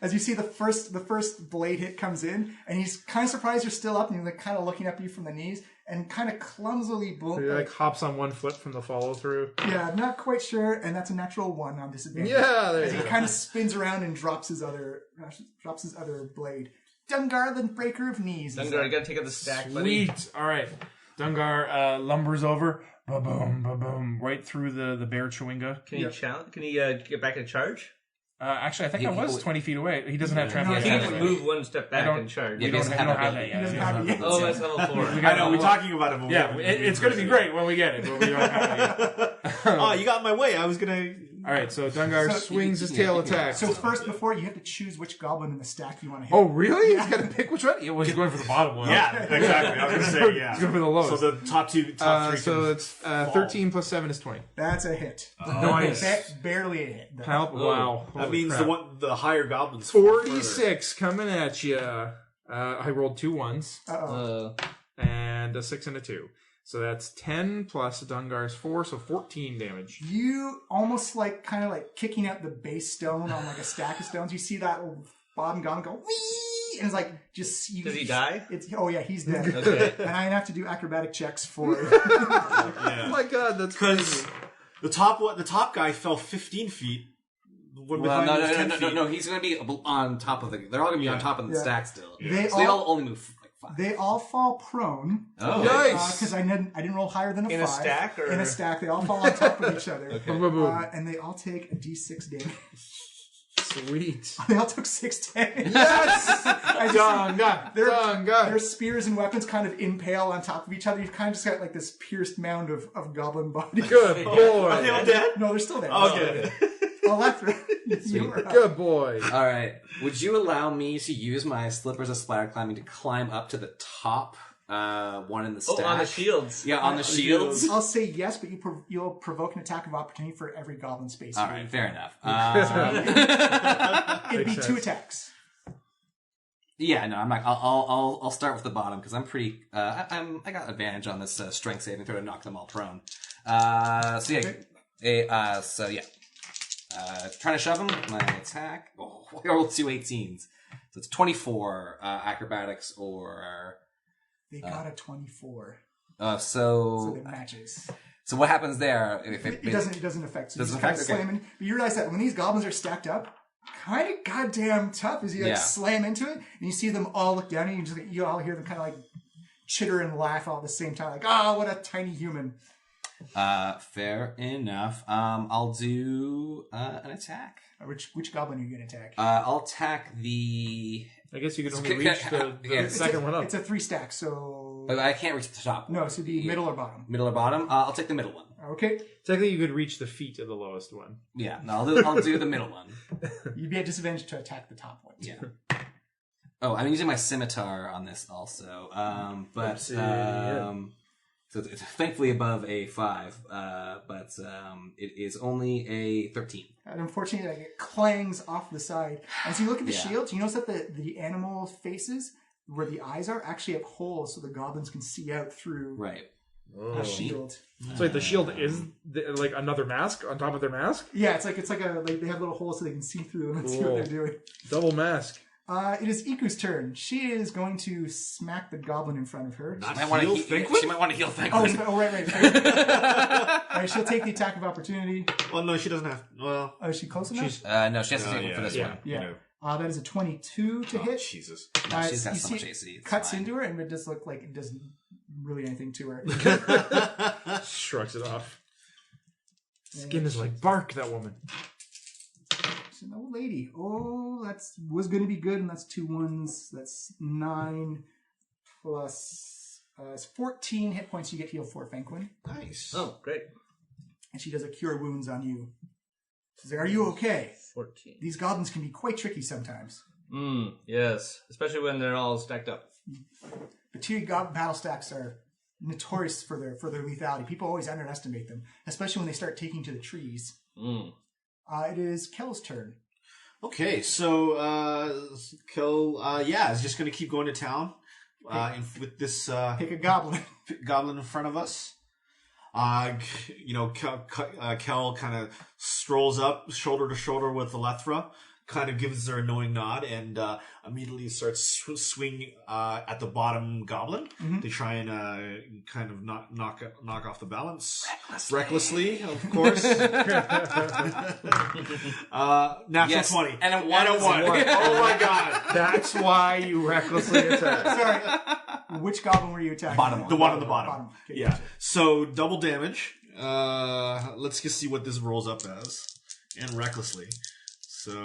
As you see, the first blade hit comes in, and he's kind of surprised you're still up, and he's like kind of looking up at you from the knees, and kind of clumsily So he like hops on one foot from the follow through. yeah, not quite sure, and that's a natural 1 on disadvantage. Yeah, there As you he go. kind of spins around and drops his other blade. Dungar, the breaker of knees. is Dungar, up. you gotta take out the stack, buddy. Sweet. All right. Dungar lumbers over. Ba-boom, ba-boom. Right through the bear chewinga. Can you challenge? Can he get back and charge? Actually, I think I was 20 feet away. He doesn't have No, trampoline. he He can can Yeah. move 1 step back don't- and charge. Yeah, We don't doesn't have have that that yet. He doesn't Yeah. have it yet. Oh, that's level 4. I know, we're talking about it. But Yeah, it's going to be great when we get it. But we don't have it yet. Oh, you got in my way. I was gonna. All right, so Dungar So- swings his tail attack. So first, before you have to choose which goblin in the stack you want to hit. Oh, really? He's got to pick which one? Yeah, well, he's going for the bottom one. Yeah, exactly. I was gonna say yeah. He's going for the lowest. So the top three. So can it's fall. 13 plus 7 is 20. That's a hit. Nice. Barely a hit. though. Help! Wow. That Holy means crap. the higher goblins. fall further. 46 coming at you. I rolled 2 ones Uh-oh. and a 6 and a 2. So that's 10 plus Dungar's 4, so 14 damage. You almost kind of kicking out the base stone on a stack of stones. You see that little bottom gun go wee, and it's like just. Does he die? Oh yeah, he's dead. Okay. And I have to do acrobatic checks for. Oh Yeah. my god, that's Because crazy. the top guy fell 15 feet. When Well, behind was 10 feet. no. He's going to be on top of the. They're all going to be on top of the Yeah. stack still. They So they all- all only move 5. They all fall prone Oh, Nice. because I didn't roll higher than a In a 5. stack, or- In a stack, they all fall on top of each other. Okay. Boom, boom, boom. And they all take a d6 damage. Sweet. They all took 6 damage. Yes! Their Dungar! spears and weapons kind of impale on top of each other. You've kind of just got this pierced mound of goblin body. Good boy. Are they all dead? No, they're still there. Okay. Alethra, you were up. Good boy. All right. Would you allow me to use my slippers of splatter climbing to climb up to the top one in the stack? Oh, on the shields. Yeah, on the shields. I'll say yes, but you'll provoke an attack of opportunity for every goblin space. All right, fair enough. It'd be Makes 2 sense. attacks. Yeah, no, I'm not. I'll start with the bottom because I'm pretty. I got advantage on this strength saving throw to knock them all prone. Trying to shove him. My attack. Oh, I rolled 2 18s, so it's 24 acrobatics or. They got a 24, So so it matches. So what happens there? If It doesn't affect. So you Doesn't just kind of affect? Okay. slam in. But you realize that when these goblins are stacked up, kind of goddamn tough as you Yeah. slam into it, and you see them all look down, and you all hear them kind of chitter and laugh all at the same time, what a tiny human. fair enough. I'll do an attack. Which goblin are you going to attack? I'll attack the I guess you could only Okay, reach the yeah. second one up. It's a 3 stack, so But I can't reach the top. no, so it'd be middle or bottom. Middle or bottom? I'll take the middle one. Okay, Technically, you could reach the feet of the lowest one. Yeah, no, I'll do the middle one. you'd be at disadvantage to attack the top one. Yeah. Oh, I'm using my scimitar on this also. So it's thankfully above a 5, but it is only a 13. And unfortunately, like, it clangs off the side. And so you look at the shields, you notice that the animal faces, where the eyes are, actually have holes so the goblins can see out through Right. the shield. So like the shield is like another mask on top of their mask? Yeah, it's like they have little holes so they can see through them and see what they're doing. Double mask. It is Iku's turn. She is going to smack the goblin in front of her. She might want to heal Thankwin. Right. Alright, she'll take the attack of opportunity. Well, no, she doesn't have. Well, Oh, is she close enough? No, she has to take one for this one. Yeah. That is a 22 to hit. Jesus. She's got you so see much it AC. It's cuts fine. into her, and it does look like it doesn't really anything to her. Shrugs it off. Skin is like bark, that woman. She's an old lady. Oh, was going to be good, and that's 2 1s. That's 9 plus it's 14 hit points you get healed for, Thankwin. Nice. Oh, great. And she does a cure wounds on you. She's like, "Are you okay? 14. These goblins can be quite tricky sometimes. Yes. Especially when they're all stacked up. The 2 battle stacks are notorious for their lethality. People always underestimate them, especially when they start taking to the trees." It is Kel's turn. Okay, so Kel, is just going to keep going to town with this Pick a goblin. goblin in front of us. Kel kind of strolls up shoulder to shoulder with Alethra, kind of gives her a knowing nod, and immediately starts swinging at the bottom goblin to try and kind of knock off the balance recklessly, of course. Natural 20 and a 1. Oh my god! That's why you recklessly attack. Sorry. Which goblin were you attacking? The one on the bottom. Okay, Yeah. So double damage. Let's just see what this rolls up as, and recklessly. So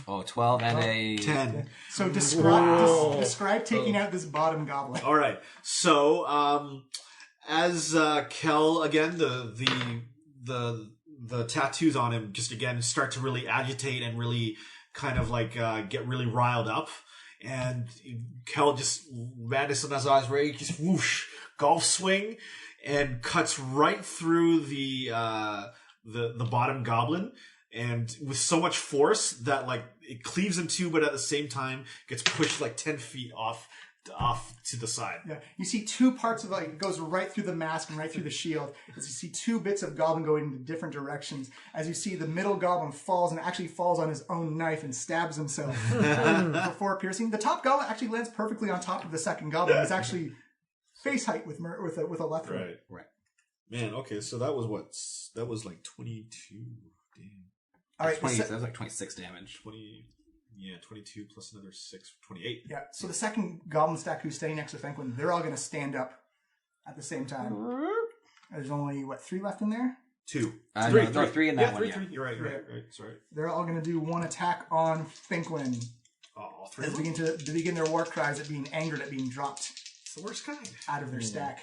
12 and a 10. So describe taking out this bottom goblin. All right. So as Kel again, the tattoos on him just again start to really agitate and really kind of like get really riled up, and Kel just madness in his eyes, where he just whoosh golf swing and cuts right through the bottom goblin. And with so much force that like it cleaves in 2, but at the same time gets pushed like 10 feet off to the side. Yeah, you see 2 parts of it goes right through the mask and right through the shield. As you see 2 bits of goblin going in different directions. As you see the middle goblin falls and actually falls on his own knife and stabs himself before piercing. The top goblin actually lands perfectly on top of the second goblin. It's actually face height with Alethra. Right. Man, okay, so that was like 22. Damn. All right, that was like 26 damage. 22 plus another 6, 28. Yeah, so the second goblin stack who's standing next to Thankwin, they're all going to stand up at the same time. There's only, 3 left in there? 2. There are 3 in that one. Three. You're right. Sorry. They're all going to do 1 attack on Thankwin. All 3 As of them? they begin their war cries at being angered at being dropped It's the worst kind. out of their stack.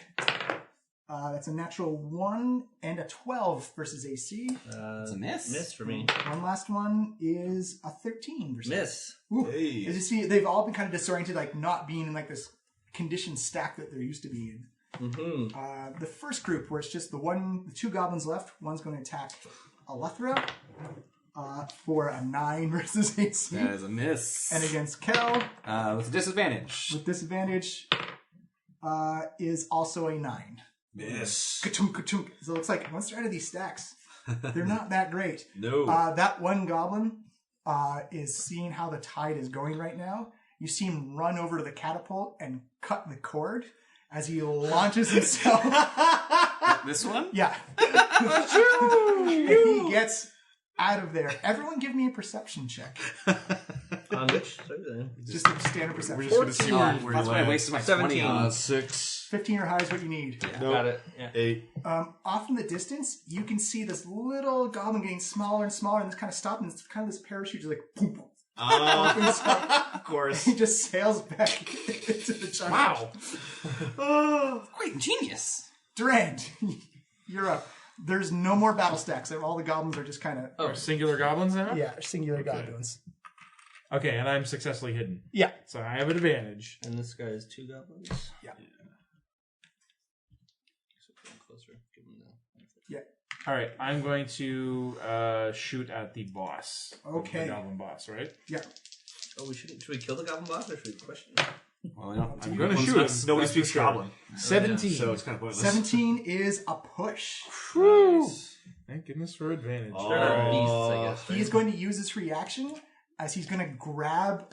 That's a natural 1 and a 12 versus AC. It's a miss. Miss for me. One last one is a 13 versus Miss. Ooh. Hey. As you see, they've all been kind of disoriented, like not being in like this conditioned stack that they're used to be in. The first group, where it's just the 2 goblins left, one's going to attack Alethra for a 9 versus AC. That is a miss. And against Kel, with a disadvantage. with disadvantage, is also a 9. Miss. Ka-tunk, ka-tunk. So it looks like once they're out of these stacks, they're not that great. No. That one goblin is seeing how the tide is going right now. You see him run over to the catapult and cut the cord as he launches himself. This one? Yeah. And he gets out of there. Everyone give me a perception check. On which? Just a standard perception. We're just going to see where you That's why I land. wasted my 17. 20 on. 6. 15 or higher is what you need. Nope. Got it. Yeah. 8. Off in the distance, you can see this little goblin getting smaller and smaller, and it's kind of stopping. It's kind of this parachute is like boom, Of course. He just sails back into the jungle. Wow. Quite ingenious. Durand, you're up. There's no more battle stacks. All the goblins are just kind of Or singular goblins now? singular goblins. Okay, and I'm successfully hidden. Yeah. So I have an advantage. And this guy is 2 goblins. Yeah. So come closer. Give him the. All right, I'm going to shoot at the boss. Okay. The goblin boss, right? Yeah. Oh, we shouldn't. Should we kill the goblin boss or should we question him? Well, I don't. I'm going to shoot him. Nobody That's speaks for sure. Goblin, 17. so it's kind of pointless. 17 is a push. Whew. Thank goodness for advantage. Oh. They're not beasts, I guess. Right? He's going to use his reaction as he's going to grab,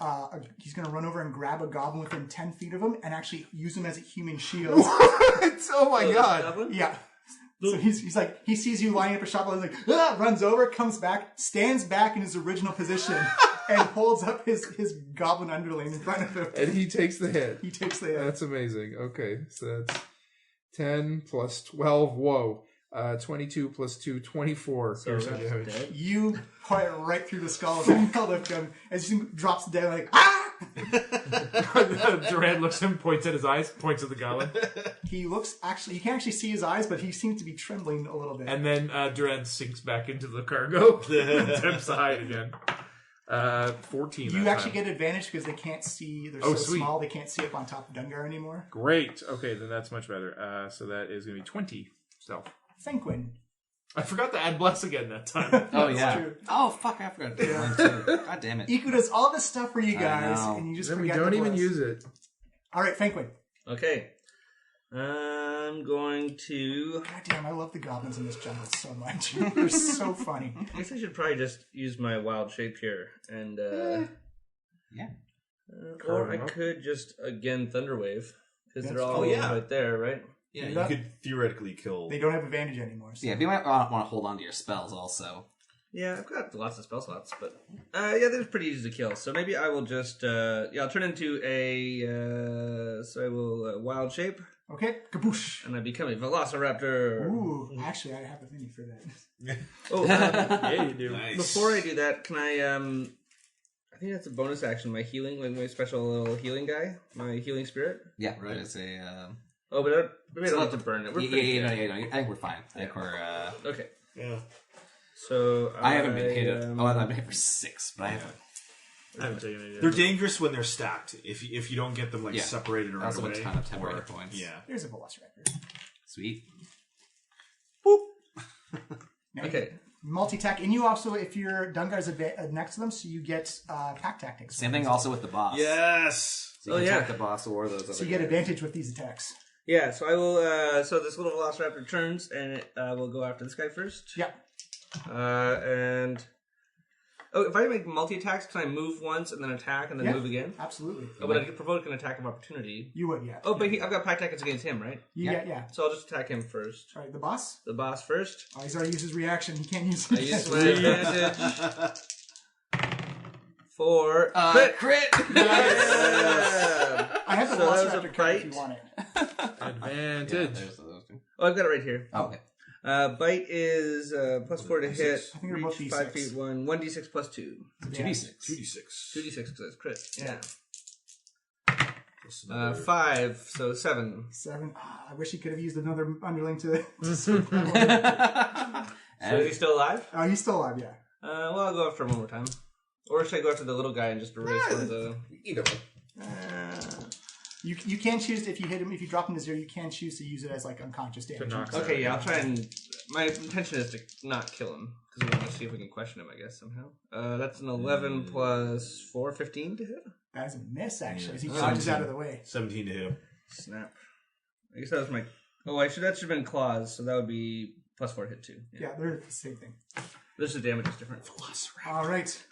he's going to run over and grab a goblin within 10 feet of him and actually use him as a human shield. Oh my god. Goblin? Yeah. So he's like, he sees you lining up a shot, he's like, runs over, comes back, stands back in his original position, and holds up his goblin underling in front of him. And he takes the hit. He takes the hit. That's amazing. Okay, so that's 10 plus 12. Whoa. 22 plus 2, 24. So piercing that's damage. dead. You point it right through the skull of him as he drops down like, ah! Durand looks at him, points at his eyes, points at the goblin. He looks, actually, you can't actually see his eyes, but he seems to be trembling a little bit. And then Durand sinks back into the cargo. Attempts to hide again. 14. You that actually time. get advantage because they can't see, they're Oh, so sweet. small, they can't see up on top of Dungar anymore. Great. Okay, then that's much better. So that is going to be 20 stealth. Fenquin. I forgot to add bless again that time. Oh That's yeah. true. Oh fuck! I forgot to do one too. God damn it. Iku does all this stuff for you I guys, know. and you just Then we forget don't the even bless. use it. All right, Fenquin. Okay. I'm going to. God damn, I love the goblins in this jungle so much. They're so funny. I guess I should probably just use my wild shape here, and Yeah. or I could just again Thunderwave because they're all yeah. right there, right? Yeah, Yeah. you could theoretically kill. They don't have advantage anymore. So. Yeah, but you might want to hold on to your spells also. Yeah, I've got lots of spell slots, but yeah, they're pretty easy to kill. So maybe I will just I'll turn into a so I will wild shape, Okay, kaboosh. and I become a Velociraptor. Ooh, actually, I have a thingy for that. Oh, Yeah, you do. Nice. before I do that, can I think that's a bonus action. My healing, like my special little healing guy, my healing spirit. Yeah, Right. It's a. Oh, but maybe I don't have to burn it. We're pretty good. I think we're fine. I think we're. Okay, Yeah. so I haven't been hit. um, I've been hit for 6, but I haven't. I haven't taken it yet. They're dangerous when they're stacked. If you don't get them like Yeah. separated I right also away. have a ton of temporary or- points. Yeah. Here's a Velociraptor. Sweet. Now, Okay. multi-tack, and you also, if your Dungar's next to them, so you get pack tactics. Same thing also with the boss. Yes. So you can Oh, yeah. attack the boss or those other So you get guys. advantage with these attacks. Yeah, so I will. So this little Velociraptor turns, and it will go after this guy first. Yeah. And if I make multi attacks, can I move once and then attack and then Yeah. move again? Absolutely. Oh, but I could provoke an attack of opportunity. You would, yeah. Oh, but I've got pack tactics against him, right? Yeah. So I'll just attack him first. All right, the boss? The boss first. Oh, he's already used his reaction. He can't use I it. use my advantage for Crit! Yeah. I have the So that was a Velociraptor card if you bite. want it. Advantage. There's those two. Oh, I've got it right here. Oh, okay. Bite is plus 4 to hit. I think they're both Reach D6. 5 feet 1. 1d6 plus 2. 2d6. 2d6. 2d6 because it's crit. Yeah. Plus another- 5, so 7. 7. Ah, I wish he could have used another underling to swoop that one. So is he still alive? Oh, he's still alive, yeah. Well, I'll go after him one more time. Or should I go after the little guy and just erase one of the... Either way. You can choose, if you hit him, if you drop him to 0, you can choose to use it as like unconscious damage. knock Okay, yeah, I'll try and... My intention is to not kill him. Because we want to see if we can question him, I guess, somehow. That's an 11 plus 4, 15 to hit? That is a miss, actually, as he Yeah. dodges out of the way. 17 to hit. Snap. I guess that was my... Oh, that should have been claws, so that would be plus 4 to hit too. Yeah, they're the same thing. This is damage is different. All right.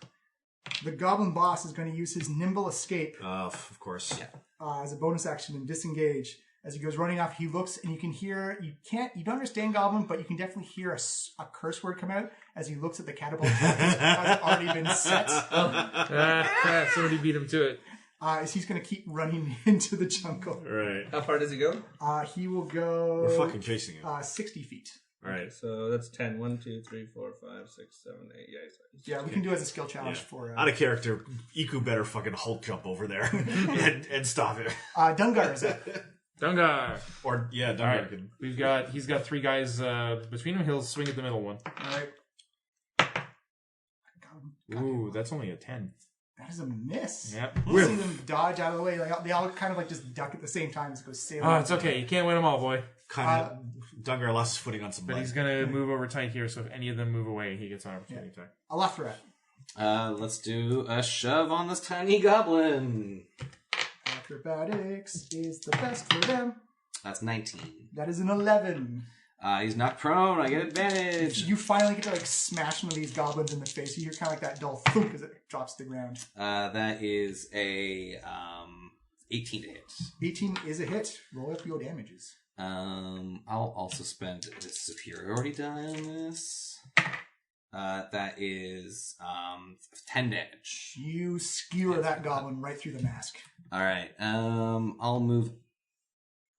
The Goblin Boss is going to use his Nimble Escape Of course. Yeah. as a bonus action and disengage. As he goes running off, he looks and you can hear, you don't understand Goblin, but you can definitely hear a curse word come out as he looks at the catapult that's already been set. Crap, somebody beat him to it. As he's going to keep running into the jungle. Right. How far does he go? He will go We're fucking chasing him. 60 feet. All right. So that's 10. 1, 2, 3, 4, 5, 6, 7, 8. Yeah, we can do it as a skill challenge for... Out of character, Iku better fucking Hulk jump over there and stop it. Dungar is it? Dungar. Or, yeah, Dungar All right. can... He's got 3 guys between him. He'll swing at the middle one. All right. Ooh, that's only a 10. That is a miss. Yep. You see them dodge out of the way. Like they all kind of like just duck at the same time as it goes sailing. Oh, it's okay. You can't win them all, boy. Kind of... Dungar lost his footing on some But mud. he's going to move over tight here, so if any of them move away, he gets an opportunity attack. A left threat. Let's do a shove on this tiny goblin. Acrobatics is the best for them. That's 19. That is an 11. He's knocked prone. I get advantage. You finally get to like smash one of these goblins in the face. You hear kind of like that dull thunk as it drops to the ground. That is a 18 to hit. 18 is a hit. Roll up your damages. I'll also spend the superiority die on this. That is 10 damage. You skewer that goblin right through the mask. All right. I'll move.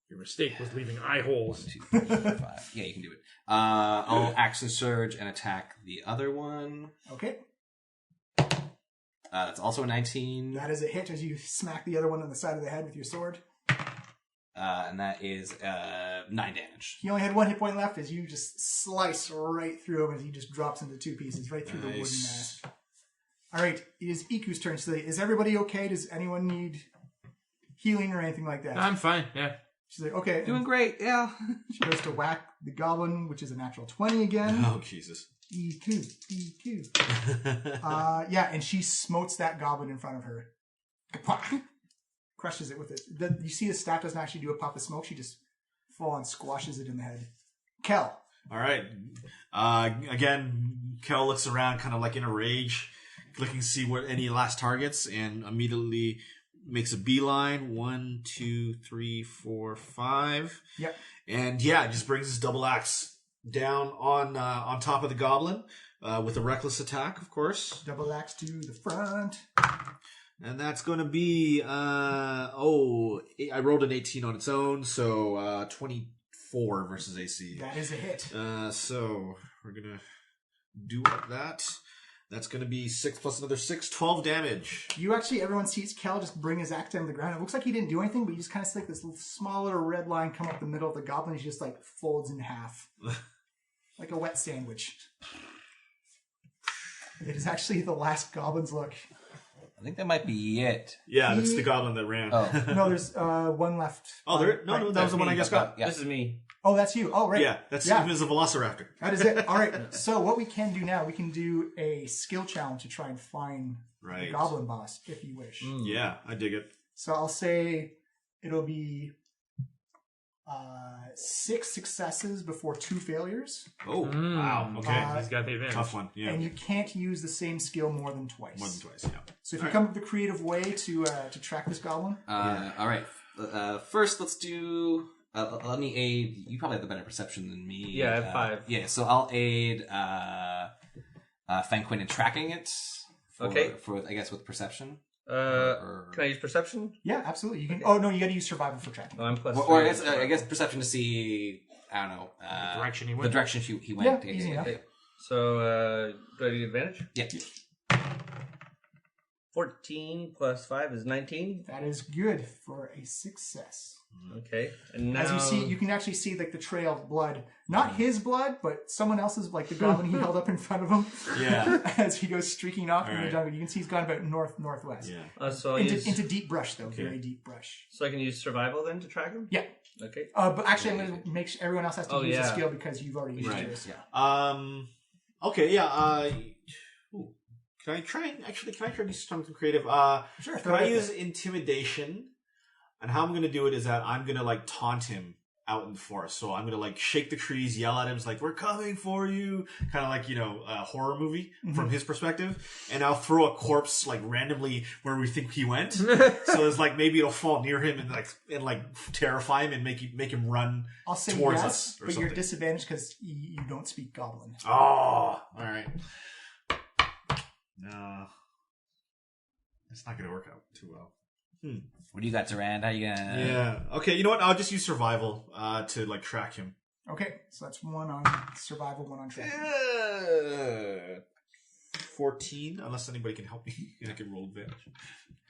Your mistake was leaving eye holes. 2, 3, 4, 5. Yeah, you can do it. I'll action surge and attack the other one. Okay. That's also a 19. That is a hit as you smack the other one on the side of the head with your sword. And that is 9 damage. He only had 1 hit point left as you just slice right through him as he just drops into 2 pieces, right through the wooden mask. All right, it is Iku's turn. So is everybody okay? Does anyone need healing or anything like that? I'm fine, yeah. She's like, okay. Doing great, yeah. She goes to whack the goblin, which is a natural 20 again. Oh, Jesus. E2. Yeah, and she smotes that goblin in front of her. Crushes it with it. You see the staff doesn't actually do a puff of smoke. She just full on squashes it in the head. Kel. All right. Again, Kel looks around kind of like in a rage, looking to see what any last targets, and immediately makes a beeline. 1, 2, 3, 4, 5. Yep. And yeah, just brings his double axe down on top of the goblin with a reckless attack, of course. Double axe to the front. And that's going to be, I rolled an 18 on its own, so 24 versus AC. That is a hit. So we're going to do that. That's going to be 6 plus another 6, 12 damage. Everyone sees Kel just bring his axe down to the ground. It looks like he didn't do anything, but you just kind of see like this little, small little red line come up the middle of the goblin. He just like folds in half. Like a wet sandwich. It is actually the last goblin's look. I think that might be it. Yeah, that's the goblin that ran. Oh. No, there's one left. Oh, no, that was the one I just got. Yeah. This is me. Oh, that's you. Oh, right. Yeah, he was a velociraptor. That is it. All right. So what we can do now, we can do a skill challenge to try and find the goblin boss, if you wish. Yeah, I dig it. So I'll say it'll be 6 successes before 2 failures. Oh, wow. Okay. He's got the advantage. Tough one. Yeah. And you can't use the same skill more than twice. More than twice, yeah. So if you come up with a creative way to track this goblin. All right. First, let's do... let me aid... You probably have the better perception than me. Yeah, I have 5. Yeah, so I'll aid Fanquin in tracking it. For, I guess, with perception. Can I use perception? Yeah, absolutely. You can. Oh no, you got to use survival for tracking. Oh, I'm plus Or 3. I guess perception to see... I don't know. The direction he went. The direction he went. Yeah, easy enough. So, do I get advantage? Yeah. 14 plus 5 is 19. That is good for a success. Okay. And now... As you see, you can actually see like the trail of blood. Not his blood, but someone else's, like the goblin he held up in front of him. Yeah. As he goes streaking off in the right. jungle. You can see he's gone about northwest. Yeah. so I Into deep brush, though. Okay. Very deep brush. So I can use survival then to track him? Yeah. Okay. But actually, I'm going to make sure everyone else has to use a yeah. skill because you've already used Right. yours. Yeah. Okay, yeah. Can I try to do something creative? Sure. Can I use intimidation? And how I'm going to do it is that I'm going to like taunt him out in the forest. So I'm going to like shake the trees, yell at him. It's like, we're coming for you. Kind of like, a horror movie from his perspective. And I'll throw a corpse like randomly where we think he went. So it's like maybe it'll fall near him and terrify him and make him run I'll say towards yes, us. Or but something. you're disadvantaged because you don't speak goblin. Oh, all right. No. It's not going to work out too well. What do you got, Durand? How you gonna... Yeah. Okay, you know what? I'll just use survival to like track him. Okay, so that's 1 on survival, 1 on tracking. 14, unless anybody can help me. I can roll advantage.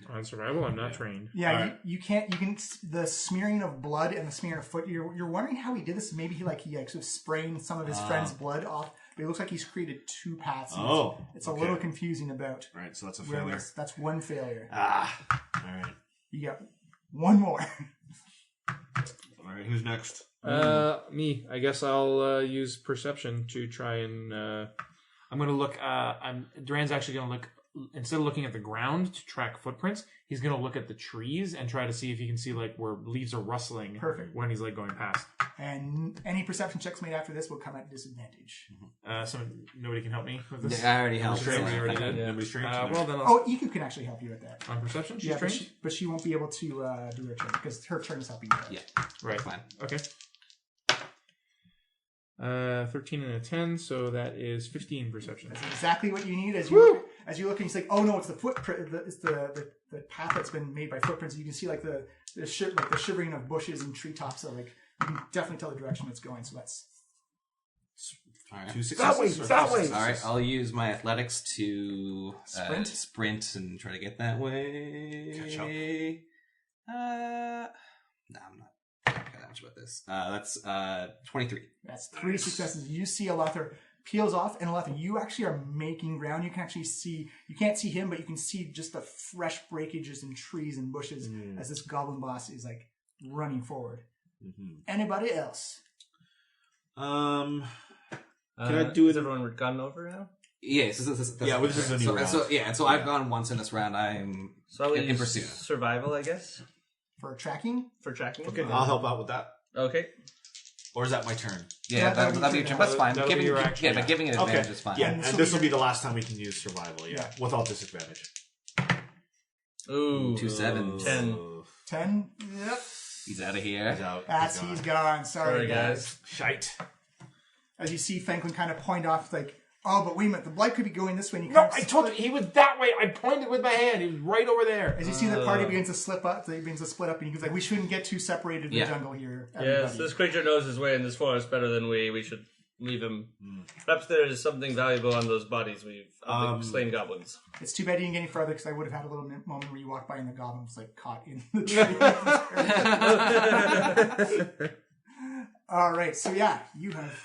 On survival, I'm not trained. Yeah, Alright. you can't. You can the smearing of blood and the smearing of foot. You're wondering how he did this. Maybe he sort of spraying some of his friend's blood off. But it looks like he's created 2 paths. And it's a little confusing about. All right, so that's a where failure. that's 1 failure. All right. You got 1 more. All right, who's next? Me. I guess I'll use perception to try and. I'm going to look. Duran's actually going to look. Instead of looking at the ground to track footprints, he's going to look at the trees and try to see if he can see where leaves are rustling. Perfect. When he's going past. And any perception checks made after this will come at disadvantage. So nobody can help me with this. I already helped. Trained, we already so- did. Yeah. Nobody's trained. Well, then I'll. Oh, Iku can actually help you with that. On perception, she's Yeah, trained. but she won't be able to do her turn because her turn is helping you. Out. Yeah, Right. fine. Okay. 13 and a 10, so that is 15 perception. That's exactly what you need as you look, and he's like, oh no, it's the footprint. It's the path that's been made by footprints. You can see the shivering of bushes and treetops. So you can definitely tell the direction it's going. So that's All right. 2 successes. That way! All right, I'll use my athletics to Sprint? and try to get that way. Catch up. No, I'm not. I don't care that much about this. That's 23. That's 3 successes. You see Alether peels off, and Alether, you actually are making ground. You can actually see. You can't see him, but you can see just the fresh breakages in trees and bushes as this goblin boss is running forward. Mm-hmm. Anybody else? Can I do it? Is everyone gone over now? Yeah, this is a new round. So I've gone once in this round. I'm So in in pursuit. survival, I guess, For tracking? for tracking. Okay, I'll help out with that. Okay. Or is that my turn? Yeah, that'll be your turn. That's fine. That'll be your action, But giving it advantage is fine. Yeah, And and this will be the last time we can use survival. Yeah. Without disadvantage. Ooh, Ooh, 2 sevens. 10. 10? Yep. He's out of here. He's out. He's gone. Sorry, Sorry, guys. Shite. As you see Franklin kind of point off, oh, but wait a minute, the blight could be going this way. And you No, kind of I told you he was that way. I pointed with my hand. He was right over there. As you see the party begins to slip up, they begins to split up, and he goes we shouldn't get too separated in the Yeah. jungle here. Yes, everybody." this creature knows his way in this forest better than we. We should leave him. Perhaps there is something valuable on those bodies we've of the slain goblins. It's too bad you didn't get any further because I would have had a little moment where you walked by and the goblin was caught in the tree. All right, so yeah, you have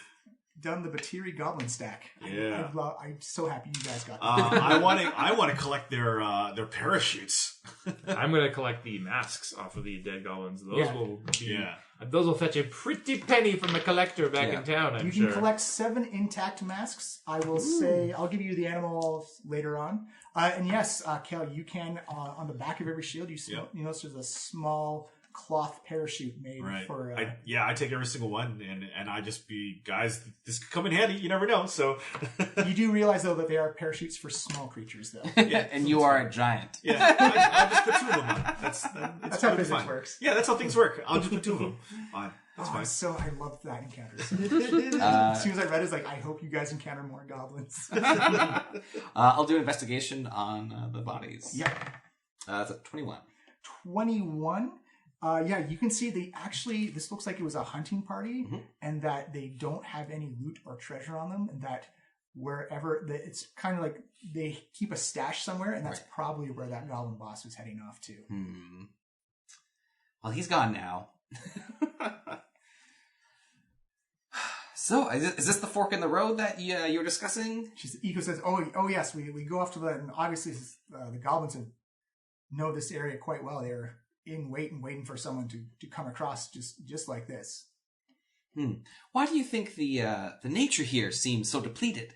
done the Batiri goblin stack. Yeah. I'm so happy you guys got that. I want to collect their parachutes. I'm going to collect the masks off of the dead goblins. Those will be. Yeah. Those will fetch a pretty penny from a collector back in town, I'm You sure. can collect 7 intact masks. I will say, I'll give you the animals later on. And yes, Kel, you can, on the back of every shield, you notice there's a small cloth parachute made for... I take every single one, and I just be, guys, this could come in handy. You never know, so... You do realize, though, that they are parachutes for small creatures, though. Yeah, and you are a giant. Yeah, I'll just put 2 of them on. That's how physics works. Yeah, that's how things work. I'll just put 2 of them. Fine. That's fine. So I loved that encounter. As soon as I read it, I hope you guys encounter more goblins. I'll do investigation on the bodies. Yeah. That's a 21. 21. You can see this looks like it was a hunting party, and that they don't have any loot or treasure on them, and that it's kind of like they keep a stash somewhere, and that's probably where that goblin boss was heading off to. Well, he's gone now. So, is this the fork in the road that you were discussing? Eco says, oh yes, we go off to that, and obviously the goblins know this area quite well. They're waiting for someone to come across just like this. Why do you think the nature here seems so depleted?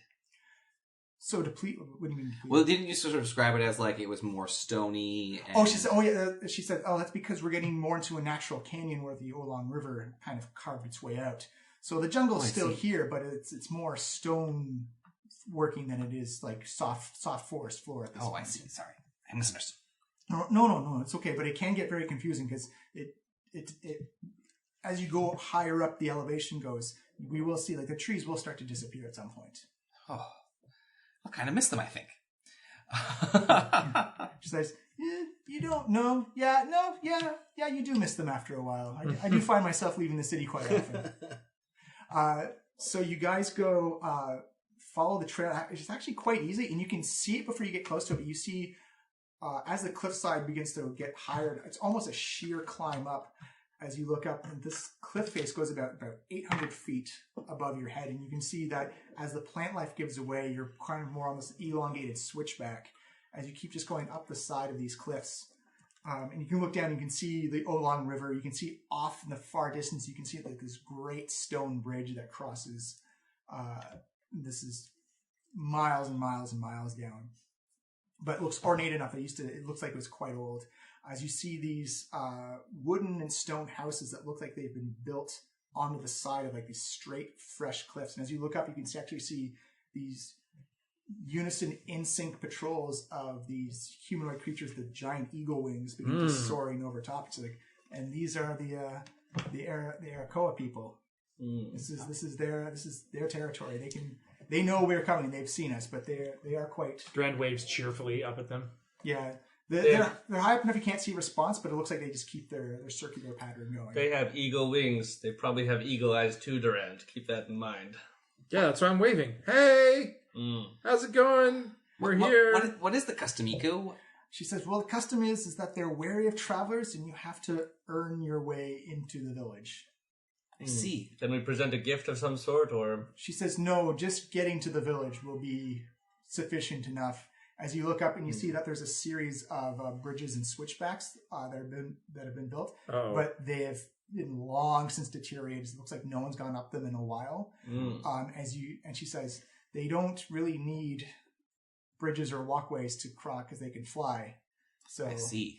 So depleted? What do you mean depleted? Well, didn't you sort of describe it as it was more stony? And... She said, that's because we're getting more into a natural canyon where the Oolong River kind of carved its way out. So the jungle's still here, but it's more stone working than it is soft forest floor at this point. I see. Sorry, I misunderstood. No, it's okay, but it can get very confusing because it as you go higher up the elevation goes, we will see the trees will start to disappear at some point. Oh, I'll kind of miss them, I think. She says, you don't know. Yeah, you do miss them after a while. I do find myself leaving the city quite often. So you guys go follow the trail. It's actually quite easy, and you can see it before you get close to it. But you see, as the cliffside begins to get higher, it's almost a sheer climb up as you look up. And this cliff face goes about 800 feet above your head. And you can see that as the plant life gives away, you're kind of more on this elongated switchback as you keep just going up the side of these cliffs. And you can look down and you can see the Oolong River. You can see off in the far distance, you can see like this great stone bridge that crosses. This is miles and miles and miles down. But it looks ornate enough. It looks like it was quite old. As you see these wooden and stone houses that look like they've been built onto the side of like these straight, fresh cliffs. And as you look up, you can actually see these unison in sync patrols of these humanoid creatures with giant eagle wings begin just soaring over top. It's like, and these are the Arakoa people. This is their territory. They know we're coming. They've seen us, but they are quite. Drand waves cheerfully up at them. Yeah, they're high up enough you can't see response, but it looks like they just keep their circular pattern going. They have eagle wings. They probably have eagle eyes too, Durand. Keep that in mind. Yeah, that's why I'm waving. Hey, how's it going? We're here. What is the custom, Iko? She says, well, the custom is that they're wary of travelers, and you have to earn your way into the village. I see. Then we present a gift of some sort, or... She says, no, just getting to the village will be sufficient enough. As you look up and you see that there's a series of bridges and switchbacks that have been built, but they have been long since deteriorated. It looks like no one's gone up them in a while. And she says they don't really need bridges or walkways to cross because they can fly. So I see.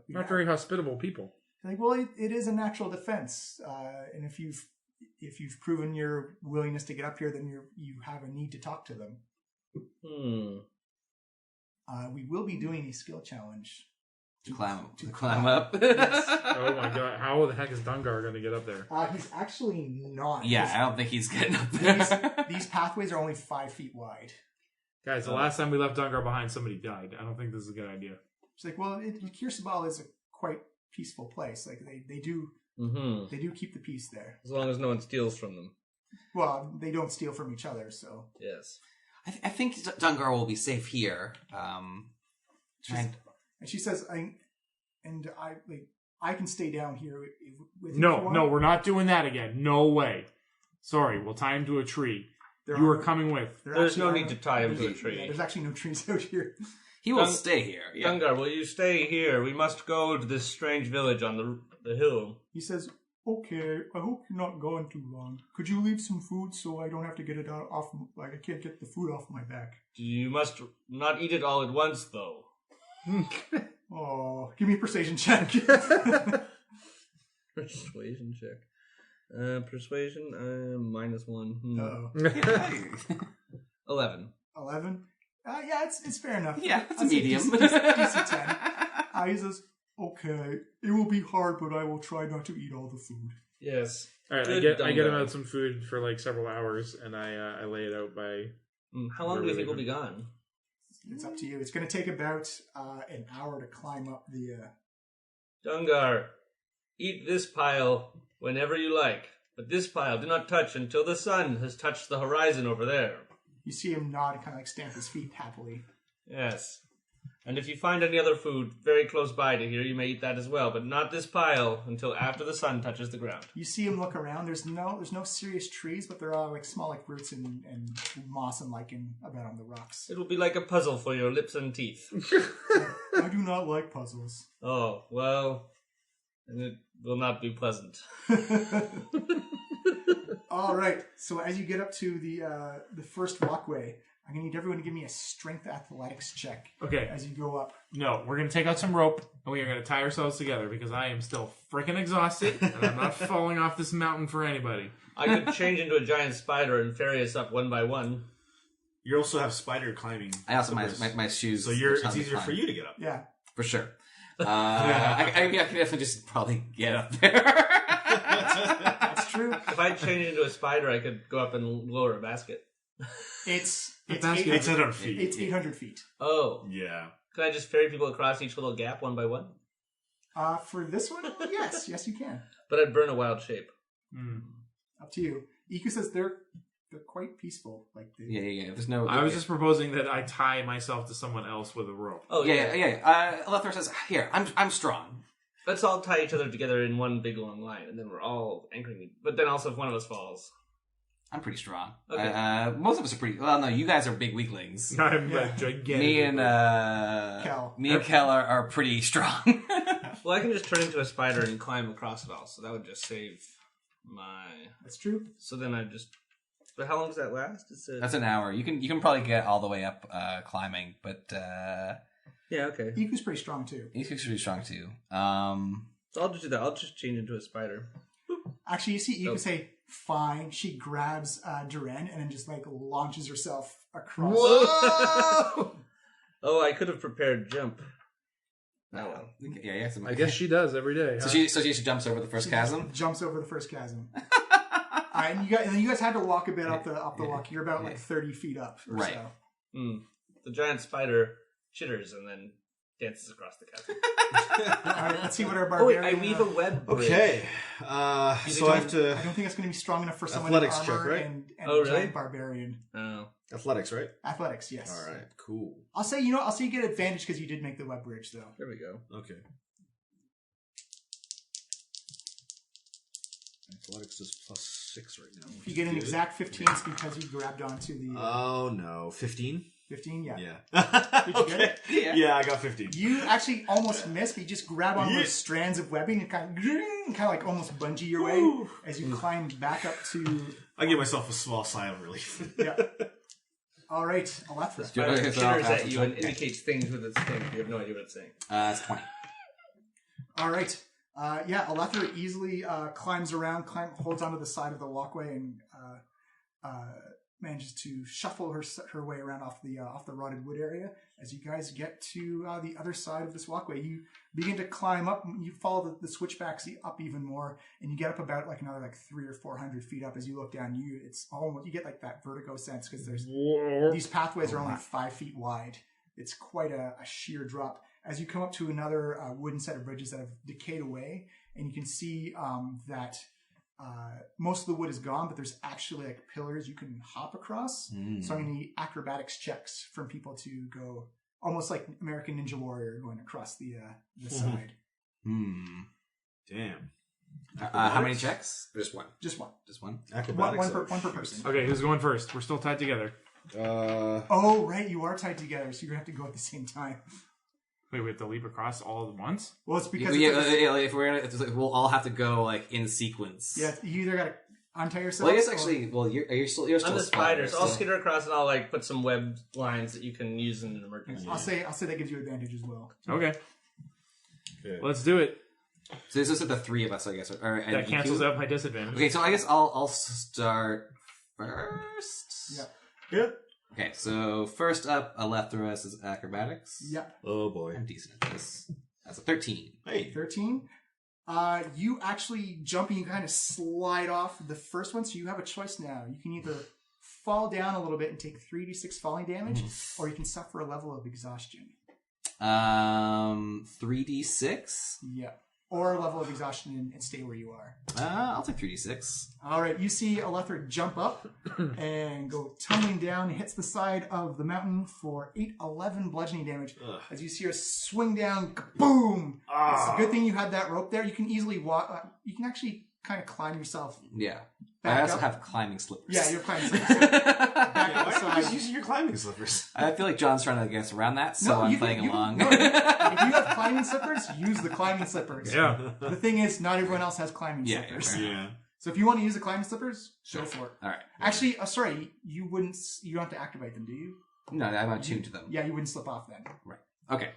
Not very hospitable people. Like, well, it is a natural defense, and if you've proven your willingness to get up here, then you have a need to talk to them. We will be doing a skill challenge to climb up. Yes. Oh my god! How the heck is Dungar going to get up there? He's actually not. Yeah, I don't think he's getting up there. These pathways are only 5 feet wide. Guys, the last time we left Dungar behind, somebody died. I don't think this is a good idea. She's like, well, Kir Sabal is a quite peaceful place. Like they do keep the peace there. As long as no one steals from them. Well, they don't steal from each other, so. Yes. I think Dungar will be safe here. And she says, I can stay down here with you. No, we're not doing that again. No way. Sorry, we'll tie him to a tree. You are coming with. There's no need to tie him to a tree. Yeah, there's actually no trees out here. He will stay here. Yeah. Dungar, will you stay here? We must go to this strange village on the hill. He says, okay, I hope you're not gone too long. Could you leave some food so I don't have to get it off, like I can't get the food off my back. You must not eat it all at once, though. Oh, give me a persuasion check. Persuasion check. Persuasion, -1. Uh-oh. 11. 11? Yeah, it's fair enough. Yeah, it's a medium. DC 10. He says, okay, it will be hard, but I will try not to eat all the food. Yes. All right, I get him out some food for like several hours, and I lay it out by. How long do you think we'll be gone? It's up to you. It's going to take about an hour to climb up the. Dungar, eat this pile whenever you like, but this pile do not touch until the sun has touched the horizon over there. You see him nod and kind of like stamp his feet happily. Yes. And if you find any other food very close by to here, you may eat that as well, but not this pile until after the sun touches the ground. You see him look around. There's no serious trees, but there are like small like roots and moss and lichen about on the rocks. It will be like a puzzle for your lips and teeth. I do not like puzzles. Oh, well, and it will not be pleasant. All right. So as you get up to the first walkway, I'm going to need everyone to give me a strength athletics check. Okay. As you go up. No, we're going to take out some rope, and we are going to tie ourselves together, because I am still freaking exhausted, and I'm not falling off this mountain for anybody. I could change into a giant spider and ferry us up one by one. You also have spider climbing. I also my shoes. So it's easier for you to get up. Yeah. For sure. I can definitely just probably get up there. That's true. If I change into a spider, I could go up and lower a basket. It's 800 feet. It's 800 feet. Oh. Yeah. Can I just ferry people across each little gap one by one? For this one, yes, you can. But I'd burn a wild shape. Up to you. Iku says they're quite peaceful. Like Yeah. There's no. I was just proposing that I tie myself to someone else with a rope. Oh, Yeah. Alethra says, "Here, I'm strong." Let's all tie each other together in one big long line, and then we're all anchoring. But then also, if one of us falls, I'm pretty strong. Okay. Most of us are pretty. Well, no, you guys are big weaklings. I'm gigantic. Me and Kel are pretty strong. well, I can just turn into a spider and climb across it all. So that would just save my. That's true. So then I just. But how long does that last? That's an hour. You can probably get all the way up climbing, but yeah, okay. Iku's pretty strong too. Iku's pretty strong too. So I'll just do that. I'll just change into a spider. Actually, you see Iku say, fine. She grabs Duran and then just like launches herself across. Whoa! Oh, I could have prepared jump. Oh well. Yeah. I guess she does every day. So Huh? she jumps over the first chasm. Jumps over the first chasm. And you guys had to walk a bit up the walk. You're about like 30 feet up or Right. so. The giant spider chitters and then dances across the chasm. All right, let's see what our Oh wait, barbarian... I weave a web bridge. Okay. So I have to... I don't think it's going to be strong enough for someone Athletics in armor check, right? and Oh, a really? giant barbarian. Oh. Athletics, right? Athletics, yes. All right, cool. I'll say you get advantage because you did make the web bridge, though. There we go. Okay. Athletics is +6 right now. If you get an Good. exact 15, it's because you grabbed onto the... Oh, no. 15? 15, yeah. Yeah. Did you get it? Yeah, I got 15. You actually almost missed, but you just grab on those strands of webbing and kind of like almost bungee your way as you climb back up to... I give myself a small sigh of relief. Yeah. All right, Alethra. Okay, It so I'll chitters pass at the you check. and indicates things with its thing. You have no idea what it's saying. It's 20. All right. Alethra easily climbs around, holds onto the side of the walkway, and manages to shuffle her way around off the rotted wood area. As you guys get to the other side of this walkway, you begin to climb up. You follow the switchbacks up even more, and you get up about like another 300 or 400 feet up. As you look down, you get like that vertigo sense because these pathways are only 5 feet wide. It's quite a sheer drop. As you come up to another wooden set of bridges that have decayed away, and you can see that most of the wood is gone, but there's actually like pillars you can hop across. So I'm going to need acrobatics checks from people to go almost like American Ninja Warrior going across the side. Damn. How many checks? Just one. Just one. Just one. Acrobatics. One per person. Okay, who's going first? We're still tied together. Oh, right. You are tied together, so you're going to have to go at the same time. Wait, we have to leap across all at once? Well, it's because... if we're gonna, we'll all have to go in sequence. Yeah, you either got to untie yourself... Well, I guess actually, you're still I'm the spider, so I'll so- skitter across and I'll put some web lines that you can use in an emergency. I'll say that gives you advantage as well. Okay. Let's do it. So this is the three of us, I guess. That cancels out my disadvantage. Okay, so I guess I'll start first. Yeah. Okay, so first up, Alethra is acrobatics. Yep. Oh, boy. I'm decent at this. That's a 13. Hey. 13. You actually jump and you kind of slide off the first one, so you have a choice now. You can either fall down a little bit and take 3d6 falling damage, or you can suffer a level of exhaustion. 3d6? Yeah. Or a level of exhaustion and stay where you are. I'll take 3d6. All right, you see Alethra jump up and go tumbling down, hits the side of the mountain for 8-11 bludgeoning damage. As you see her swing down, boom! It's a good thing you had that rope there. You can easily walk. You can actually kind of climb yourself. Yeah. Back I also up. have climbing slippers. Yeah, you're climbing. Back to the Why are you side. just using your climbing slippers? I feel like John's trying to get us around that, so I'm you playing can- along. no, if you have climbing slippers, use the climbing slippers. Yeah. The thing is, not everyone else has climbing Yeah, slippers. Yeah. So if you want to use the climbing slippers, go for it. All right. Actually, sorry, you wouldn't. You don't have to activate them, do you? No, I'm attuned to them. Yeah, you wouldn't slip off then. Right. Okay.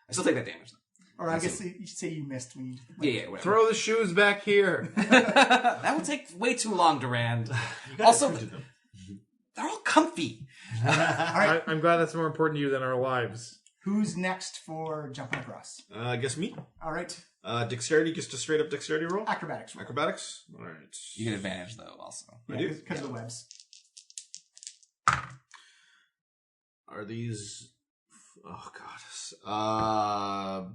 I still take that damage, though. Or I guess you say you missed when you. Yeah, whatever. Throw the shoes back here. That would take way too long, Durand. Also, they're all comfy. All right, I'm glad that's more important to you than our lives. who's next for jumping across? I guess me. All right, Dexterity, just a straight up dexterity roll. acrobatics. Roll. Acrobatics. All right. You get advantage, though, also. I do? because of the webs. Are these? Oh god.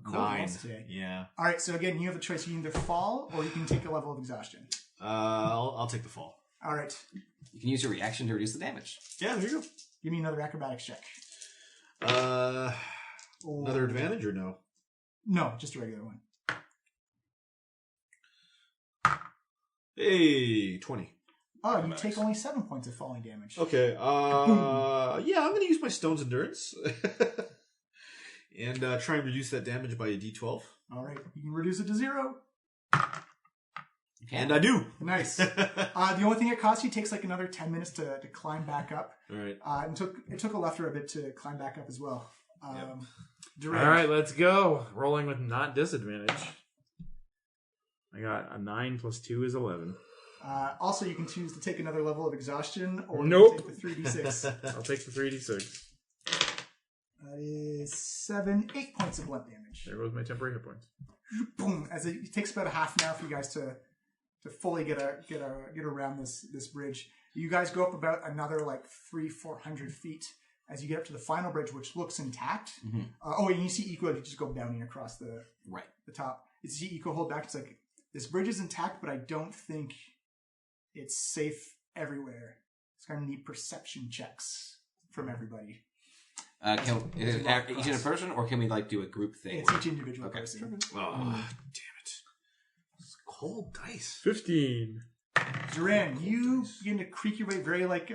Cold 9. rolls today. Yeah. All right, so again, you have a choice. You can either fall or you can take a level of exhaustion. I'll take the fall. All right. You can use your reaction to reduce the damage. Yeah, there you go. Give me another acrobatics check. Another advantage or no? No, just a regular one. Hey, 20. Oh, you take only 7 points of falling damage. Okay. Yeah, I'm going to use my Stone's Endurance. And try and reduce that damage by a d12. All right. You can reduce it to 0. And I do. Nice. The only thing it costs you takes like another 10 minutes to climb back up. All right. And it took Alethra a bit to climb back up as well. All right, let's go. Rolling with not disadvantage. I got a 9 plus 2 is 11. Also, you can choose to take another level of exhaustion, or Nope. you can take the 3d6. I'll take the 3d6. That is 8 points of blunt damage. There goes my temporary hit points. Boom! As it takes about a half an hour for you guys to fully get around this bridge. You guys go up about another like 300-400 feet as you get up to the final bridge, which looks intact. Mm-hmm. And you see Eco just go bounding across the top. You see Eco hold back. It's like, this bridge is intact, but I don't think it's safe everywhere. It's going to need perception checks from everybody. Is it each in a person, or can we like do a group thing? It's each individual person. Oh, damn it. It's cold dice. 15. Duran, you begin to creak your way very like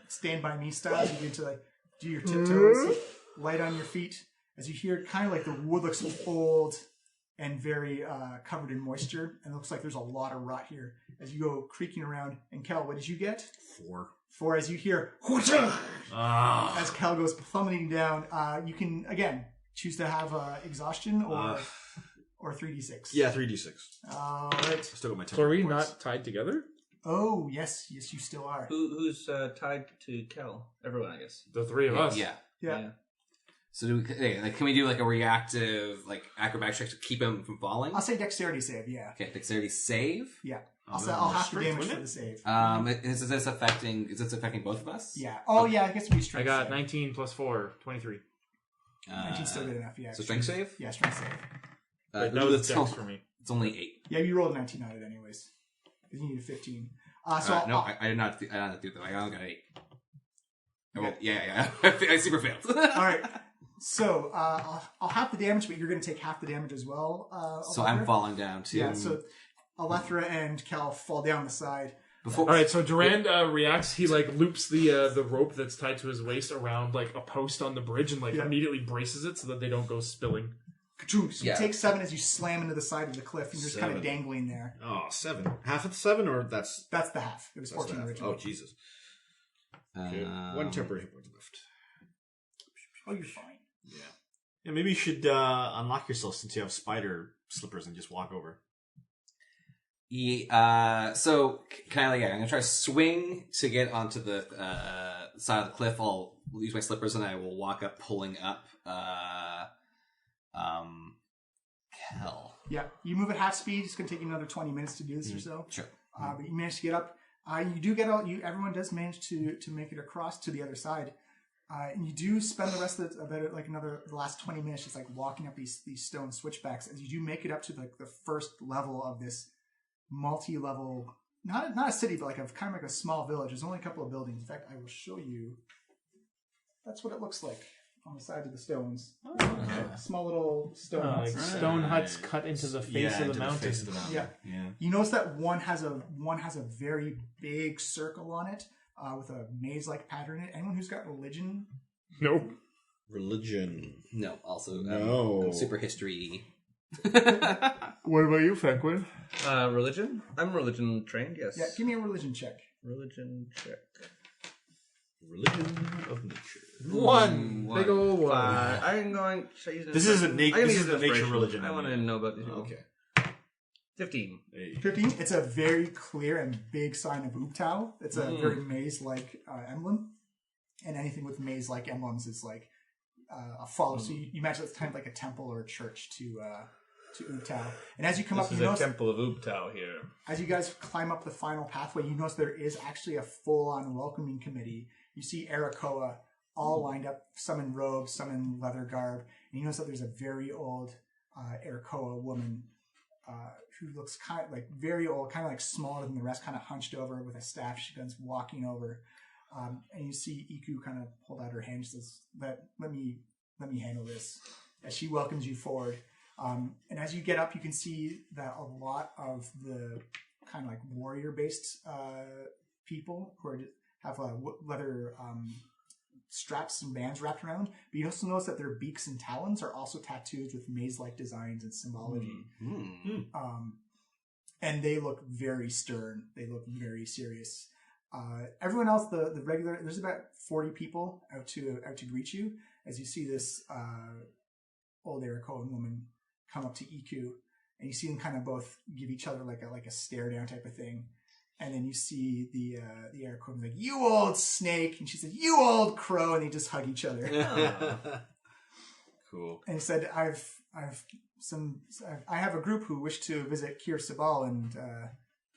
Stand By Me style. You begin to like do your tiptoes, light on your feet, as you hear kind of like the wood looks old and very covered in moisture, and it looks like there's a lot of rot here. As you go creaking around, and Kel, what did you get? 4 as you hear as Kel goes plummeting down. You can again choose to have exhaustion or 3d6. Yeah, 3d6. All right. Still got my So are we temporary points. not tied together? Oh yes, you still are. Who's tied to Kel? Everyone, I guess. The three of us. Yeah. So can we do like a reactive like acrobatic check to keep him from falling? I'll say dexterity save. Yeah. Okay, dexterity save. Yeah. I'll have to damage for the save. Is this affecting both of us? Yeah. Oh yeah, I guess it'd be strength. I got save. 19 plus 4, 23. 19 still good enough. Yeah. So strength save. Yeah, strength save. That was dex for me. It's only 8. Yeah, you rolled a 19 on it anyways. You needed 15. I did not do that. I only got 8. Oh, yeah. I super failed. All right. So I'll have the damage, but you're going to take half the damage as well. So I'm falling down too. Yeah. So Alethra and Cal fall down the side. All right. So Durand reacts. He like loops the rope that's tied to his waist around like a post on the bridge and like immediately braces it so that they don't go spilling. So you take 7 as you slam into the side of the cliff, and you're just kind of dangling there. Oh, 7. Half of the 7, or that's the half. It was 14 originally. Oh, Jesus. Okay. 1 temporary hit point left. Oh, you're fine. Yeah, maybe you should unlock yourself since you have spider slippers and just walk over. Yeah, so I'm gonna try to swing to get onto the side of the cliff. I'll use my slippers and I will walk up, pulling up Kel. Yeah, you move at half speed. It's going to take you another 20 minutes to do this or so. Sure. But you manage to get up. You do get all. Everyone does manage to make it across to the other side. And you do spend the rest of the last 20 minutes just like walking up these stone switchbacks as you do make it up to like the first level of this multi-level, not a city, but like kind of like a small village. There's only a couple of buildings. In fact, I will show you. That's what it looks like on the side of the stones. Small little stone huts. Like stone huts cut into the face of the mountain. Yeah. You notice that one has a very big circle on it. With a maze-like pattern in it. Anyone who's got religion? Nope. Religion. No, also No. super history. What about you, Fenquin? Religion? I'm religion trained, yes. Yeah, give me a religion check. Religion check. Religion of nature. 1. Big ol' 1. I'm going to use This isn't nature. This is the nature inspiration. religion. I want to know about these people. Okay. 15. 15. It's a very clear and big sign of Ubtao. It's a very maze-like emblem. And anything with maze-like emblems is like a follow. So you imagine it's kind of like a temple or a church to Ubtao. And as you come up, This you is a notice, temple of Ubtao here. as you guys climb up the final pathway, you notice there is actually a full-on welcoming committee. You see Arakoa all lined up, some in robes, some in leather garb. And you notice that there's a very old Arakoa woman who looks kind of like very old, kind of like smaller than the rest, kind of hunched over with a staff. She comes walking over, and you see Iku kind of hold out her hand. She says, "Let me handle this." As she welcomes you forward, and as you get up, you can see that a lot of the kind of like warrior-based people who have leather straps and bands wrapped around, but you also notice that their beaks and talons are also tattooed with maze-like designs and symbology. And they look very stern. They look very serious. Everyone else, the regular, there's about 40 people out to greet you as you see this old Arakoan woman come up to Iku, and you see them kind of both give each other like a stare down type of thing. And then you see the Arakoan like, "You old snake," and she said, "You old crow," and they just hug each other. Cool. And he said, I have a group who wish to visit Kir Sabal and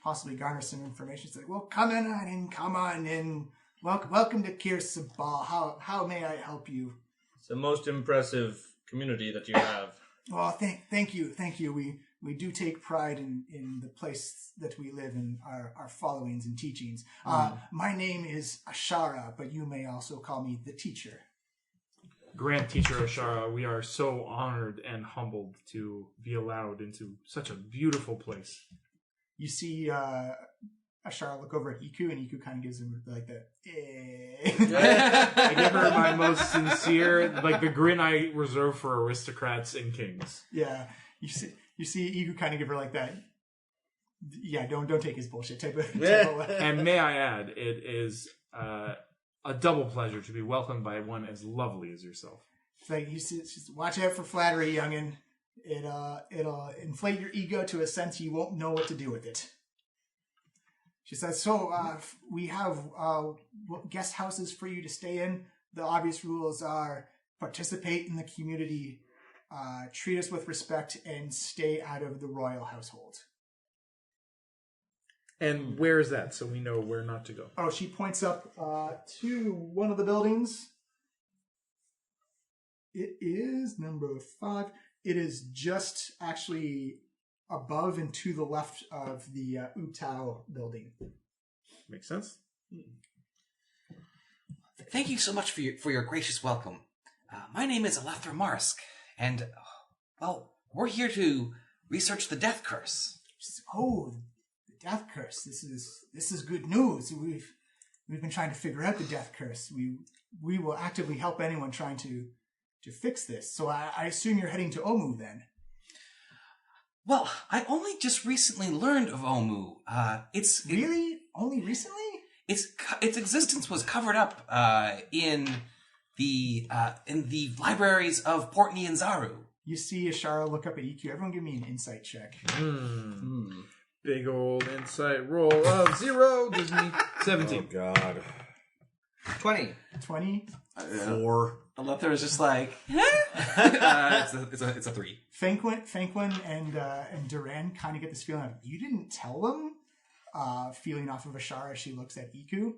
possibly garner some information." He's like, "Well, come on in. Welcome to Kir Sabal. How may I help you?" It's the most impressive community that you have. Well, thank you. We do take pride in the place that we live in, our followings and teachings. My name is Ashara, but you may also call me the teacher. Grand Teacher Ashara, we are so honored and humbled to be allowed into such a beautiful place. You see Ashara look over at Iku, and Iku kind of gives him like the I give her my most sincere, like the grin I reserve for aristocrats and kings. Yeah, you see Iku kind of give her like that. Yeah, don't take his bullshit type of And may I add, it is a double pleasure to be welcomed by one as lovely as yourself. It's like she's watch out for flattery, youngin. It'll inflate your ego to a sense you won't know what to do with it. She says, "So we have guest houses for you to stay in. The obvious rules are participate in the community, treat us with respect, and stay out of the royal household." And where is that, so we know where not to go? Oh, she points up to one of the buildings. It is number 5. It is just actually above and to the left of the Utao building. Makes sense. Thank you so much for your gracious welcome. My name is Alethra Marsk, and, well, we're here to research the death curse. Oh, the death curse. This is good news. We've been trying to figure out the death curse. We will actively help anyone trying to fix this. So I assume you're heading to Omu then. Well, I only just recently learned of Omu. Really? Only recently? Its existence was covered up in the libraries of Port Nyanzaru. You see Ashara look up at EQ. Everyone give me an insight check. Big old insight roll of 0 gives me 17. Oh, God. 20. 20? 4. Alethra is just like, it's a 3. Fanquin and Duran kind of get this feeling of, you didn't tell them? Feeling off of Ashara as she looks at Iku.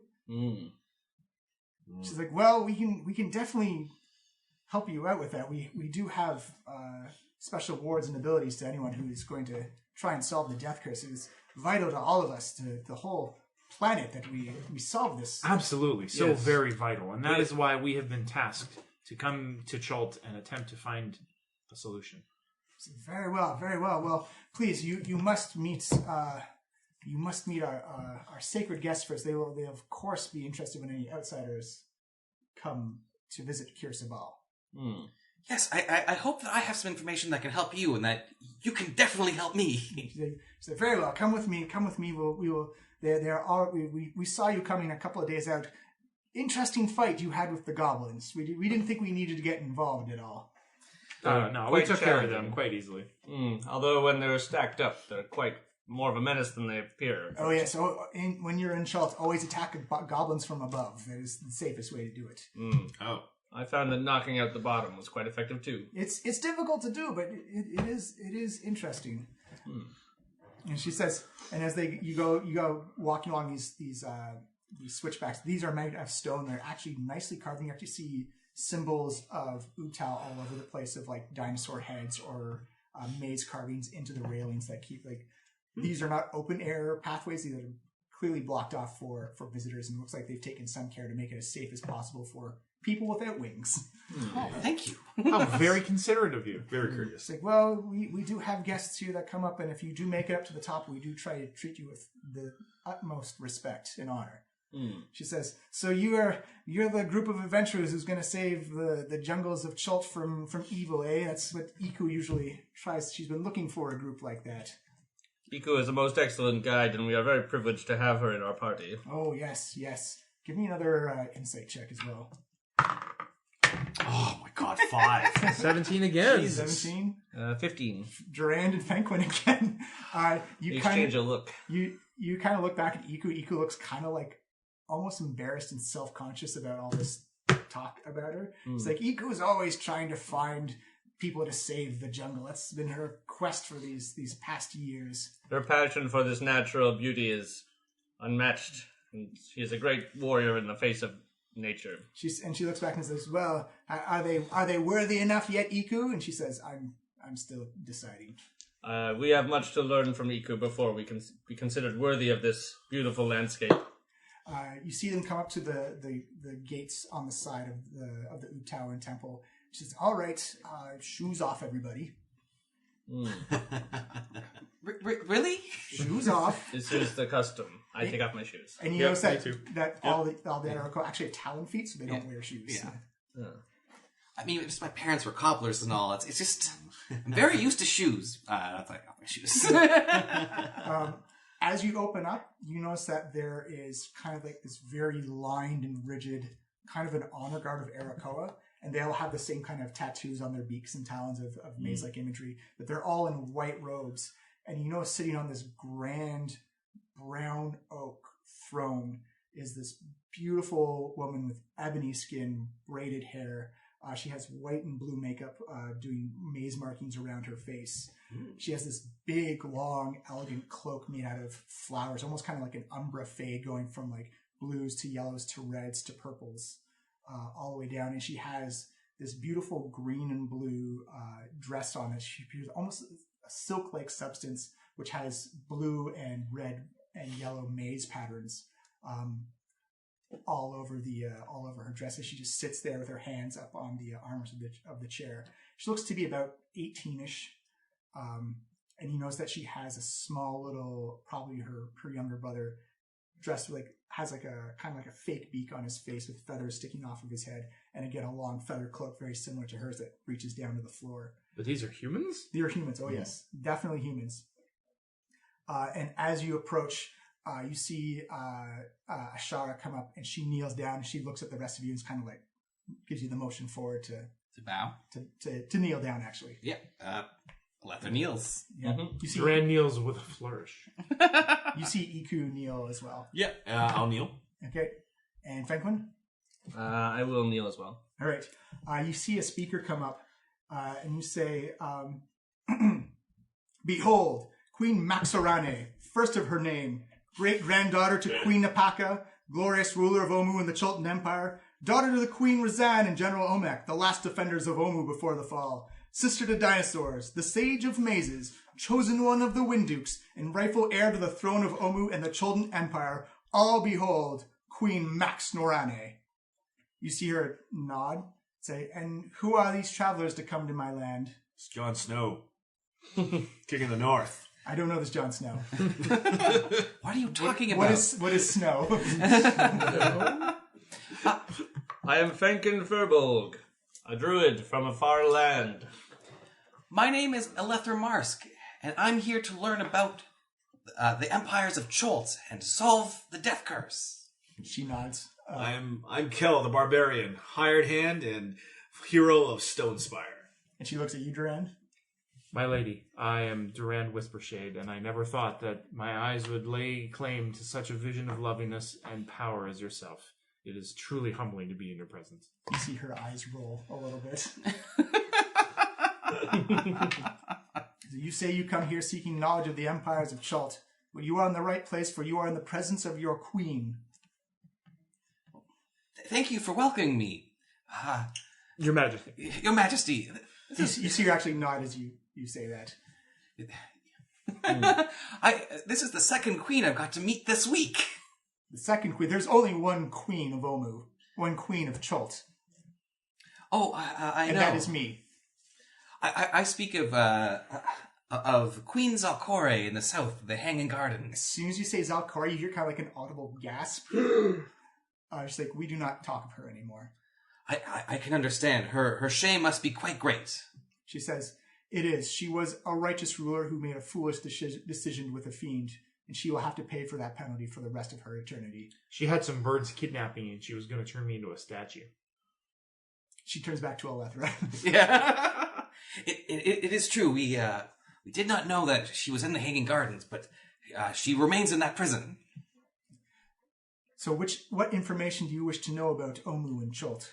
She's like, well, we can definitely help you out with that. We do have special wards and abilities to anyone who is going to try and solve the death curse. It is vital to all of us, to the whole planet, that we solve this. Absolutely. So Yes. very vital. And that is why we have been tasked to come to Chult and attempt to find a solution. Very well, very well. Well, please, you must meet our sacred guests first. They will of course be interested when any outsiders come to visit Kir Sabal. Yes, I hope that I have some information that can help you, and that you can definitely help me. She said, very well, come with me. We will. We saw you coming a couple of days out. Interesting fight you had with the goblins. We didn't think we needed to get involved at all. No, we quite took care of them challenging. quite easily. Although when they're stacked up, they're quite more of a menace than they appear. Oh yes, when you're in Schultz, always attack goblins from above. That is the safest way to do it. Oh. I found that knocking out the bottom was quite effective too. It's difficult to do, but it is interesting. And she says, and as you go walking along these switchbacks. These are made of stone. They're actually nicely carved. You actually see symbols of Utao all over the place, of like dinosaur heads or maze carvings into the railings that keep these are not open air pathways. These are clearly blocked off for visitors, and it looks like they've taken some care to make it as safe as possible for people without wings. Oh, thank you. How very considerate of you. Very courteous. It's like, well, we do have guests here that come up, and if you do make it up to the top, we do try to treat you with the utmost respect and honor. She says, so you're the group of adventurers who's going to save the jungles of Chult from evil, eh? That's what Iku usually tries. She's been looking for a group like that. Iku is a most excellent guide, and we are very privileged to have her in our party. Oh, yes. Give me another insight check as well. Oh my god, 5. 17 again. Jesus. 17. 15. Durand and Fenquin again. You Exchange a look. You kind of look back at Iku. Iku looks kind of like almost embarrassed and self-conscious about all this talk about her. It's like Iku's always trying to find people to save the jungle. That's been her quest for these past years. Her passion for this natural beauty is unmatched. And she is a great warrior in the face of nature. She looks back and says, "Well, are they worthy enough yet, Iku?" And she says, "I'm still deciding." We have much to learn from Iku before we can be considered worthy of this beautiful landscape. You see them come up to the gates on the side of the Utaoan temple. She says, "All right, shoes off, everybody." Really? Shoes off. This is the custom. I take off my shoes. And you notice that all the Arako actually have talon feet, so they don't wear shoes. Yeah. I mean, just my parents were cobblers and all. It's just I'm very used to shoes. That's like off my shoes. As you open up, you notice that there is kind of like this very lined and rigid, kind of an honor guard of Arakoa, and they all have the same kind of tattoos on their beaks and talons of maze-like imagery, but they're all in white robes. And you notice sitting on this grand brown oak throne is this beautiful woman with ebony skin, braided hair. She has white and blue makeup, doing maze markings around her face. She has this big, long, elegant cloak made out of flowers, almost kind of like an umbra fade, going from like blues to yellows to reds to purples, all the way down. And she has this beautiful green and blue dress on it. She appears almost a silk-like substance, which has blue and red and yellow maze patterns all over her dress, as she just sits there with her hands up on the arms of the chair. She looks to be about 18-ish, and you notice that she has a small little, probably her younger brother, dressed has a kind of like a fake beak on his face with feathers sticking off of his head, and again a long feather cloak very similar to hers that reaches down to the floor. But these are humans? They are humans. Oh yes, definitely humans. And as you approach, you see Ashara come up, and she kneels down, and she looks at the rest of you and kind of like gives you the motion forward to bow, to kneel down. Actually, yeah. Leather kneels. Yeah. Mm-hmm. You see Duran kneels with a flourish. You see Iku kneel as well. Yeah, I'll kneel. Okay, and Fenquin. I will kneel as well. All right. You see a speaker come up, and you say, "Behold, Queen Maxorane, first of her name, great-granddaughter to Queen Napaka, glorious ruler of Omu and the Chultan Empire, daughter to the Queen Razan and General Omek, the last defenders of Omu before the fall, sister to dinosaurs, the sage of mazes, chosen one of the Windukes, and rightful heir to the throne of Omu and the Chultan Empire, all behold, Queen Maxorane." You see her nod, say, "And who are these travelers to come to my land?" It's Jon Snow. King of the North. I don't know this Jon Snow. What are you talking about? What is snow? I am Fenkin Furbolg, a druid from a far land. My name is Elethra Marsk, and I'm here to learn about the empires of Chult and solve the death curse. She nods. I'm Kel, the barbarian, hired hand and hero of Stonespire. And she looks at you, Durand. My lady, I am Durand Whispershade, and I never thought that my eyes would lay claim to such a vision of loveliness and power as yourself. It is truly humbling to be in your presence. You see her eyes roll a little bit. You say you come here seeking knowledge of the empires of Chult. Well, you are in the right place, for you are in the presence of your queen. Thank you for welcoming me. Your Majesty. Your Majesty. You see her actually nod as you you say that. This is the second queen I've got to meet this week. The second queen. There's only one queen of Omu, one queen of Chult. Oh, I know. And that is me. I speak of Queen Zalkore in the south, the Hanging Gardens. As soon as you say Zalkore, you hear kind of like an audible gasp. Just like, we do not talk of her anymore. I can understand. Her shame must be quite great. She says, it is. She was a righteous ruler who made a foolish decision with a fiend, and she will have to pay for that penalty for the rest of her eternity. She had some birds kidnapping me, and she was going to turn me into a statue. She turns back to Alethra. Yeah. It is true. We did not know that she was in the Hanging Gardens, but she remains in that prison. So what information do you wish to know about Omu and Chult?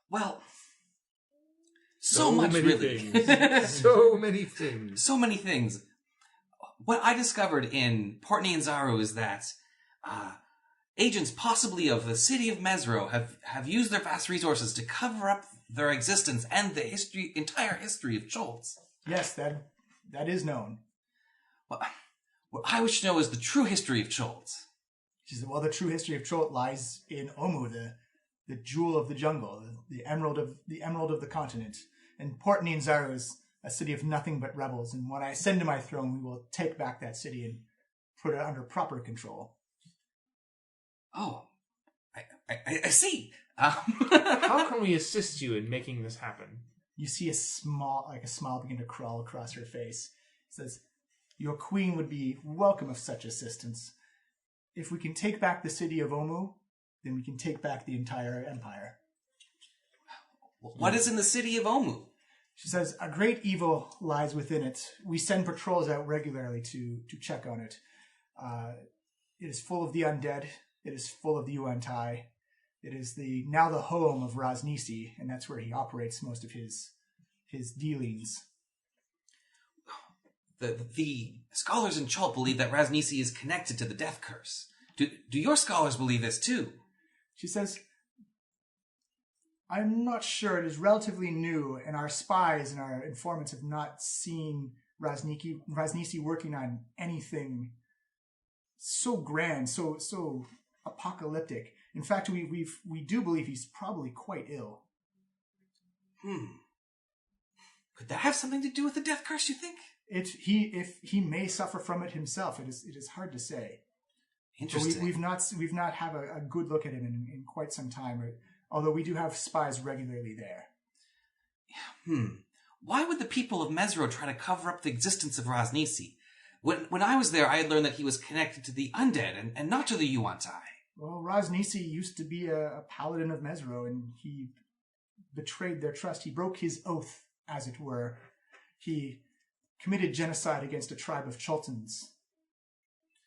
Well, so much many really. things. So many things. So many things. What I discovered in Portney and Zaru is that agents possibly of the city of Mesro have used their vast resources to cover up their existence and the entire history of Chult. Yes, that is known. Well, what I wish to know is the true history of Chult. She said, well, the true history of Chult lies in Omu, the jewel of the jungle, the emerald of the continent. And Portney and Zaru is a city of nothing but rebels. And when I ascend to my throne, we will take back that city and put it under proper control. Oh, I see. How can we assist you in making this happen? You see a smile begin to crawl across her face. It says, your queen would be welcome of such assistance. If we can take back the city of Omu, then we can take back the entire empire. What is in the city of Omu? She says, a great evil lies within it. We send patrols out regularly to check on it. It is full of the undead. It is full of the Yuan-Tai. It is now the home of Raznisi, and that's where he operates most of his dealings. The scholars in Chult believe that Raznisi is connected to the death curse. Do your scholars believe this too? She says, I'm not sure. It is relatively new, and our spies and our informants have not seen Raznisi working on anything so grand, so apocalyptic. In fact, we do believe he's probably quite ill. Could that have something to do with the death curse, you think? If he may suffer from it himself, it is hard to say. Interesting. We've not had a good look at him in quite some time. Although we do have spies regularly there. Why would the people of Mesro try to cover up the existence of Raznisi? When I was there, I had learned that he was connected to the undead and not to the Yuan-Tai. Well, Raznisi used to be a paladin of Mesro, and he betrayed their trust. He broke his oath, as it were. He committed genocide against a tribe of Chultans.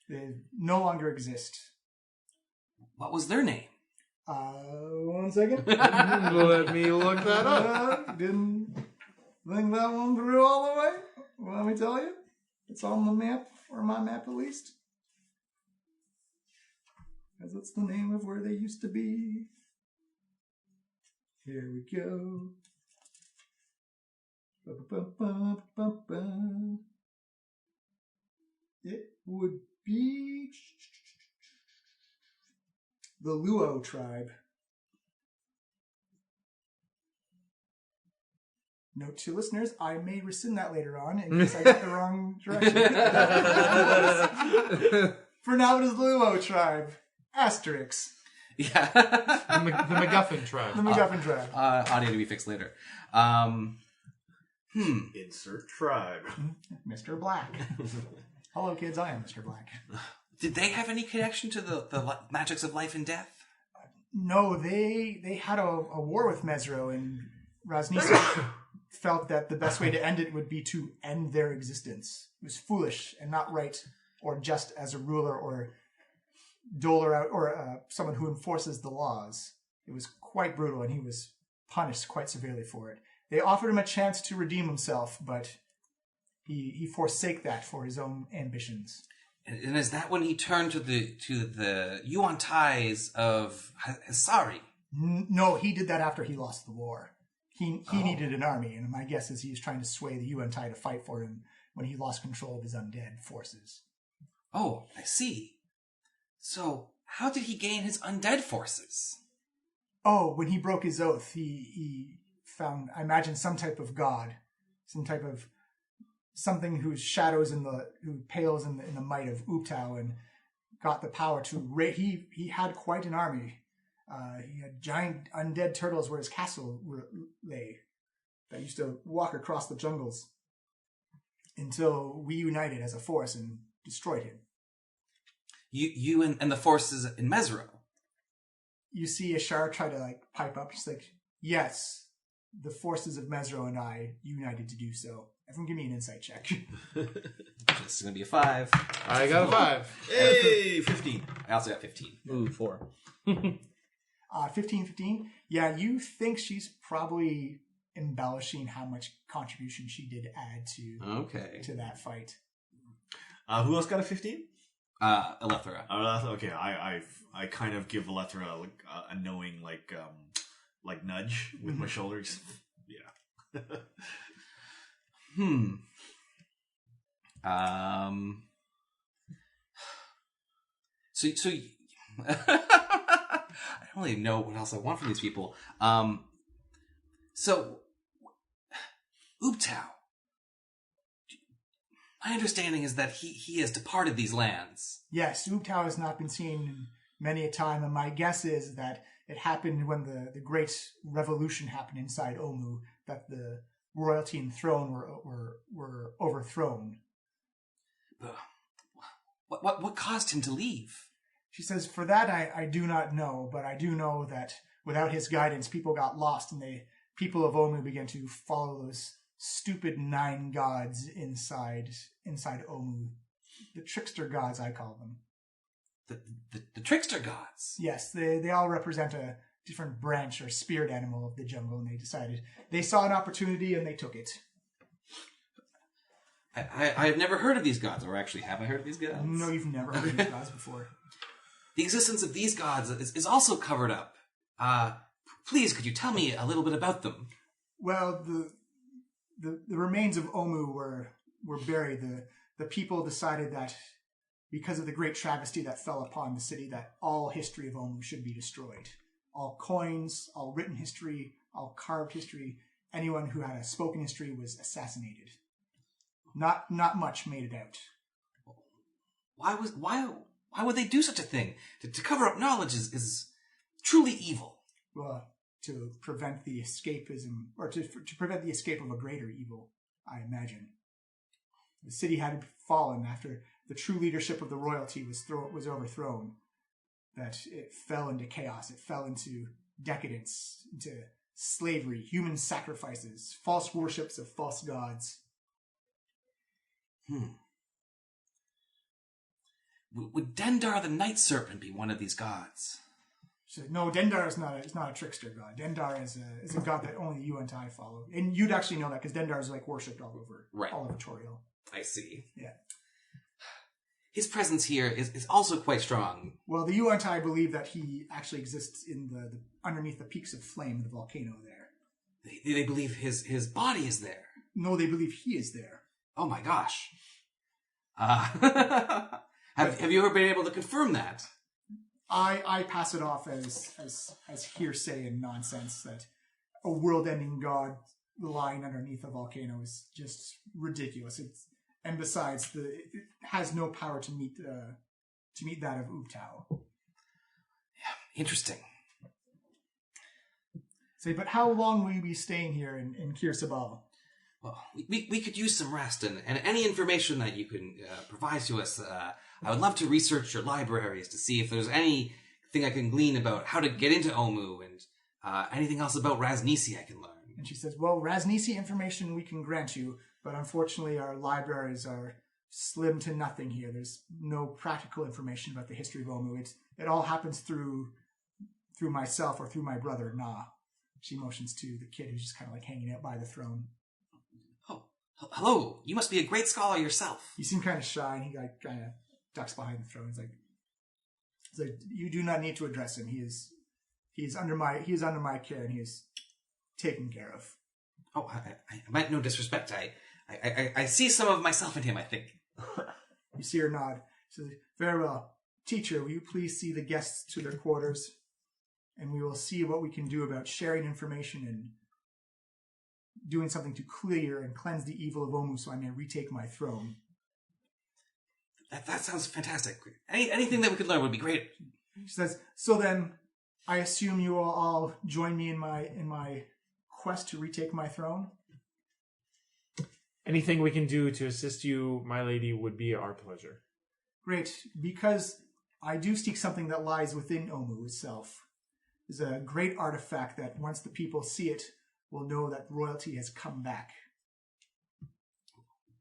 They no longer exist. What was their name? 1 second. Let me look that up. Didn't think that one through all the way. Well, let me tell you. It's on the map, or my map at least. Because it's the name of where they used to be. Here we go. It would be the Luo tribe. Note to listeners, I may rescind that later on in case I got the wrong direction. For now, it is Luo tribe. Asterisk. Yeah. The MacGuffin tribe. The MacGuffin tribe. Audio to be fixed later. Insert tribe. Mr. Black. Hello, kids. I am Mr. Black. Did they have any connection to the magics of life and death? No, they had a war with Mesro, and Raznisi felt that the best way to end it would be to end their existence. It was foolish and not right or just as a ruler or doler out or someone who enforces the laws. It was quite brutal, and he was punished quite severely for it. They offered him a chance to redeem himself, but he forsake that for his own ambitions. And is that when he turned to the Yuan-Tais of Hisari? No, he did that after he lost the war. He needed an army, and my guess is he was trying to sway the Yuan-Tai to fight for him when he lost control of his undead forces. Oh, I see. So, how did he gain his undead forces? Oh, when he broke his oath, he found, I imagine, some type of god, some type of something who pales in the might of Uptao, and got the power to he had quite an army. He had giant undead turtles where his castle lay that used to walk across the jungles until we united as a force and destroyed him. You and the forces in Mesro. You see Ashar try to pipe up. She's like, yes, the forces of Mesro and I united to do so. Everyone give me an insight check. This is going to be a 5. I got a 5. Hey, 15. I also got 15. Ooh, 4. 15. Yeah, you think she's probably embellishing how much contribution she did add to that fight. Who else got a 15? Elethra. Okay, I kind of give Elethra a knowing nudge with my shoulders. Yeah. So I don't really know what else I want from these people. So Uptao. My understanding is that he has departed these lands. Yes, Uptao has not been seen in many a time, and my guess is that it happened when the great revolution happened inside Omu, that the royalty and throne were overthrown. What caused him to leave? She says, for that I do not know, but I do know that without his guidance, people got lost, and the people of Omu began to follow those stupid 9 gods inside Omu. The trickster gods, I call them. The trickster gods? Yes, they all represent a different branch or spirit animal of the jungle, and they saw an opportunity and they took it. I've never heard of these gods, or actually, have I heard of these gods? No, you've never heard of these gods before. The existence of these gods is also covered up. Please, could you tell me a little bit about them? Well, the remains of Omu were buried. The people decided that because of the great travesty that fell upon the city, that all history of Omu should be destroyed. All coins, all written history, all carved history, anyone who had a spoken history was assassinated. Not much made it out. Why would they do such a thing? To cover up knowledge is truly evil. Well, to prevent the escapism, or to prevent the escape of a greater evil, I imagine. The city had fallen after the true leadership of the royalty was overthrown. That it fell into chaos. It fell into decadence, into slavery, human sacrifices, false worships of false gods. Would Dendar the Night Serpent be one of these gods? No, Dendar is not a trickster god. Dendar is a god that only the Yuan-Tai follow. And you'd actually know that because Dendar is worshipped all over Toriel. I see. Yeah. His presence here is also quite strong. Well, the Yuan-Tai believe that he actually exists in the underneath the peaks of flame of the volcano there. They believe his body is there. No, they believe he is there. Oh my gosh. Have you ever been able to confirm that? I pass it off as hearsay and nonsense that a world-ending god lying underneath a volcano is just ridiculous. And besides, it has no power to meet that of Uptao. Yeah, interesting. But how long will you be staying here in Kir Sabal? Well, we could use some rest, and any information that you can provide to us. I would love to research your libraries to see if there's anything I can glean about how to get into Omu, and anything else about Raznisi I can learn. And she says, well, Raznisi information we can grant you, but unfortunately our libraries are slim to nothing here. There's no practical information about the history of Omu. It all happens through myself or through my brother, Na. She motions to the kid who's just kind of hanging out by the throne. Oh, hello. You must be a great scholar yourself. You seem kind of shy, and he kind of ducks behind the throne. He's like, you do not need to address him. He is under my care, and he is taken care of. Oh, I meant no disrespect. I see some of myself in him, I think. You see her nod. She says, very well. Teacher, will you please see the guests to their quarters? And we will see what we can do about sharing information and doing something to clear and cleanse the evil of Omu so I may retake my throne. That sounds fantastic. Anything that we could learn would be great. She says, so then, I assume you will all join me in my quest to retake my throne? Anything we can do to assist you, my lady, would be our pleasure. Great, because I do seek something that lies within Omu itself. It's a great artifact that once the people see it, will know that royalty has come back.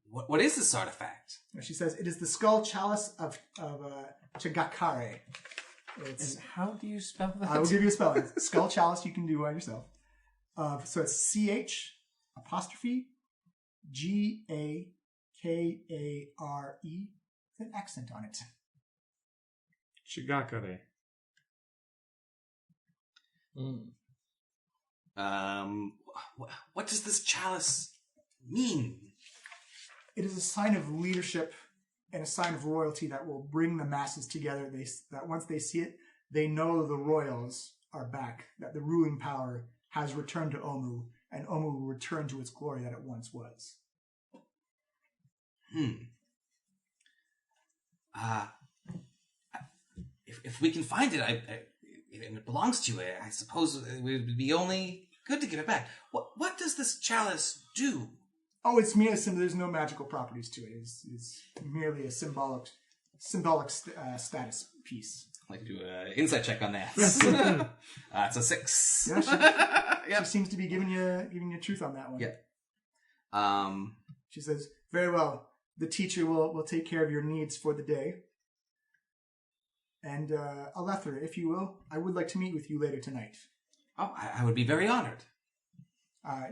What is this artifact? She says, it is the skull chalice of Chagakare. And how do you spell that? I will give you a spelling. Skull chalice you can do by yourself. So it's CH apostrophe GAKARE with an accent on it. Shigakare. What does this chalice mean? It is a sign of leadership and a sign of royalty that will bring the masses together. That once they see it, they know the royals are back, that the ruling power has returned to Omu, and Omu will return to its glory that it once was. If we can find it, and it belongs to you, I suppose it would be only good to give it back. What does this chalice do? Oh, it's merely simple. There's no magical properties to it. It's merely a symbolic status piece. I'd like to do an insight check on that. It's a 6. Yeah, she seems to be giving you truth on that one. Yeah. She says, very well. The teacher will take care of your needs for the day. And Alethra, if you will, I would like to meet with you later tonight. Oh, I would be very honored.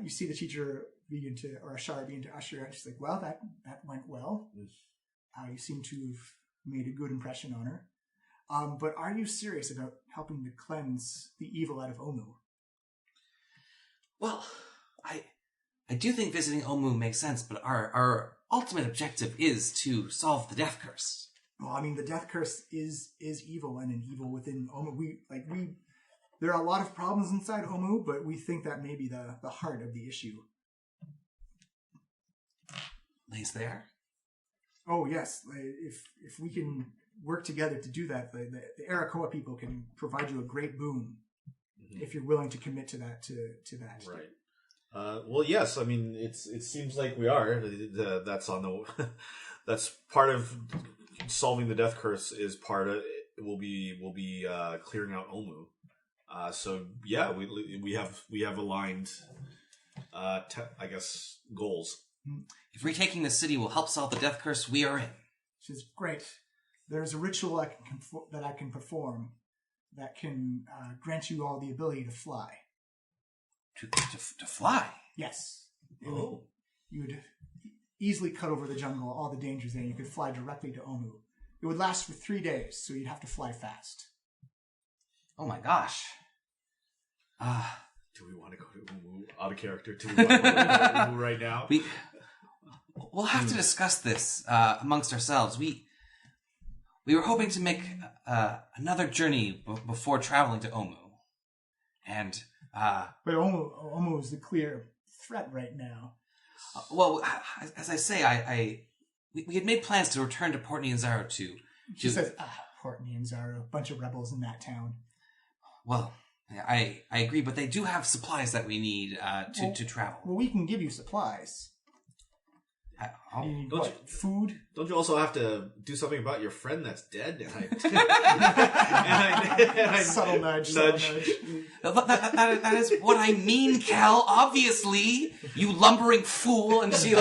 You see the teacher Ashara begin to usher out. She's like, well, that went well. You seem to have made a good impression on her. But are you serious about helping to cleanse the evil out of Omu? Well, I do think visiting Omu makes sense, but our ultimate objective is to solve the death curse. Well, I mean, the death curse is evil and an evil within Omu. There are a lot of problems inside Omu, but we think that may be the heart of the issue. Lays there? Oh, yes. If we can work together to do that, the Arakoa people can provide you a great boon if you're willing to commit to that. Right. Well, yes. I mean, it seems like we are. That's on the. That's part of solving the death curse. Is part of it. Will be clearing out Omu. So yeah, we have aligned, I guess, goals. If retaking the city will help solve the death curse, we are in. Which is great. There's a ritual that I can perform that can grant you all the ability to fly. To fly? Yes. You would easily cut over the jungle, all the dangers there, and you could fly directly to Omu. It would last for 3 days, so you'd have to fly fast. Oh my gosh. Do we want to go to Umu out of character? Do we want to go to Umu right now? We'll have to discuss this amongst ourselves. We were hoping to make another journey before traveling to Omu. And but Omu is the clear threat right now. Well, as I say, we had made plans to return to Port Nianzaro to... She says, Port Nianzaro, a bunch of rebels in that town. Well, I agree, but they do have supplies that we need to travel. Well, we can give you supplies. Food? Don't you also have to do something about your friend that's dead? Subtle nudge. That is what I mean, Cal. Obviously, you lumbering fool. And she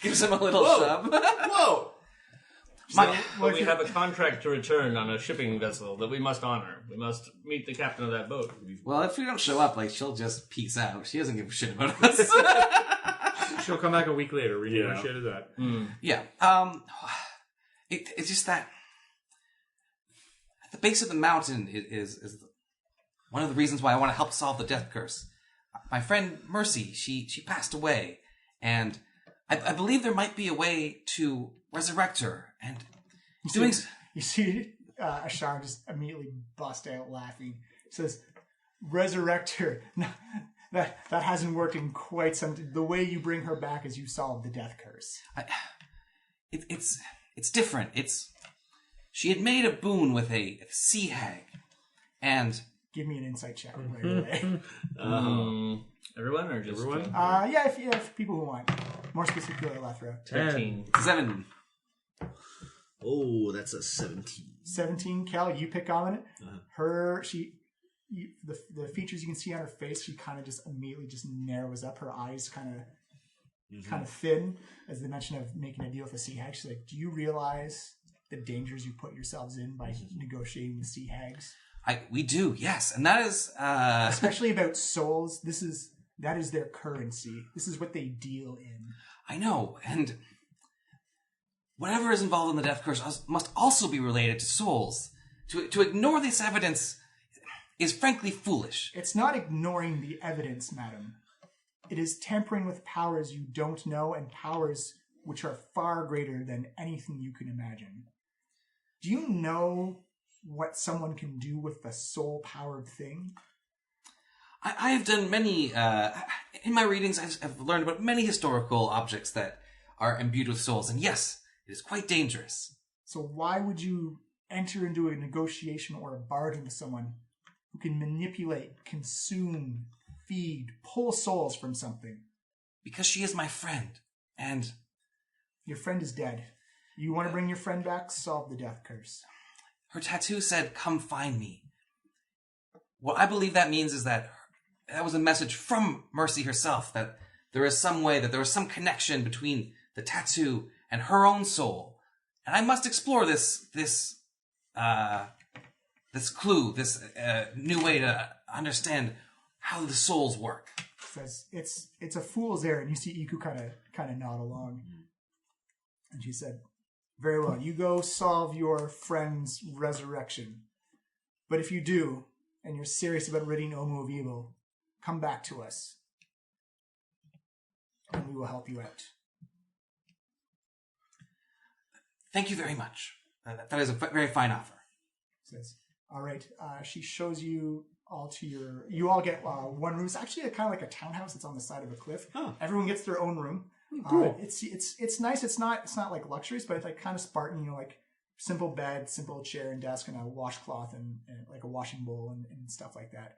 gives him a little shove. Whoa! But we have a contract to return on a shipping vessel that we must honor. We must meet the captain of that boat. Well, if we don't show up, she'll just peace out. She doesn't give a shit about us. She'll come back a week later. We negotiated that. Yeah. It's just that at the base of the mountain is one of the reasons why I want to help solve the death curse. my friend Mercy, she passed away, and I believe there might be a way to resurrect her. And you see Ashar just immediately bust out laughing. He says, "Resurrect her? No, that hasn't worked in quite some time. The way you bring her back is you solve the death curse." It's different. She had made a boon with a sea hag, and give me an insight check right away. Everyone or just Everyone? Yeah, if people who want. More specifically, Lethra. 13. 7. Oh, that's a 17. 17. Cal, you pick on it. The features you can see on her face, she kind of just immediately just narrows up. Her eyes kind of thin, as the mention of making a deal with the sea hag. She's like, "Do you realize the dangers you put yourselves in by negotiating with sea hags?" We do, yes, and that is especially about souls. That is their currency. This is what they deal in. I know, and whatever is involved in the death curse must also be related to souls. To ignore this evidence is frankly foolish. It's not ignoring the evidence, madam. It is tampering with powers you don't know, and powers which are far greater than anything you can imagine. Do you know what someone can do with a soul-powered thing? I have done many, in my readings, I've learned about many historical objects that are imbued with souls, and yes, it is quite dangerous. So why would you enter into a negotiation or a bargain with someone who can manipulate, consume, feed, pull souls from something? Because she is my friend, and... Your friend is dead. You want to bring your friend back? Solve the death curse. Her tattoo said, "Come find me." What I believe that means is that was a message from Mercy herself, that there is some way, that there is some connection between the tattoo and her own soul. And I must explore this clue, this new way to understand how the souls work. Says it's a fool's errand. You see Iku kind of nod along. And she said, "Very well, you go solve your friend's resurrection. But if you do, and you're serious about ridding Omu of evil, come back to us, and we will help you out." Thank you very much. That is a very fine offer. Says, "All right." She shows you all to you all get one room. It's actually kind of like a townhouse. It's on the side of a cliff. Oh. Everyone gets their own room. Cool. It's nice. It's not like luxuries, but it's like kind of Spartan. Like simple bed, simple chair and desk, and a washcloth and like a washing bowl and stuff like that.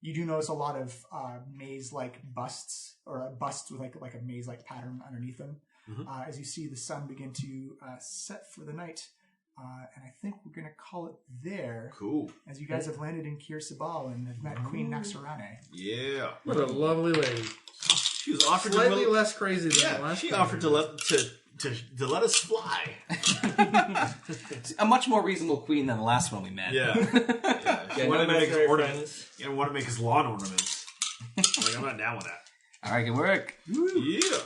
You do notice a lot of maze-like busts, or busts with like a maze-like pattern underneath them. As you see the sun begin to set for the night. And I think we're going to call it there. Cool. As you guys have landed in Kir Sabal and have met Queen Naxarane. Yeah. What a lovely lady. She was offered Slightly to less crazy than the last she time. offered to let us fly. A much more reasonable queen than the last one we met. Yeah. She Yeah, wanted to no make imaginary ornaments. Yeah, wanted to make his lawn ornaments. Like, I'm not down with that. All right, good work. Yeah.